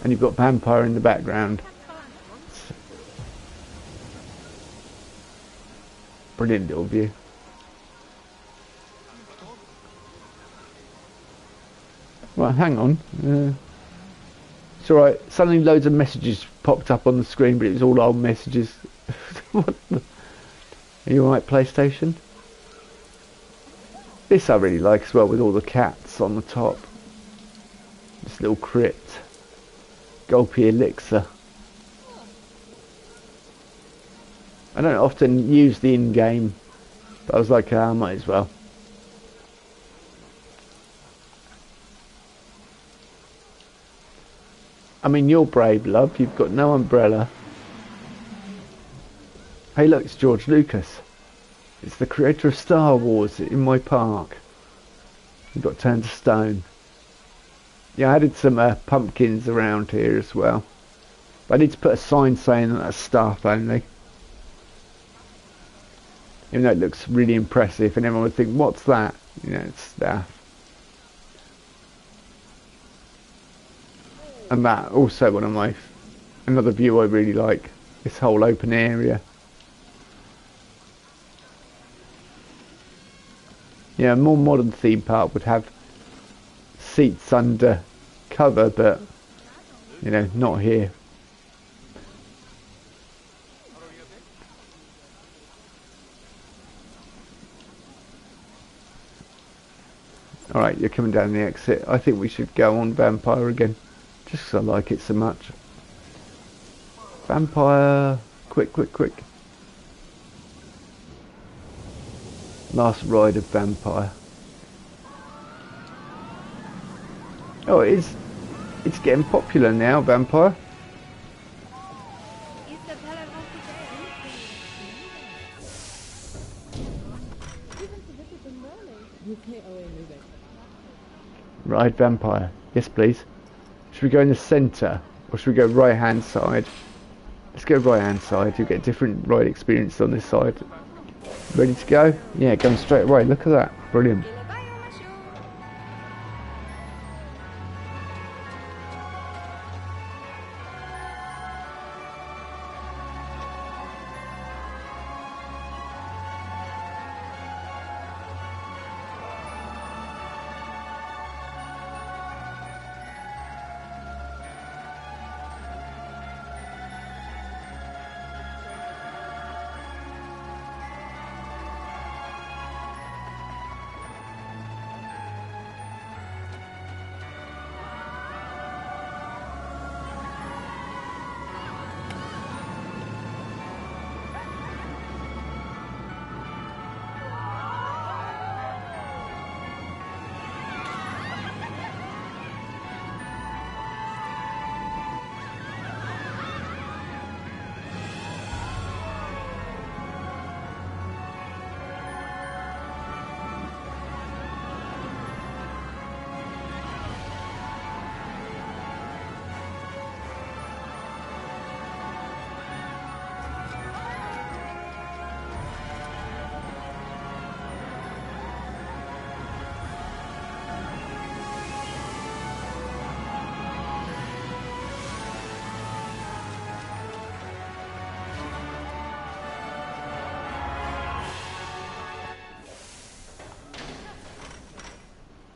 And you've got Vampire in the background. Brilliant little view. Right, hang on. It's alright. Suddenly loads of messages popped up on the screen, but it was all old messages. What the? Are you alright, PlayStation? This I really like as well, with all the cats on the top. This little crypt. Gulpy elixir. I don't often use the in-game, but I was like, I might as well. I mean, you're brave, love. You've got no umbrella. Hey, look, it's George Lucas. It's the creator of Star Wars in my park. He got turned to stone. Yeah, I added some pumpkins around here as well. But I need to put a sign saying that that's staff only. Even though it looks really impressive, and everyone would think, what's that? You know, it's staff. And that also one of my another view I really like, this whole open area. Yeah, a more modern theme park would have seats under cover, but you know, not here. Alright, you're coming down the exit. I think we should go on Vampire again. Just because I like it so much. Vampire. Quick, quick, quick. Last ride of Vampire. Oh, it is. It's getting popular now, Vampire. Ride Vampire. Yes, please. Should we go in the centre, or should we go right hand side? Let's go right hand side. You'll get different ride experience on this side. Ready to go? Yeah, going straight away. Look at that. Brilliant.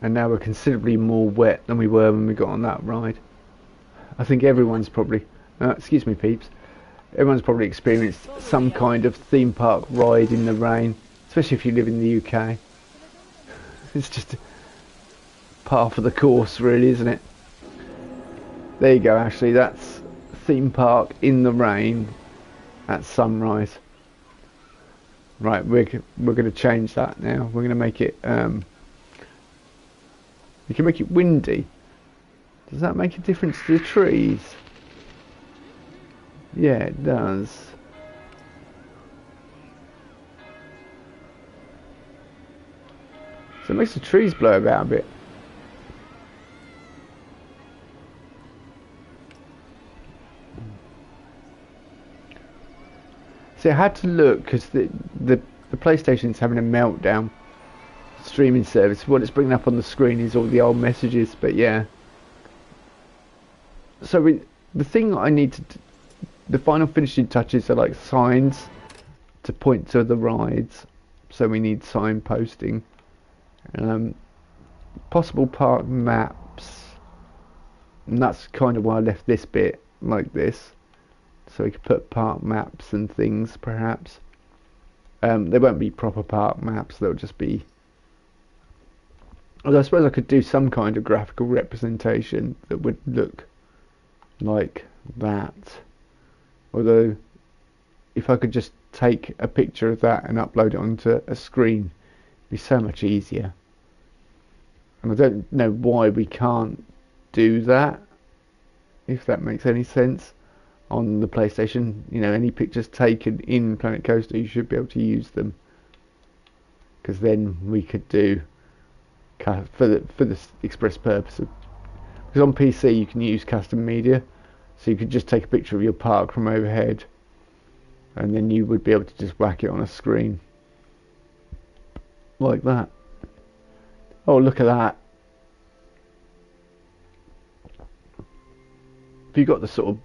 And now we're considerably more wet than we were when we got on that ride. I think everyone's probably, excuse me peeps, Everyone's probably experienced some kind of theme park ride in the rain, especially if you live in the UK. It's just par for the course, really, isn't it? There you go, Ashley. That's theme park in the rain at sunrise. Right, we're going to change that now. We're going to make it. We can make it windy. Does that make a difference to the trees? Yeah, it does. So it makes the trees blow about a bit. See, I had to look because the PlayStation's having a meltdown. Streaming service. What it's bringing up on the screen is all the old messages. But yeah. So the thing I need to, the final finishing touches are like signs to point to the rides. So we need signposting. Possible park maps. And that's kind of why I left this bit like this. So we could put park maps and things, perhaps. They won't be proper park maps. They'll just be. Although I suppose I could do some kind of graphical representation that would look like that. Although, if I could just take a picture of that and upload it onto a screen, it'd be so much easier. And I don't know why we can't do that, if that makes any sense. On the PlayStation, you know, any pictures taken in Planet Coaster, you should be able to use them. Because then we could do for the express purpose of, because on PC you can use custom media, so you could just take a picture of your park from overhead, and then you would be able to just whack it on a screen like that. Oh, look at that! If you got the sort of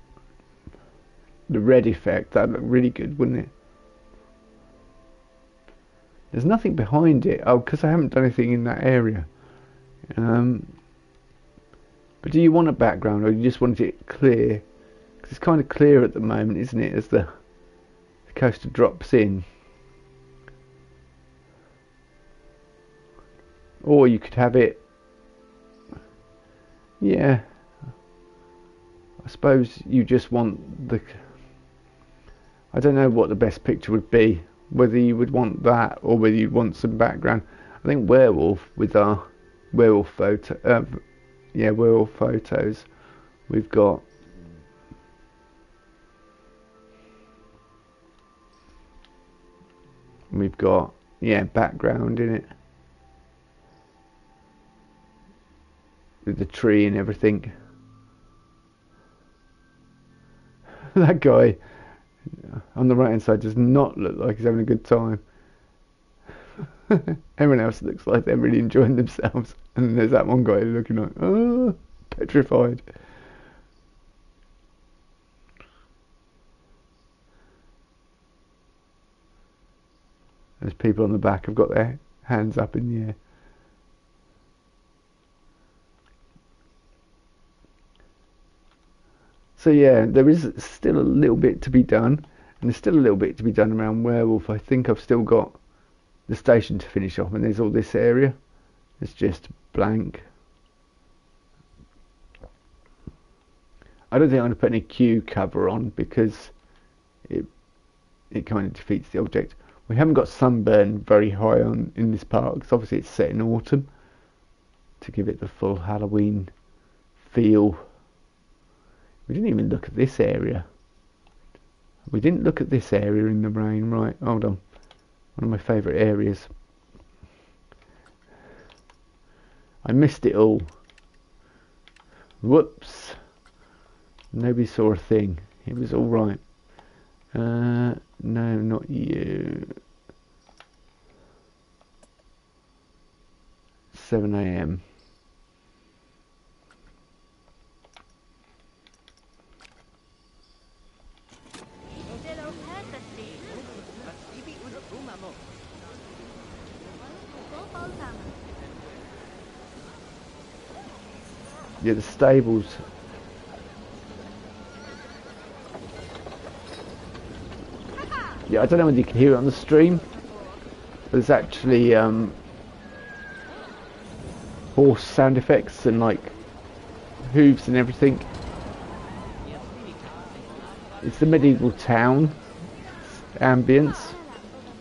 the red effect, that'd look really good, wouldn't it? There's nothing behind it. Oh, because I haven't done anything in that area. But do you want a background, or you just want it clear? Because it's kind of clear at the moment, isn't it, as the coaster drops in. Or you could have it. Yeah. I suppose you just want the. I don't know what the best picture would be. Whether you would want that or whether you'd want some background. I think werewolf with our werewolf photo. Werewolf photos. We've got. Background in it. With the tree and everything. That guy on the right hand side does not look like he's having a good time. Everyone else looks like they're really enjoying themselves, and then there's that one guy looking like, oh, petrified. There's people on the back have got their hands up in the air. So yeah, there is still a little bit to be done, and there's still a little bit to be done around Werewolf. I think I've still got the station to finish off, and there's all this area. It's just blank. I don't think I'm going to put any queue cover on because it kind of defeats the object. We haven't got sunburn very high on in this park because obviously it's set in autumn to give it the full Halloween feel. We didn't even look at this area. We didn't look at this area in the rain. Right, hold on. One of my favourite areas. I missed it all. Whoops. Nobody saw a thing. It was all right. No, not you. 7 AM. Yeah, the stables. Yeah, I don't know whether you can hear it on the stream. There's actually horse sound effects and like hooves and everything. It's the medieval town ambience,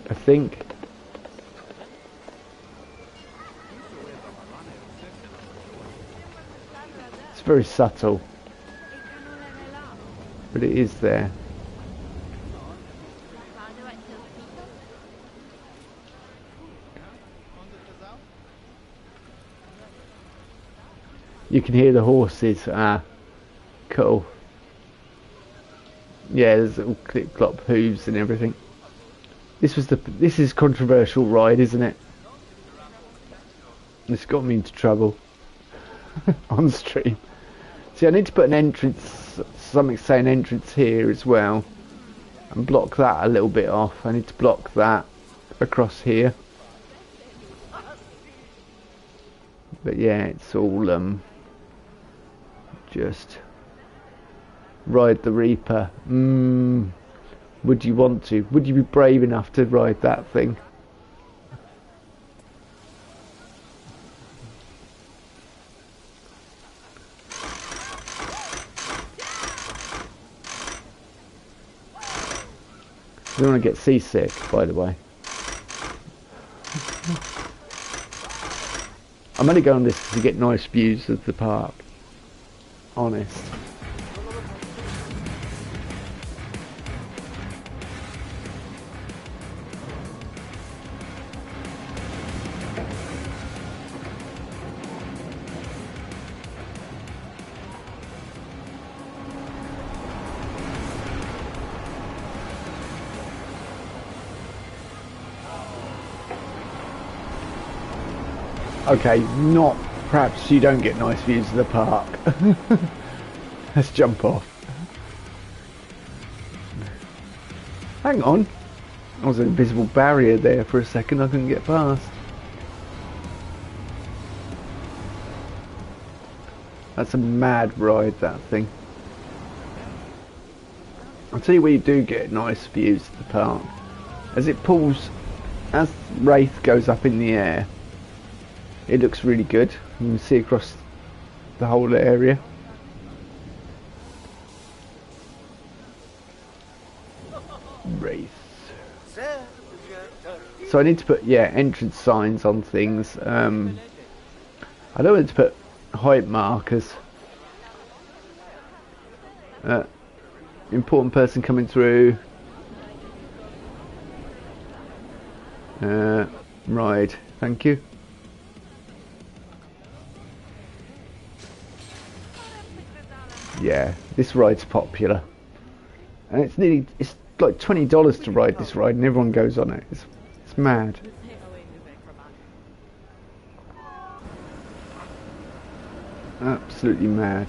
I think. It's very subtle, but it is there. You can hear the horses. Ah, cool. Yeah, there's little clip-clop hooves and everything. This is controversial ride, isn't it? This got me into trouble on stream. See, I need to put an entrance, something saying entrance here as well, and block that a little bit off. I need to block that across here. But yeah, it's all just ride the Reaper. Would you want to? Would you be brave enough to ride that thing? I don't want to get seasick, by the way. I'm only going on this because you get nice views of the park. Honest. Okay, not perhaps you don't get nice views of the park. Let's jump off. Hang on. There was an invisible barrier there for a second, I couldn't get past. That's a mad ride, that thing. I'll tell you where you do get nice views of the park. As it pulls, as Wraith goes up in the air, it looks really good. You can see across the whole area. Wraith. So I need to put, yeah, entrance signs on things. I don't want to put height markers. Important person coming through. Ride. Thank you. Yeah, this ride's popular, and it's like $20 to ride this ride, and everyone goes on it. It's mad. Absolutely mad.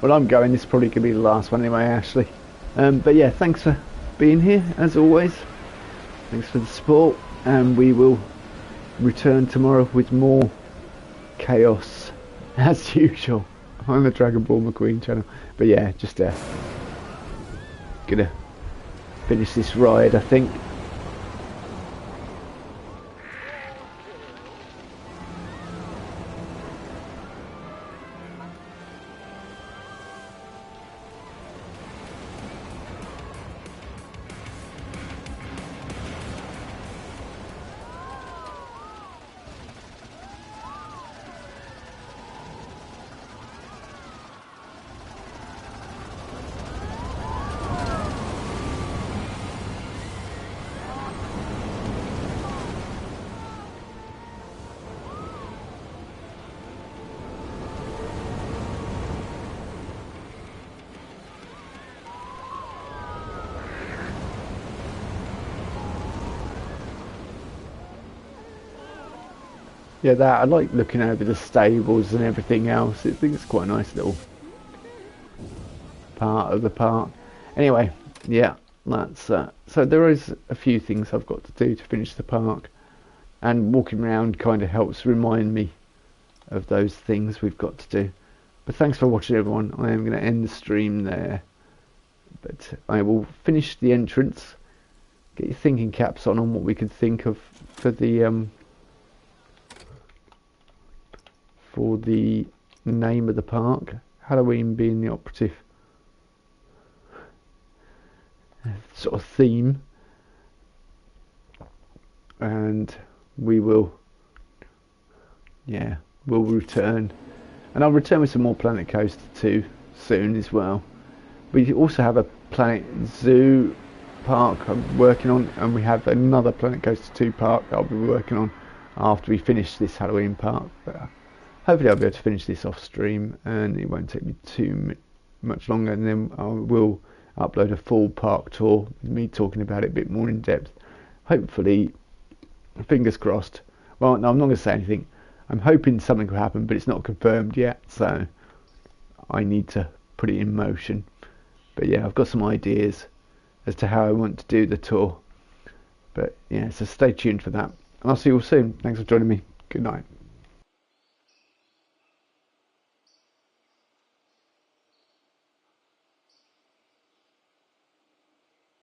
Well, I'm going. This is probably going to be the last one anyway, Ashley. But yeah, thanks for being here as always. Thanks for the support. And we will return tomorrow with more chaos as usual on the Dragonborn McQueen channel. But yeah, just gonna finish this ride, I think. Yeah, that I like looking over the stables and everything else. I think it's quite a nice little part of the park. Anyway, yeah, that's so there is a few things I've got to do to finish the park, and walking around kind of helps remind me of those things we've got to do. But thanks for watching, everyone. I am going to end the stream there. But I will finish the entrance. Get your thinking caps on what we can think of for the name of the park. Halloween being the operative sort of theme. And we will, yeah, we'll return. And I'll return with some more Planet Coaster 2 soon as well. We also have a Planet Zoo park I'm working on, and we have another Planet Coaster 2 park that I'll be working on after we finish this Halloween park. But hopefully I'll be able to finish this off stream and it won't take me too much longer, and then I will upload a full park tour with me talking about it a bit more in depth. Hopefully, fingers crossed. Well, no, I'm not going to say anything. I'm hoping something will happen, but it's not confirmed yet, so I need to put it in motion. But yeah, I've got some ideas as to how I want to do the tour. But yeah, so stay tuned for that. And I'll see you all soon. Thanks for joining me. Good night.